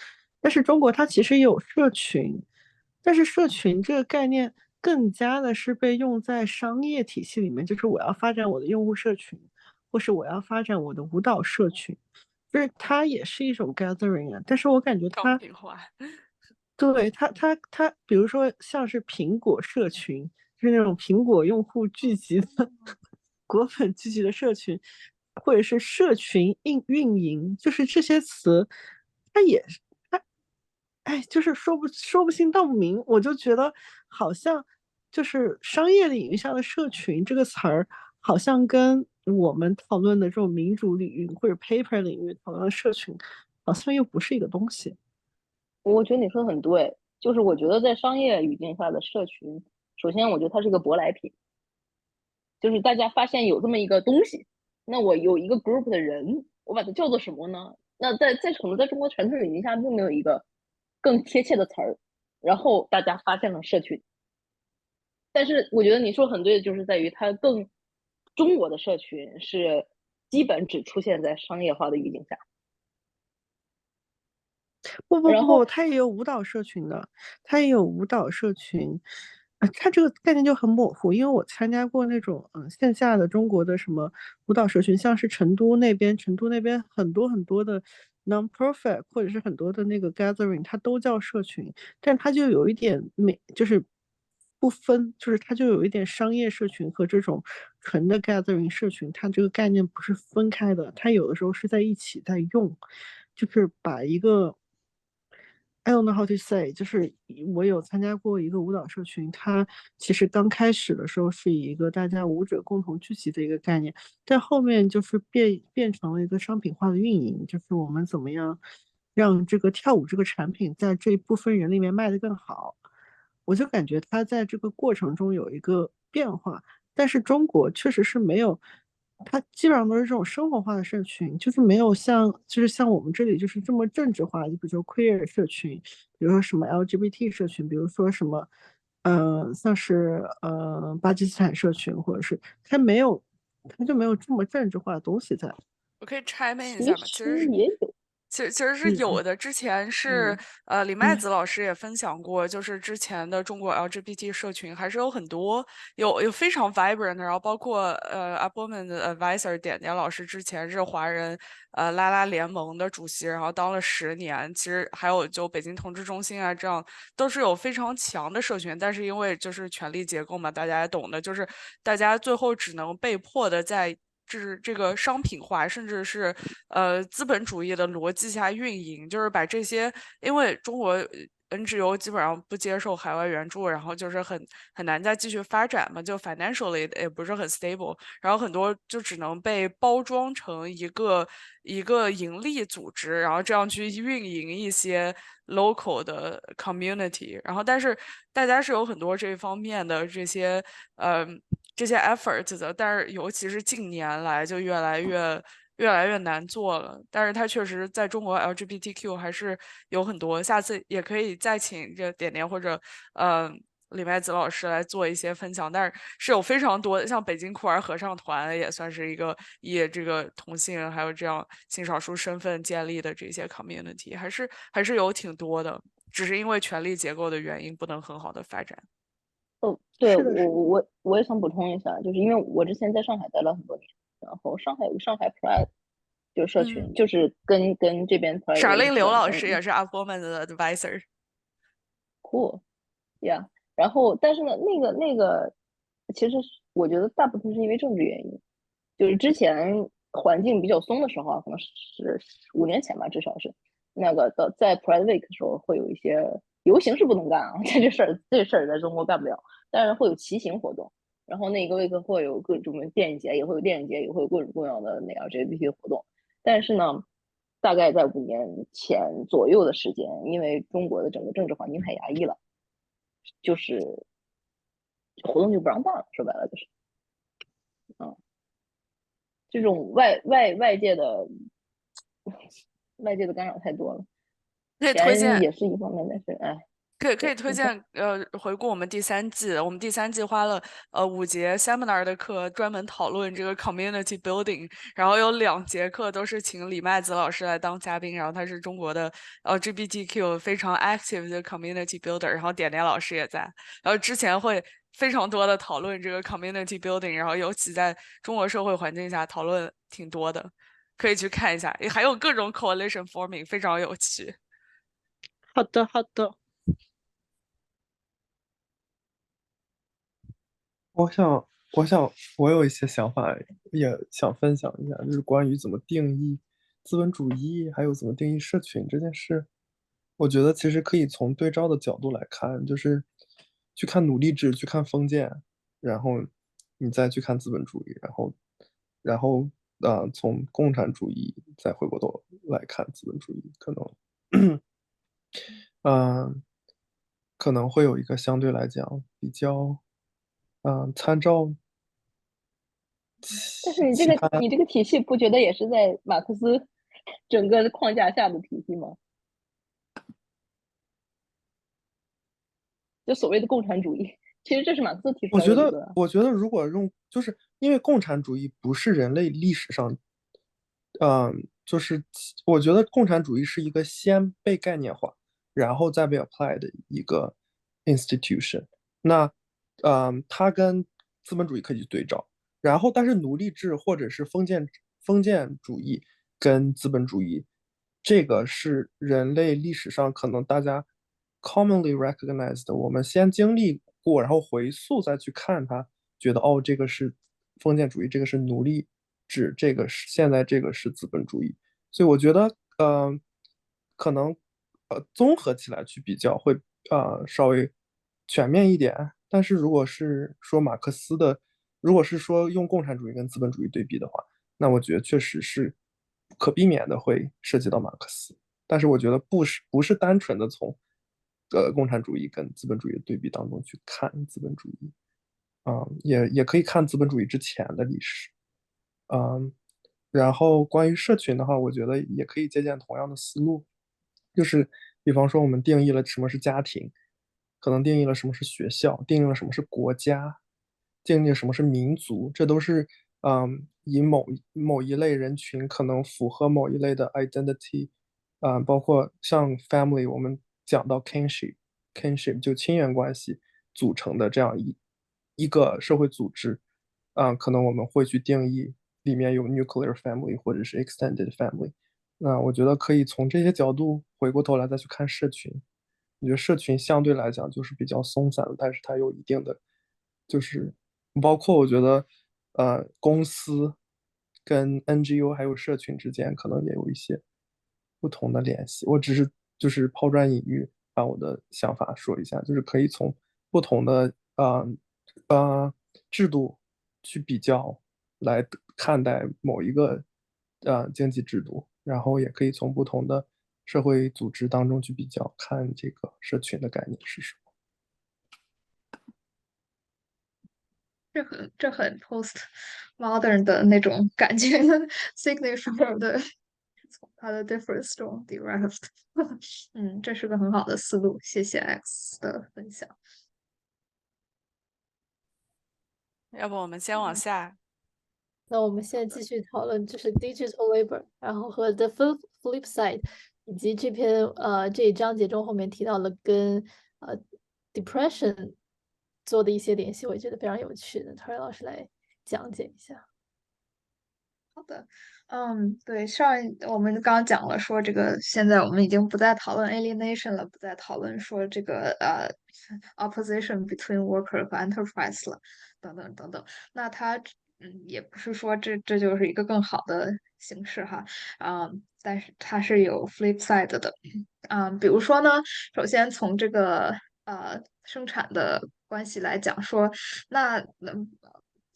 但是中国它其实有社群，但是社群这个概念更加的是被用在商业体系里面，就是我要发展我的用户社群，或是我要发展我的舞蹈社群。就是它也是一种 gathering 啊，但是我感觉商它品化。对它，比如说像是苹果社群，就是那种苹果用户聚集的果粉聚集的社群，或者是社群运营，就是这些词，它也是它，哎，就是说不清道不明，我就觉得好像就是商业领域下的社群这个词儿，好像跟我们讨论的这种民主领域或者 paper 领域讨论的社群，好像又不是一个东西。我觉得你说的很对，就是我觉得在商业语境下的社群，首先我觉得它是个舶来品，就是大家发现有这么一个东西，那我有一个 group 的人，我把它叫做什么呢？那可能在中国传统语境下并没有一个更贴切的词儿，然后大家发现了社群。但是我觉得你说很对的，就是在于它更中国的社群是基本只出现在商业化的语境下，不不不不，然后它也有舞蹈社群的，它也有舞蹈社群，它这个概念就很模糊。因为我参加过那种线下的中国的什么舞蹈社群，像是成都那边很多很多的 non-profit 或者是很多的那个 gathering，它都叫社群，但它就有一点就是不分，就是它就有一点商业社群和这种纯的 gathering 社群，它这个概念不是分开的，它有的时候是在一起在用。就是把一个 I don't know how to say，就是我有参加过一个舞蹈社群，它其实刚开始的时候是以一个大家舞者共同聚集的一个概念，但后面就是变成了一个商品化的运营，就是我们怎么样让这个跳舞这个产品在这一部分人里面卖得更好。我就感觉它在这个过程中有一个变化，但是中国确实是没有，它基本上都是这种生活化的社群，就是没有像我们这里就是这么政治化，就比如说 queer 社群，比如说什么 LGBT 社群，比如说什么像是巴基斯坦社群，或者是它就没有这么政治化的东西在。我可以拆门一其下吗？其实实也有，其实是嗯有的。之前是李麦嗯子老师也分享过，就是之前的中国 LGBT 社群还是有很多有非常 vibrant，然后包括Upwoman 的 advisor 点点老师之前是华人拉拉联盟的主席，然后当了10年。其实还有就北京同志中心啊，这样都是有非常强的社群，但是因为就是权力结构嘛，大家也懂的，就是大家最后只能被迫的在这个商品化，甚至是资本主义的逻辑下运营，就是把这些，因为中国NGO 基本上不接受海外援助，然后就是很难再继续发展嘛，就 financially 也不是很 stable，然后很多就只能被包装成一个盈利组织，然后这样去运营一些 local 的 community，然后但是大家是有很多这方面的这些 efforts 的，但是尤其是近年来就越来越难做了。但是它确实在中国 LGBTQ 还是有很多，下次也可以再请这点点或者李麦子老师来做一些分享。但是有非常多的，像北京酷儿合唱团也算是一个以这个同性还有这样性少数身份建立的这些 community，还是有挺多的，只是因为权力结构的原因不能很好的发展。哦，对，是的，我也想补充一下，就是因为我之前在上海待了很多年，然后上海有个上海 Pride 就是社群，嗯，就是跟这边 Pride 傻 Wave 令刘是完全老师也是 Upwoman 的 advisor。cool，yeah。然后但是呢，那个，其实我觉得大部分是因为政治原因，就是之前环境比较松的时候啊，可能是5年前吧，至少是那个在 Pride Week 的时候会有一些游行是不能干啊，这事儿在中国干不了，但是会有骑行活动。然后那个 week 会有各种电影节，也会有电影节，也会有各种各样的那 LGBT 活动。但是呢，大概在5年前左右的时间，因为中国的整个政治环境太压抑了，就是活动就不让办了，说白了就是，嗯，这种外界的干扰太多了，可以推荐钱也是一方面，但是哎，可以对，你说。推荐回顾我们第三季，我们第三季花了5节 seminar 的课专门讨论这个 community building，然后有2节课都是请李麦子老师来当嘉宾，然后他是中国的LGBTQ 非常 active 的 community builder，然后点点老师也在，然后之前会非常多的讨论这个 community building，然后尤其在中国社会环境下讨论挺多的，可以去看一下，还有各种 coalition forming，非常有趣。好的好的。我有一些想法，也想分享一下，就是关于怎么定义资本主义，还有怎么定义社群这件事。我觉得其实可以从对照的角度来看，就是去看奴隶制，去看封建，然后你再去看资本主义，然后从共产主义再回过头来看资本主义，嗯、可能会有一个相对来讲比较参照但是你这个体系不觉得也是在马克思整个框架下的体系吗？就所谓的共产主义，其实这是马克思提出我觉得，来的理论啊。我觉得如果就是因为共产主义不是人类历史上，就是我觉得共产主义是一个先被概念化，然后再被 apply 的一个 institution。那，它跟资本主义可以去对照，然后但是奴隶制或者是封建主义跟资本主义，这个是人类历史上可能大家 commonly recognized，我们先经历过，然后回溯再去看它，觉得哦，这个是封建主义，这个是奴隶制，这个是现在这个是资本主义，所以我觉得，可能综合起来去比较会稍微全面一点。但是如果是说马克思的，如果是说用共产主义跟资本主义对比的话，那我觉得确实是不可避免的会涉及到马克思。但是我觉得不是单纯的从共产主义跟资本主义的对比当中去看资本主义，也可以看资本主义之前的历史，嗯，然后关于社群的话，我觉得也可以借鉴同样的思路，就是比方说我们定义了什么是家庭，可能定义了什么是学校，定义了什么是国家，定义了什么是民族，这都是以某一类人群可能符合某一类的 identity，包括像 family，我们讲到 kinship 就亲缘关系组成的这样一个社会组织，可能我们会去定义里面有 nuclear family 或者是 extended family。那我觉得可以从这些角度回过头来再去看社群。我觉得社群相对来讲就是比较松散的，但是它有一定的，就是包括我觉得，公司跟 NGO 还有社群之间可能也有一些不同的联系。我只是就是抛砖引玉，把我的想法说一下，就是可以从不同的制度去比较来看待某一个经济制度，然后也可以从不同的社会组织当中去比较，看这个社群的概念是什么。这很 postmodern 的那种感觉，signature 的从它的 difference 中 derived。这是个很好的思路，谢谢 X 的分享。要不我们先往下。那我们现在继续讨论，就是 digital labor，然后和 the flip side，以及这一章节中后面提到了跟depression 做的一些联系，我觉得非常有趣的，陶瑞老师来讲解一下。好的，对，我们刚刚讲了说这个，现在我们已经不再讨论 alienation 了，不再讨论说这个opposition between worker 和 enterprise 了，等等等等。那它也不是说这就是一个更好的形式哈，但是它是有 flip side 的，比如说呢，首先从这个生产的关系来讲说，那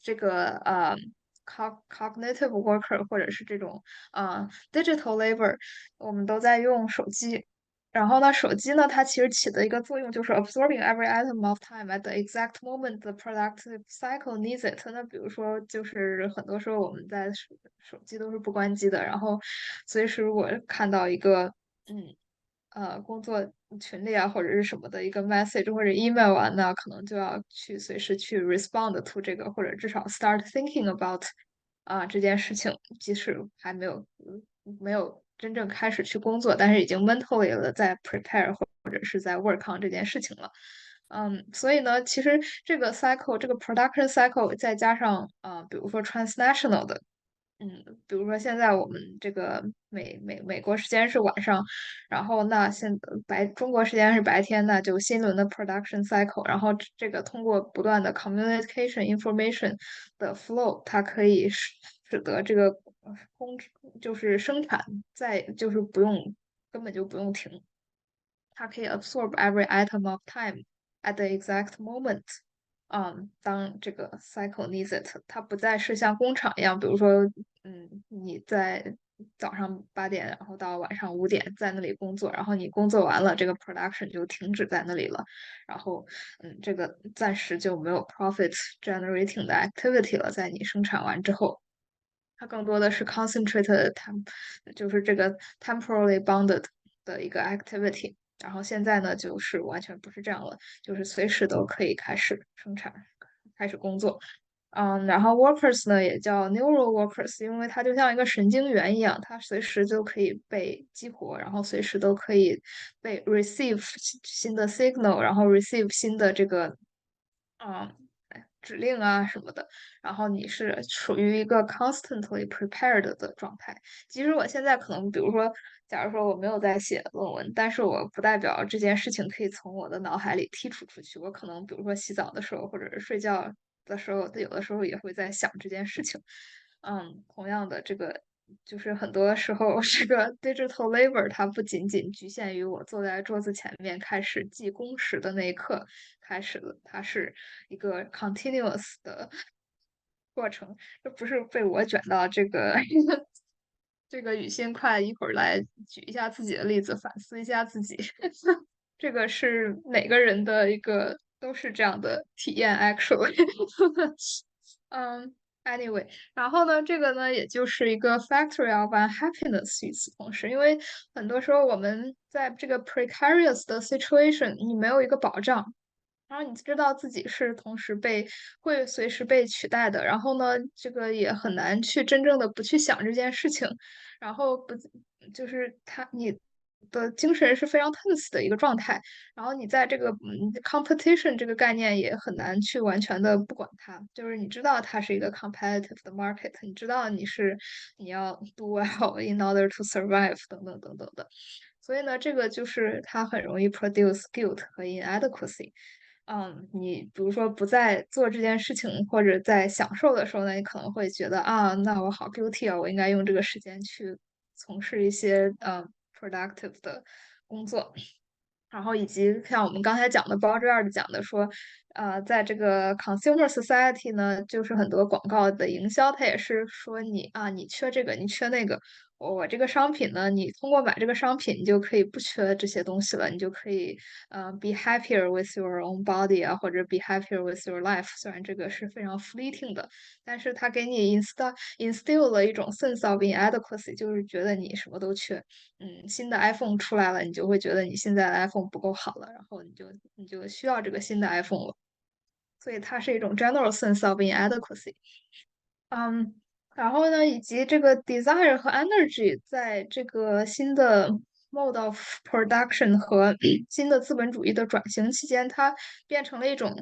这个cognitive worker 或者是这种digital labor，我们都在用手机。然后呢，手机呢，它其实起的一个作用就是 absorbing every item of time at the exact moment the productive cycle needs it。那比如说，就是很多时候我们在手机都是不关机的，然后随时我看到一个工作群里啊或者是什么的一个 message 或者 email 啊，那可能就要随时去 respond to 这个，或者至少 start thinking about 这件事情，即使还没有真正开始去工作，但是已经 mentally 了在 prepare 或者是在 work on 这件事情了。所以呢，其实这个 cycle，这个 production cycle，再加上比如说 transnational 的，比如说现在我们这个美国时间是晚上，然后那中国时间是白天，那就新一轮的 production cycle，然后这个通过不断的 communication information 的 flow，它可以使得这个就是生产就是根本就不用停，它可以 absorb every item of time at the exact moment。当这个 cycle needs it，它不再是像工厂一样，比如说，你在早上8点，然后到晚上5点在那里工作，然后你工作完了，这个 production 就停止在那里了，然后，这个暂时就没有 profit generating 的 activity 了，在你生产完之后，它更多的是 concentrated time，就是这个 temporally bounded 的一个 activity。然后现在呢，就是完全不是这样了，就是随时都可以开始生产、开始工作。然后 workers 呢也叫 neural workers，因为它就像一个神经元一样，它随时都可以被激活，然后随时都可以被 receive 新的 signal，然后 receive 新的这个指令啊什么的。然后你是处于一个 constantly prepared 的状态。即使我现在可能，比如说，假如说我没有在写论文，但是我不代表这件事情可以从我的脑海里剔除出去。我可能，比如说洗澡的时候，或者是睡觉的时候，有的时候也会在想这件事情。同样的，这个就是很多时候，这个 digital labor 它不仅仅局限于我坐在桌子前面开始记工时的那一刻开始了，它是一个 continuous 的过程，这不是被我卷到这个这个语心快，一会儿来举一下自己的例子，反思一下自己。这个是每个人的一个都是这样的体验，actually。anyway，然后呢，这个呢，也就是一个 factory of unhappiness。与此同时，因为很多时候我们在这个 precarious 的 situation，你没有一个保障，然后你知道自己是同时会随时被取代的，然后呢，这个也很难去真正的不去想这件事情，然后就是你的精神是非常 tense 的一个状态，然后你在这个competition 这个概念也很难去完全的不管它，就是你知道它是一个 competitive 的 market，你知道你要 do well in order to survive 等等等等的，所以呢，这个就是它很容易 produce guilt 和 inadequacy。你比如说不在做这件事情或者在享受的时候呢，你可能会觉得啊，那我好 guilty 啊，我应该用这个时间去从事一些productive 的工作。然后以及像我们刚才讲的 Baudrillard 讲的说，在这个 consumer society 呢，就是很多广告的营销，它也是说你缺这个，你缺那个。我这个商品呢，你通过买这个商品，你就可以不缺这些东西了，你就可以be happier with your own body 啊，或者 be happier with your life。虽然这个是非常 fleeting 的，但是它给你 instill 了一种 sense of inadequacy，就是觉得你什么都缺。新的 iPhone 出来了，你就会觉得你现在的 iPhone 不够好了，然后你就需要这个新的 iPhone 了。所以它是一种 general sense of inadequacy。嗯，然后呢，以及这个 desire 和 energy 在这个新的 mode of production 和新的资本主义的转型期间，它变成了一种，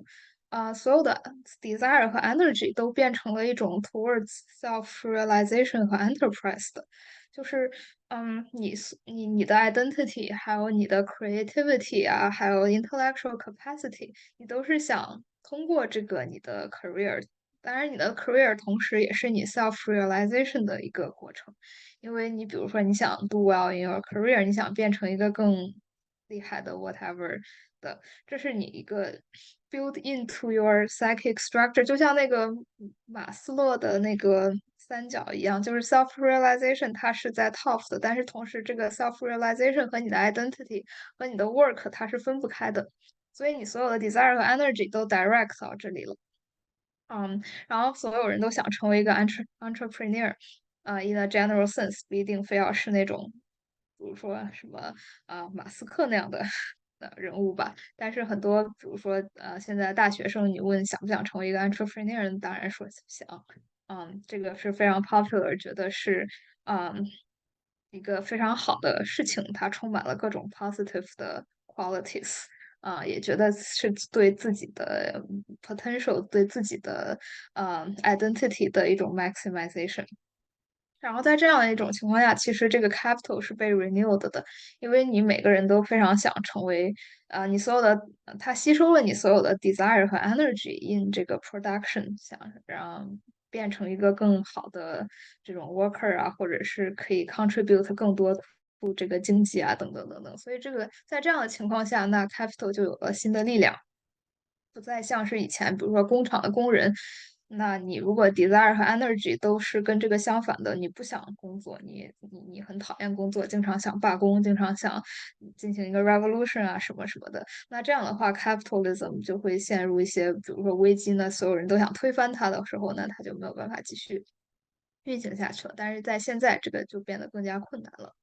所有的 desire 和 energy 都变成了一种 towards self-realization 和 enterprise 的，就是你的 identity，还有你的 creativity 啊，还有 intellectual capacity，你都是想通过这个你的 career。当然，你的 career 同时也是你 self realization 的一个过程，因为你比如说你想 do well in your career，你想变成一个更厉害的 whatever 的，这是你一个 build into your psychic structure，就像那个马斯洛的那个三角一样，就是 self realization 它是在 top 的，但是同时这个 self realization 和你的 identity 和你的 work 它是分不开的，所以你所有的 desire 和 energy 都 direct 到这里了。然后所有人都想成为一个 entrepreneur，in a general sense，不一定非要是那种，比如说什么马斯克那样的人物吧。但是很多，比如说现在大学生，你问想不想成为一个 entrepreneur，当然说想。这个是非常 popular，觉得是一个非常好的事情，它充满了各种 positive 的 qualities。也觉得是对自己的 potential，对自己的identity 的一种 maximization。然后在这样的一种情况下，其实这个 capital 是被 renewed 的，因为你每个人都非常想成为你所有的，它吸收了你所有的 desire 和 energy in 这个 production，想让变成一个更好的这种 worker 啊，或者是可以 contribute 更多这个经济啊，等等等等。所以这个在这样的情况下，那 capital 就有了新的力量。不再像是以前，比如说工厂的工人，那你如果 desire 和 energy 都是跟这个相反的，你不想工作，你很讨厌工作，经常想罢工，经常想进行一个 revolution 啊什么什么的，那这样的话，capitalism 就会陷入一些，比如说危机呢，所有人都想推翻它的时候呢，它就没有办法继续运行下去了。但是在现在，这个就变得更加困难了。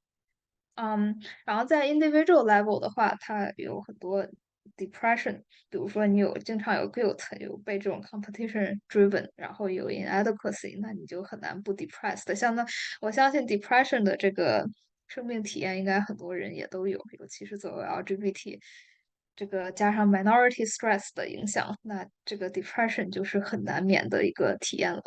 然后在 individual level 的话，它有很多 depression，比如说你经常有 guilt，有被这种 competition driven，然后有 inadequacy，那你就很难不 depressed。我相信 depression 的这个生命体验，应该很多人也都有，尤其是作为 LGBT，这个加上 minority stress 的影响，那这个 depression 就是很难免的一个体验了。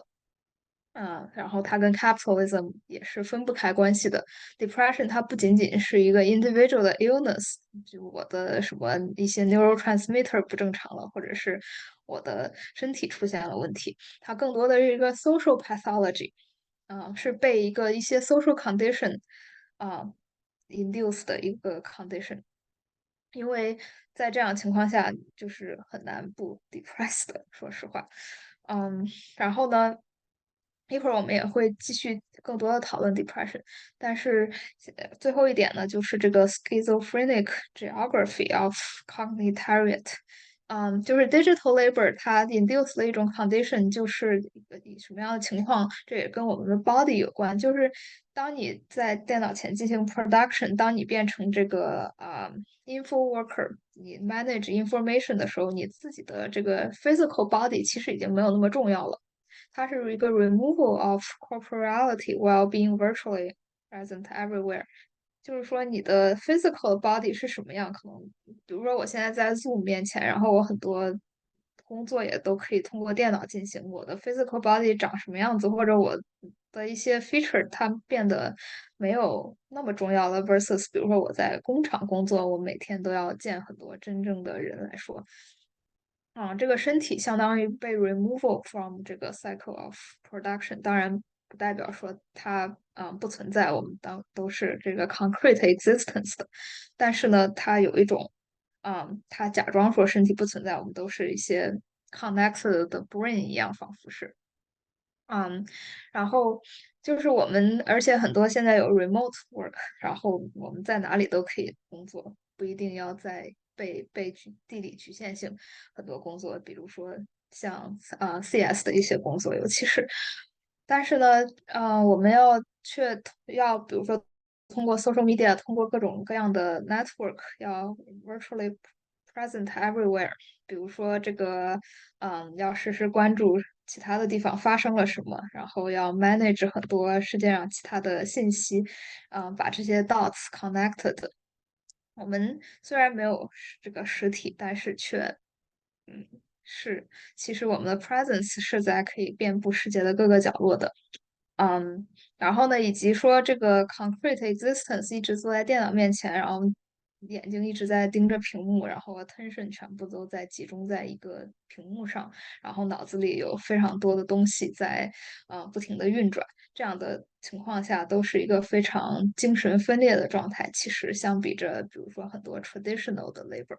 然后它跟 capitalism 也是分不开关系的。Depression 它不仅仅是一个 individual 的 illness，就我的什么一些 neurotransmitter 不正常了，或者是我的身体出现了问题，它更多的是一个 social pathology，是被一些 social condition induce 的一个 condition。因为在这样情况下，就是很难不 depressed，说实话。然后呢，一会儿我们也会继续更多的讨论 depression，但是最后一点呢，就是这个 schizophrenic geography of cognitariat。就是 digital labor 它 induce 了一种 condition，就是什么样的情况，这也跟我们的 body 有关，就是当你在电脑前进行 production，当你变成这个 info worker，你 manage information 的时候，你自己的这个 physical body 其实已经没有那么重要了。它是一个 removal of corporeality while being virtually present everywhere。就是说，你的 physical body 是什么样？可能比如说，我现在在 Zoom 面前，然后我很多工作也都可以通过电脑进行。我的 physical body 长什么样子，或者我的一些 feature，它变得没有那么重要了。versus 比如说我在工厂工作，我每天都要见很多真正的人来说，这个身体相当于被 removal from 这个 cycle of production，当然不代表说它不存在，我们都是这个 concrete existence 的，但是呢，它有一种它假装说身体不存在，我们都是一些 connected 的 brain 一样，仿佛是。然后就是我们，而且很多现在有 remote work，然后我们在哪里都可以工作，不一定要在被地理局限性。很多工作，比如说像CS 的一些工作，尤其是，但是呢，我们要比如说通过 social media，通过各种各样的 network，要 virtually present everywhere。比如说这个，要实时关注其他的地方发生了什么，然后要 manage 很多世界上其他的信息，把这些 dots connected。我们虽然没有这个实体，但是却，嗯，其实我们的 presence 是在可以遍布世界的各个角落的。然后呢，以及说这个 concrete existence 一直坐在电脑面前，然后眼睛一直在盯着屏幕，然后 attention 全部都在集中在一个屏幕上，然后脑子里有非常多的东西在不停的运转，这样的情况下都是一个非常精神分裂的状态。其实相比着，比如说很多 traditional 的 labor。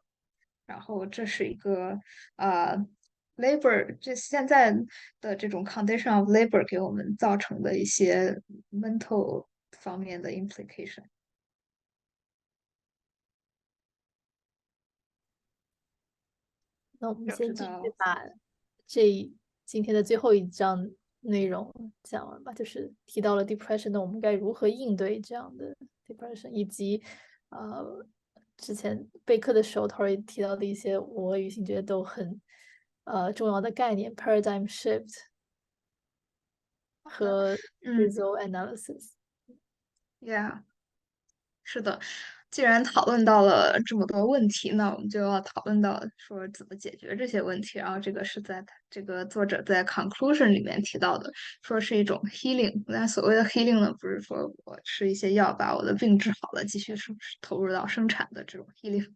然后这是一个呃 labor 这现在的这种 condition of labor 给我们造成的一些 mental 方面的 implication。那我们不先继续知道，把今天的最后一章内容讲完吧，就是提到了 depression，那我们该如何应对这样的 depression，以及之前备课的时候他也提到的一些我和雨欣觉得都很重要的概念 paradigm shift 和 visual analysis。Yeah，是的。既然讨论到了这么多问题，那我们就要讨论到说怎么解决这些问题。然后这个是在这个作者在 conclusion 里面提到的，说是一种 healing。但所谓的 healing 呢，不是说我吃一些药把我的病治好了，继续投入到生产的这种 healing。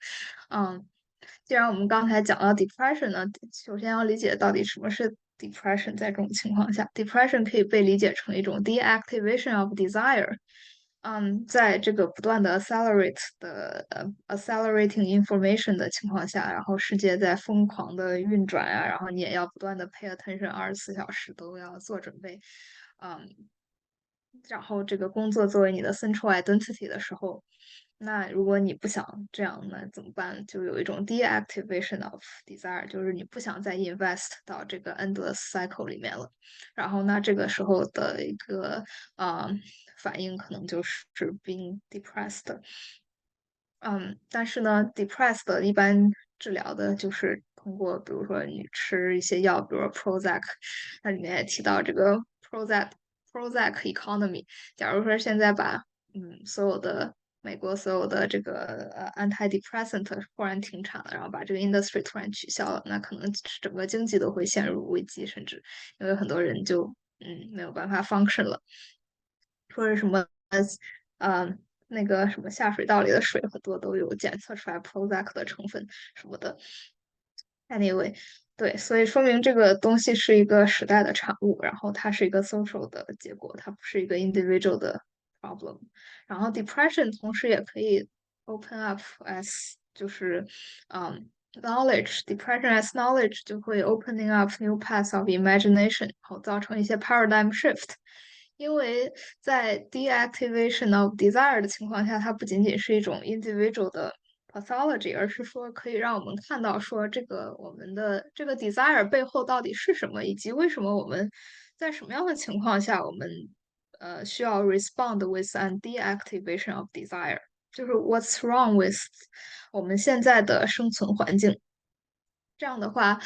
既然我们刚才讲到 depression 呢，首先要理解到底什么是 depression。在这种情况下，depression 可以被理解成一种 deactivation of desire。在这个不断的 accelerating information 的情况下，然后世界在疯狂的运转啊，然后你也要不断的 pay attention，24小时都要做准备。嗯，然后这个工作作为你的 central identity 的时候，那如果你不想这样，那怎么办？就有一种 deactivation of desire，就是你不想再 invest 到这个 endless cycle 里面了。然后那这个时候的一个反应可能就是 being depressed。但是呢，depressed 一般治疗的就是通过，比如说你吃一些药，比如说 Prozac，它里面也提到这个 Prozac economy。假如说现在把所有的美国所有的这个antidepressant 突然停产了，然后把这个 industry 突然取消了，那可能整个经济都会陷入危机，甚至因为很多人就没有办法 function 了。说是什么呃那个什么下水道里的水很多都有检测出来 Prozac 的成分什么的。Anyway，对，所以说明这个东西是一个时代的产物，然后它是一个 social 的结果，它不是一个 individual 的 problem。然后 depression 同时也可以 open up as 就是knowledge，depression as knowledge 就会 opening up new paths of imagination，然后造成一些 paradigm shift。因为在 deactivation of desire 的情况下，它不仅仅是一种 individual 的 pathology，而是说可以让我们看到说这个我们的这个 desire 背后到底是什么，以及为什么我们在什么样的情况下我们需要 respond with an deactivation of desire。就是 What's wrong with 我们现在的生存环境？这样的话，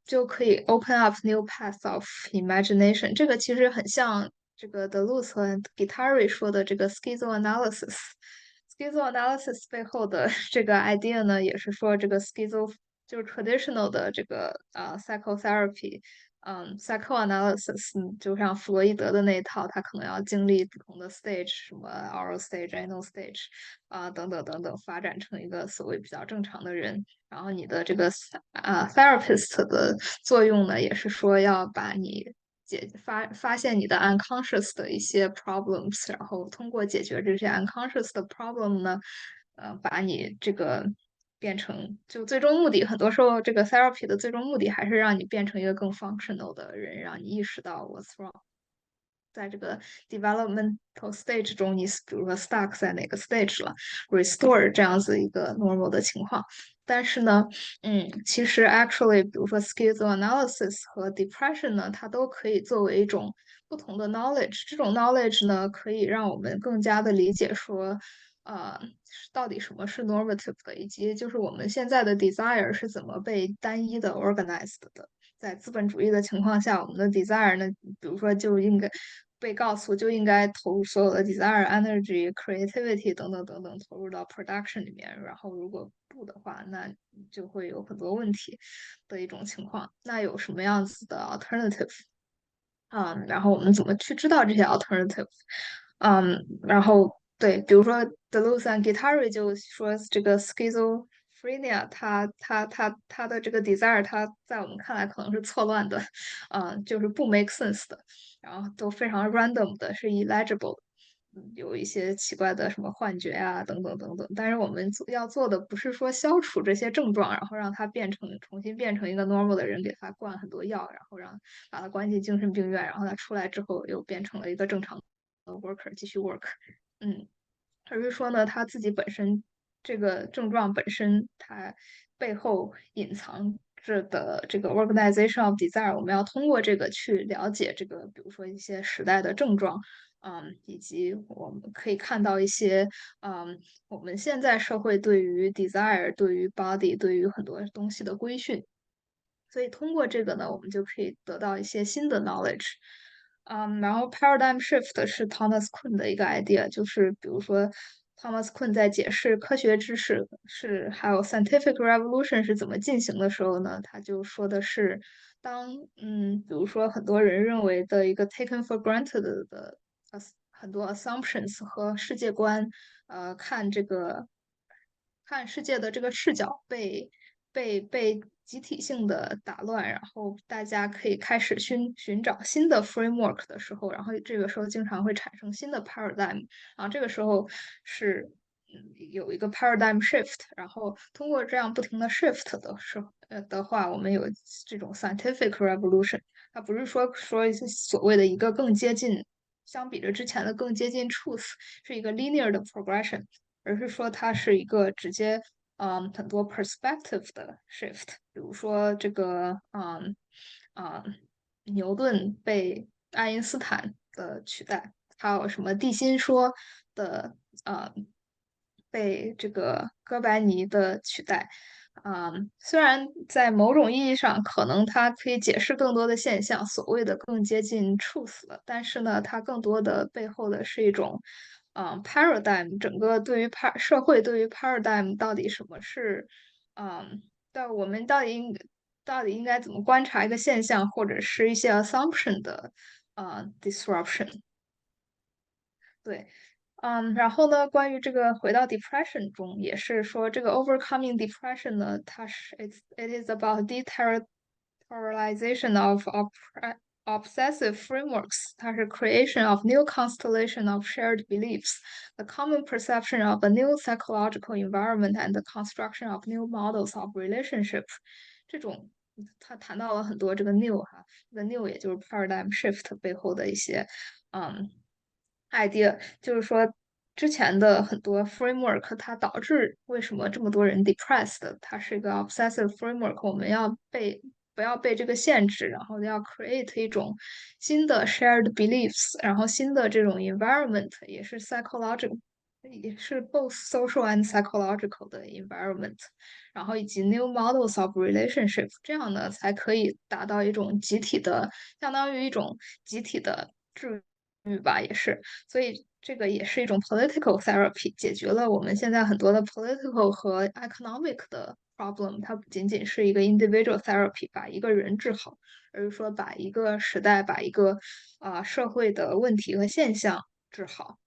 就可以 open up new paths of imagination。这个其实很像这个德鲁斯和 Guattari 说的这个 schizoanalysis。schizoanalysis 背后的这个 idea 呢，也是说这个 schizo 就是 traditional 的这个psychotherapy。psychoanalysis，就像弗洛伊德的那一套，他可能要经历不同的 stage，什么 oral stage、anal stage 等等等等，发展成一个所谓比较正常的人。然后你的这个therapist 的作用呢，也是说要把你发现你的 unconscious 的一些 problems，然后通过解决这些 unconscious 的 problem 呢，把你这个变成就最终目的，很多时候这个 therapy 的最终目的还是让你变成一个更 functional 的人，让你意识到 what's wrong。在这个 developmental stage 中，你比如说 stuck 在哪个 stage 了，restore 这样子一个 normal 的情况。但是呢，其实 actually，比如说 schizoanalysis 和 depression 呢，它都可以作为一种不同的 knowledge。这种 knowledge 呢，可以让我们更加的理解说，呃，到底什么是 normative 的，以及就是我们现在的 desire 是怎么被单一的 organized 的。在资本主义的情况下，我们的 desire 呢，比如说就应该被告诉就应该投入所有的 desire、energy、creativity 等等等等投入到 production 里面，然后如果不的话，那就会有很多问题的一种情况。那有什么样子的 alternative？然后我们怎么去知道这些 alternative？然后对，比如说 Deleuze and Guattari 就说这个 schizophrenia，它的这个 desire，它在我们看来可能是错乱的，就是不 make sense 的，然后都非常 random 的，是 illegible 的。有一些奇怪的什么幻觉啊，等等等等。但是我们要做的不是说消除这些症状，然后让他重新变成一个 normal 的人，给他灌很多药，然后把他关进精神病院，然后他出来之后又变成了一个正常的 worker，继续 work。嗯，而是说呢，他自己本身这个症状本身，它背后隐藏着的这个 organization of desire，我们要通过这个去了解这个，比如说一些时代的症状。以及我们可以看到一些，我们现在社会对于 desire、对于 body、对于很多东西的规训，所以通过这个呢，我们就可以得到一些新的 knowledge。然后 paradigm shift 是 Thomas Kuhn 的一个 idea，就是比如说 Thomas Kuhn 在解释科学知识还有 scientific revolution 是怎么进行的时候呢，他就说的是，比如说很多人认为的一个 taken for granted 的很多 assumptions 和世界观，看世界的这个视角被集体性的打乱，然后大家可以开始寻找新的 framework 的时候，然后这个时候经常会产生新的 paradigm，然后这个时候是有一个 paradigm shift，然后通过这样不停的 shift的话，我们有这种 scientific revolution，它不是说所谓的一个更接近，相比着之前的更接近 truth，是一个 linear 的 progression。而是说它是一个直接很多 perspective 的 shift，比如说这个牛顿被爱因斯坦的取代，还有什么地心说的被这个哥白尼的取代。虽然在某种意义上，可能它可以解释更多的现象，所谓的更接近 truth 了，但是呢，它更多的背后的是一种paradigm，整个对于社会对于 paradigm 到底什么是，我们到底应该怎么观察一个现象，或者是一些 assumption 的disruption。对，然后呢，关于这个回到 depression 中，也是说这个 overcoming depression 呢，it is about deterritorialization of obsessive frameworks，它是 creation of new constellation of shared beliefs, the common perception of a new psychological environment and the construction of new models of relationship。这种他谈到了很多这个 new 哈，这个 new 也就是 paradigm shift 背后的一些idea，就是说之前的很多 framework 它导致为什么这么多人 depressed，它是一个 obsessive framework，我们不要被这个限制，然后要 create 一种新的 shared beliefs，然后新的这种 environment 也是 psychological 也是 both social and psychological 的 environment，然后以及 new models of relationship，这样呢才可以达到一种集体的，相当于一种集体的治愈吧，也是，所以这个也是一种 political therapy，解决了我们现在很多的 political 和 economic 的 problem，它不仅仅是一个 individual therapy，把一个人治好，而是说把一个时代、把一个社会的问题和现象治好。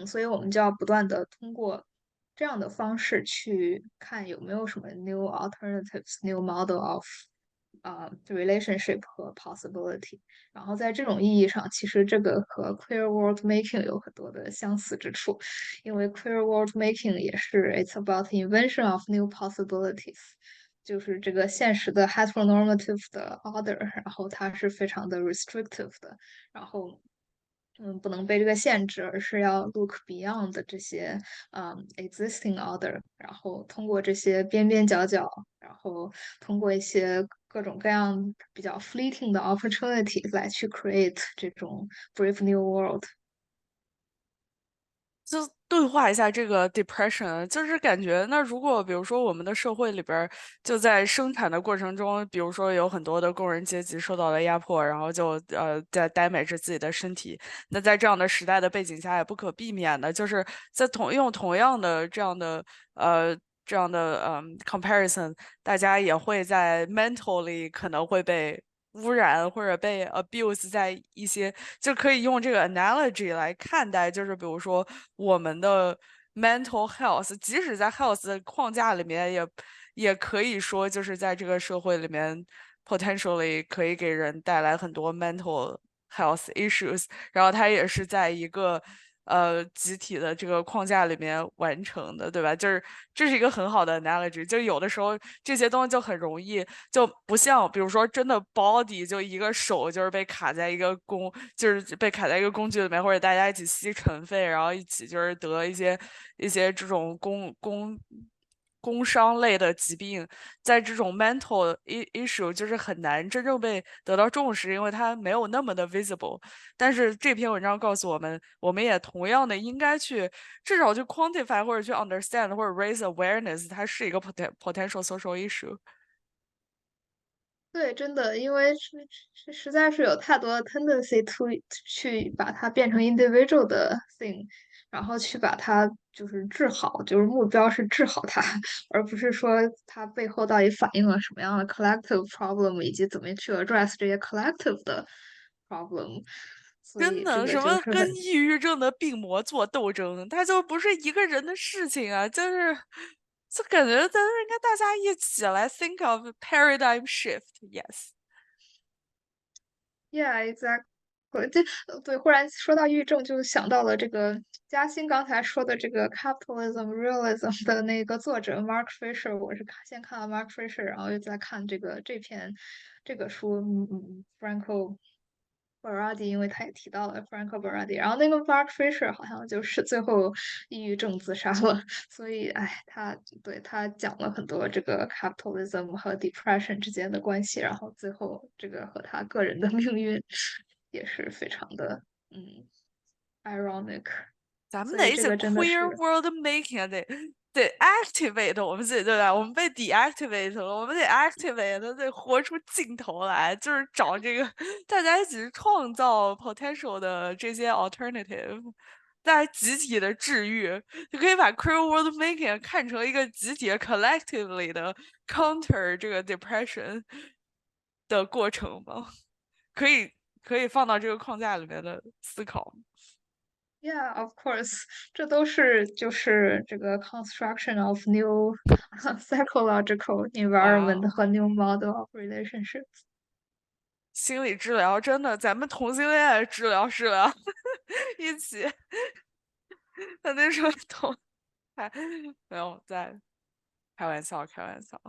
所以我们就要不断的通过这样的方式去看有没有什么 new alternatives, new model of relationship 和 possibility。然后在这种意义上，其实这个和 queer world making 有很多的相似之处，因为 queer world making 也是 it's about invention of new possibilities。就是这个现实的 heteronormative 的 order，然后它是非常的 restrictive 的，然后不能被这个限制，而是要 look beyond 这些existing order，然后通过这些边边角角，然后通过一些各种各样比较 fleeting 的 opportunity 来去 create 这种 brave new world。就对话一下这个 depression，就是感觉那如果比如说我们的社会里边就在生产的过程中，比如说有很多的工人阶级受到了压迫，然后就在damage着自己的身体，那在这样的时代的背景下，也不可避免的，就是在用同样的comparison，大家也会在 mentally 可能会被污染或者被 abuse， 在一些就可以用这个 analogy 来看待，就是比如说我们的 mental health，即使在 health 的框架里面也可以说就是在这个社会里面 potentially 可以给人带来很多 mental health issues，然后它也是在一个集体的这个框架里面完成的，对吧？就是这是一个很好的 analogy，就有的时候这些东西就很容易，就不像比如说真的 body 就一个手就是被卡在一个就是被卡在一个工具里面，或者大家一起吸尘肺，然后一起就是得一些这种工伤类的疾病，在这种 mental issue 就是很难真正被得到重视，因为它没有那么的 visible。但是这篇文章告诉我们，我们也同样的应该去至少去 quantify 或者去 understand 或者 raise awareness，它是一个 potential social issue。对，真的，因为实在是有太多的 tendency to 去把它变成 individual 的 thing，然后去把它就是治好，就是目标是治好它，而不是说它背后到底反映了什么样的 collective problem，以及怎么去 address 这些 collective 的 problem。所真的，以这个什么就是很跟抑郁症的病魔做斗争，它就不是一个人的事情啊，就感觉咱应该大家一起来 think of paradigm shift，yes。Yeah, exactly。这对，忽然说到抑郁症，就想到了这个嘉欣刚才说的这个 capitalism realism 的那个作者 Mark Fisher，我是先看了 Mark Fisher，然后又在看这个书，Franco Berardi，因为他也提到了 Franco Berardi，然后那个 Mark Fisher 好像就是最后抑郁症自杀了，所以哎，他讲了很多这个 capitalism 和 depression 之间的关系，然后最后这个和他个人的命运也是非常的ironic，咱们所以这得一起 个真的是 queer world making 啊，得 activate 我们自己，对吧？我们被 deactivate 了，我们得 activate，得活出劲头来，就是找这个大家一起创造 potential 的这些 alternative，大家集体的治愈，就可以把 queer world making 看成一个集体 collectively 的 counter 这个 depression 的过程吗？可以放到这个框架里面的思考。Yeah, of course，这都是就是这个 construction of new psychological 哇 environment 哦！和 new model of relationships。心理治疗真的，咱们同性恋治疗一起。他那时候还没有在开玩笑，开玩笑，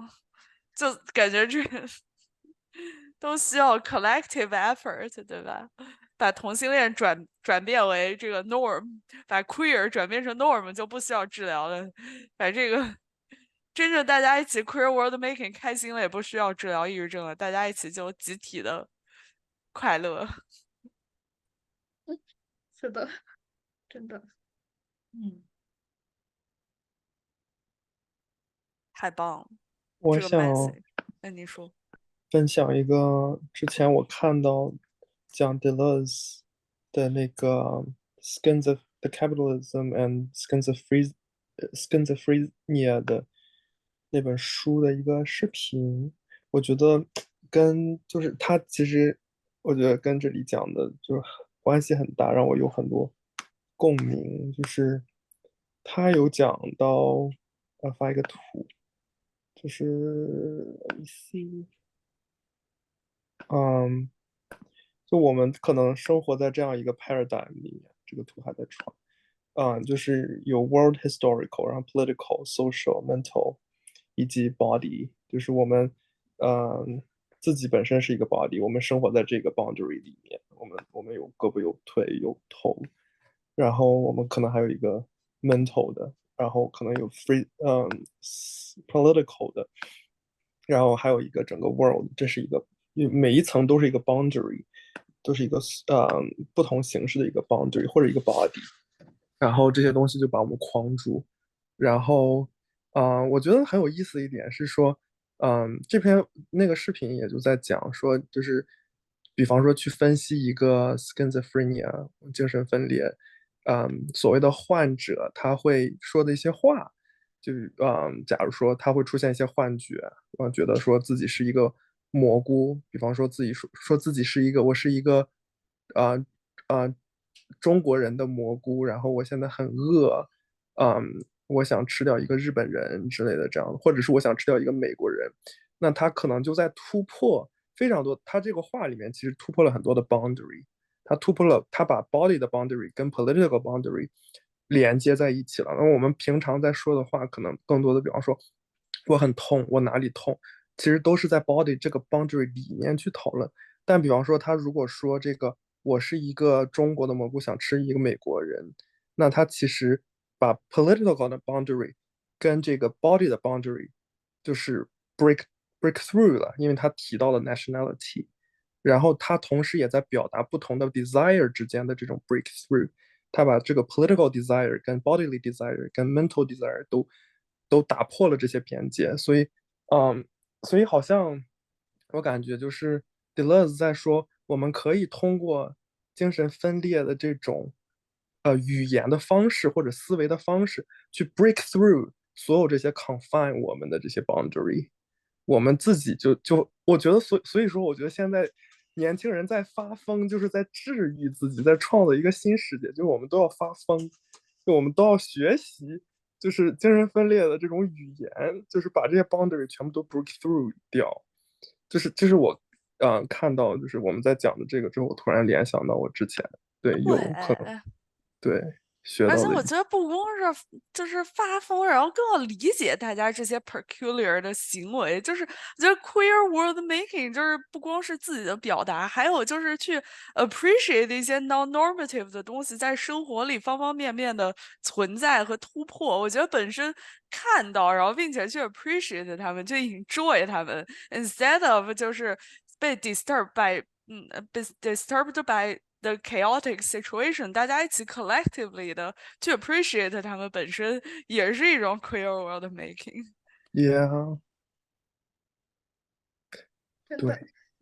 就感觉这都需要 collective effort，对吧？把同性恋转变为这个 norm，把 queer 转变成 norm 就不需要治疗了，把这个真正大家一起 queer world making 开心了，也不需要治疗抑郁症了，大家一起就集体的快乐。是的，真的。嗯，太棒了，我这个想 message。那你说，分享一个之前我看到讲 Deleuze 的那个 Skins of the Capitalism and Schizophrenia 的那本书的一个视频，我觉得跟就是他其实我觉得跟这里讲的就是关系很大，让我有很多共鸣。就是他有讲到，发一个图，就是 let me see。嗯，就我们可能生活在这样一个 paradigm 里面，这个图还在传，就是有 world historical，然后 political、social、mental，以及 body，就是我们，自己本身是一个 body，我们生活在这个 boundary 里面，我们有胳膊有腿有头，然后我们可能还有一个 mental 的，然后可能有 political 的，然后还有一个整个 world，这是一个每一层都是一个 boundary，都是一个不同形式的一个 boundary 或者一个 body，然后这些东西就把我们框住。然后，我觉得很有意思的一点是说，这篇那个视频也就在讲说，就是比方说去分析一个 schizophrenia 精神分裂，所谓的患者他会说的一些话，就是假如说他会出现一些幻觉，觉得说自己是一个蘑菇，比方说自己说自己是一个，我是一个，啊、中国人的蘑菇，然后我现在很饿，嗯，我想吃掉一个日本人之类的这样，或者是我想吃掉一个美国人，那他可能就在突破非常多，他这个话里面其实突破了很多的 boundary，他突破了，他把 body 的 boundary 跟 political boundary 连接在一起了。那我们平常在说的话，可能更多的，比方说我很痛，我哪里痛，其实都是在 body 这个 boundary 里面去讨论。但比方说，他如果说这个我是一个中国的蘑菇，想吃一个美国人，那他其实把 political 的 boundary 跟这个 body 的 boundary 就是 break through 了，因为他提到了 nationality，然后他同时也在表达不同的 desire 之间的这种 breakthrough，他把这个 political desire 跟 bodily desire 跟 mental desire 都打破了这些边界，嗯，所以好像我感觉就是 Deleuze 在说，我们可以通过精神分裂的这种语言的方式或者思维的方式去 break through 所有这些 confine 我们的这些 boundary，我们自己我觉得所以说，我觉得现在年轻人在发疯，就是在治愈自己，在创造一个新世界，就是我们都要发疯，就我们都要学习，就是精神分裂的这种语言，就是把这些 boundary 全部都 break through 掉。就是我看到就是我们在讲的这个之后，我突然联想到我之前对有可能对。对学而且到的我觉得不光是就是发疯，然后更要理解大家这些 peculiar 的行为，就是我觉得 queer world making 就是不光是自己的表达，还有就是去 appreciate 一些 non-normative 的东西在生活里方方面面的存在和突破。我觉得本身看到，然后并且去 appreciate 他们，去 enjoy 他们，instead of 就是被 disturbed by被 disturbed by the chaotic situation，大家一起 collectively 的去 appreciate 他们本身，也是一种 queer world making。，yeah，真的，对，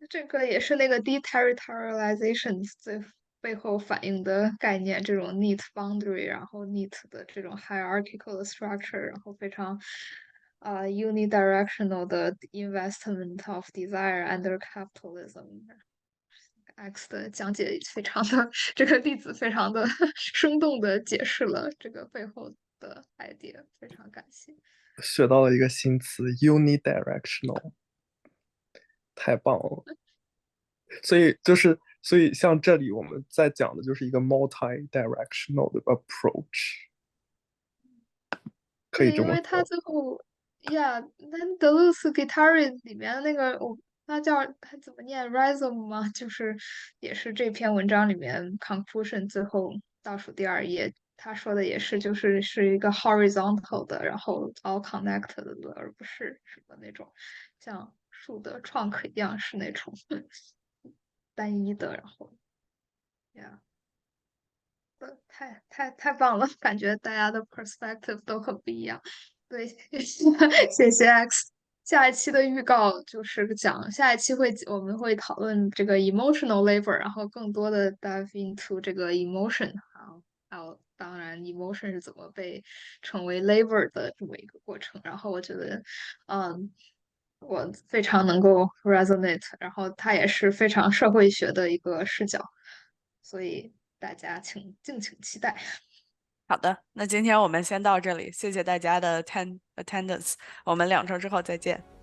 这个也是那个 deterritorialization 最背后反映的概念，这种 neat boundary，然后 neat 的这种 hierarchical 的 structure，然后非常unidirectional 的 investment of desire under capitalism。X 的讲解非常的这个例子非常的生动的解释了这个背后的 idea，非常感谢。学到了一个新词 unidirectional，太棒了。所以像这里我们在讲的就是一个 multi-directional 的 approach，可以对，这么因为他说。最后呀，那德鲁斯 Guitar 里面那个他怎么念 rhizome 吗？就是也是这篇文章里面 conclusion 最后倒数第二页，他说的也是是一个 horizontal 的，然后 all connected 的，而不是什么那种像树的 trunk 一样是那种。单一的，然后呀，yeah，太棒了，感觉大家的 perspective 都很不一样。对，谢谢 X。下一期的预告就是讲下一期我们会讨论这个 emotional labor，然后更多的 dive into 这个 emotion，还有当然 emotion 是怎么被成为 labor 的这么一个过程。然后我觉得，我非常能够 resonate，然后它也是非常社会学的一个视角，所以大家敬请期待。好的，那今天我们先到这里，谢谢大家的attendance，我们2周之后再见。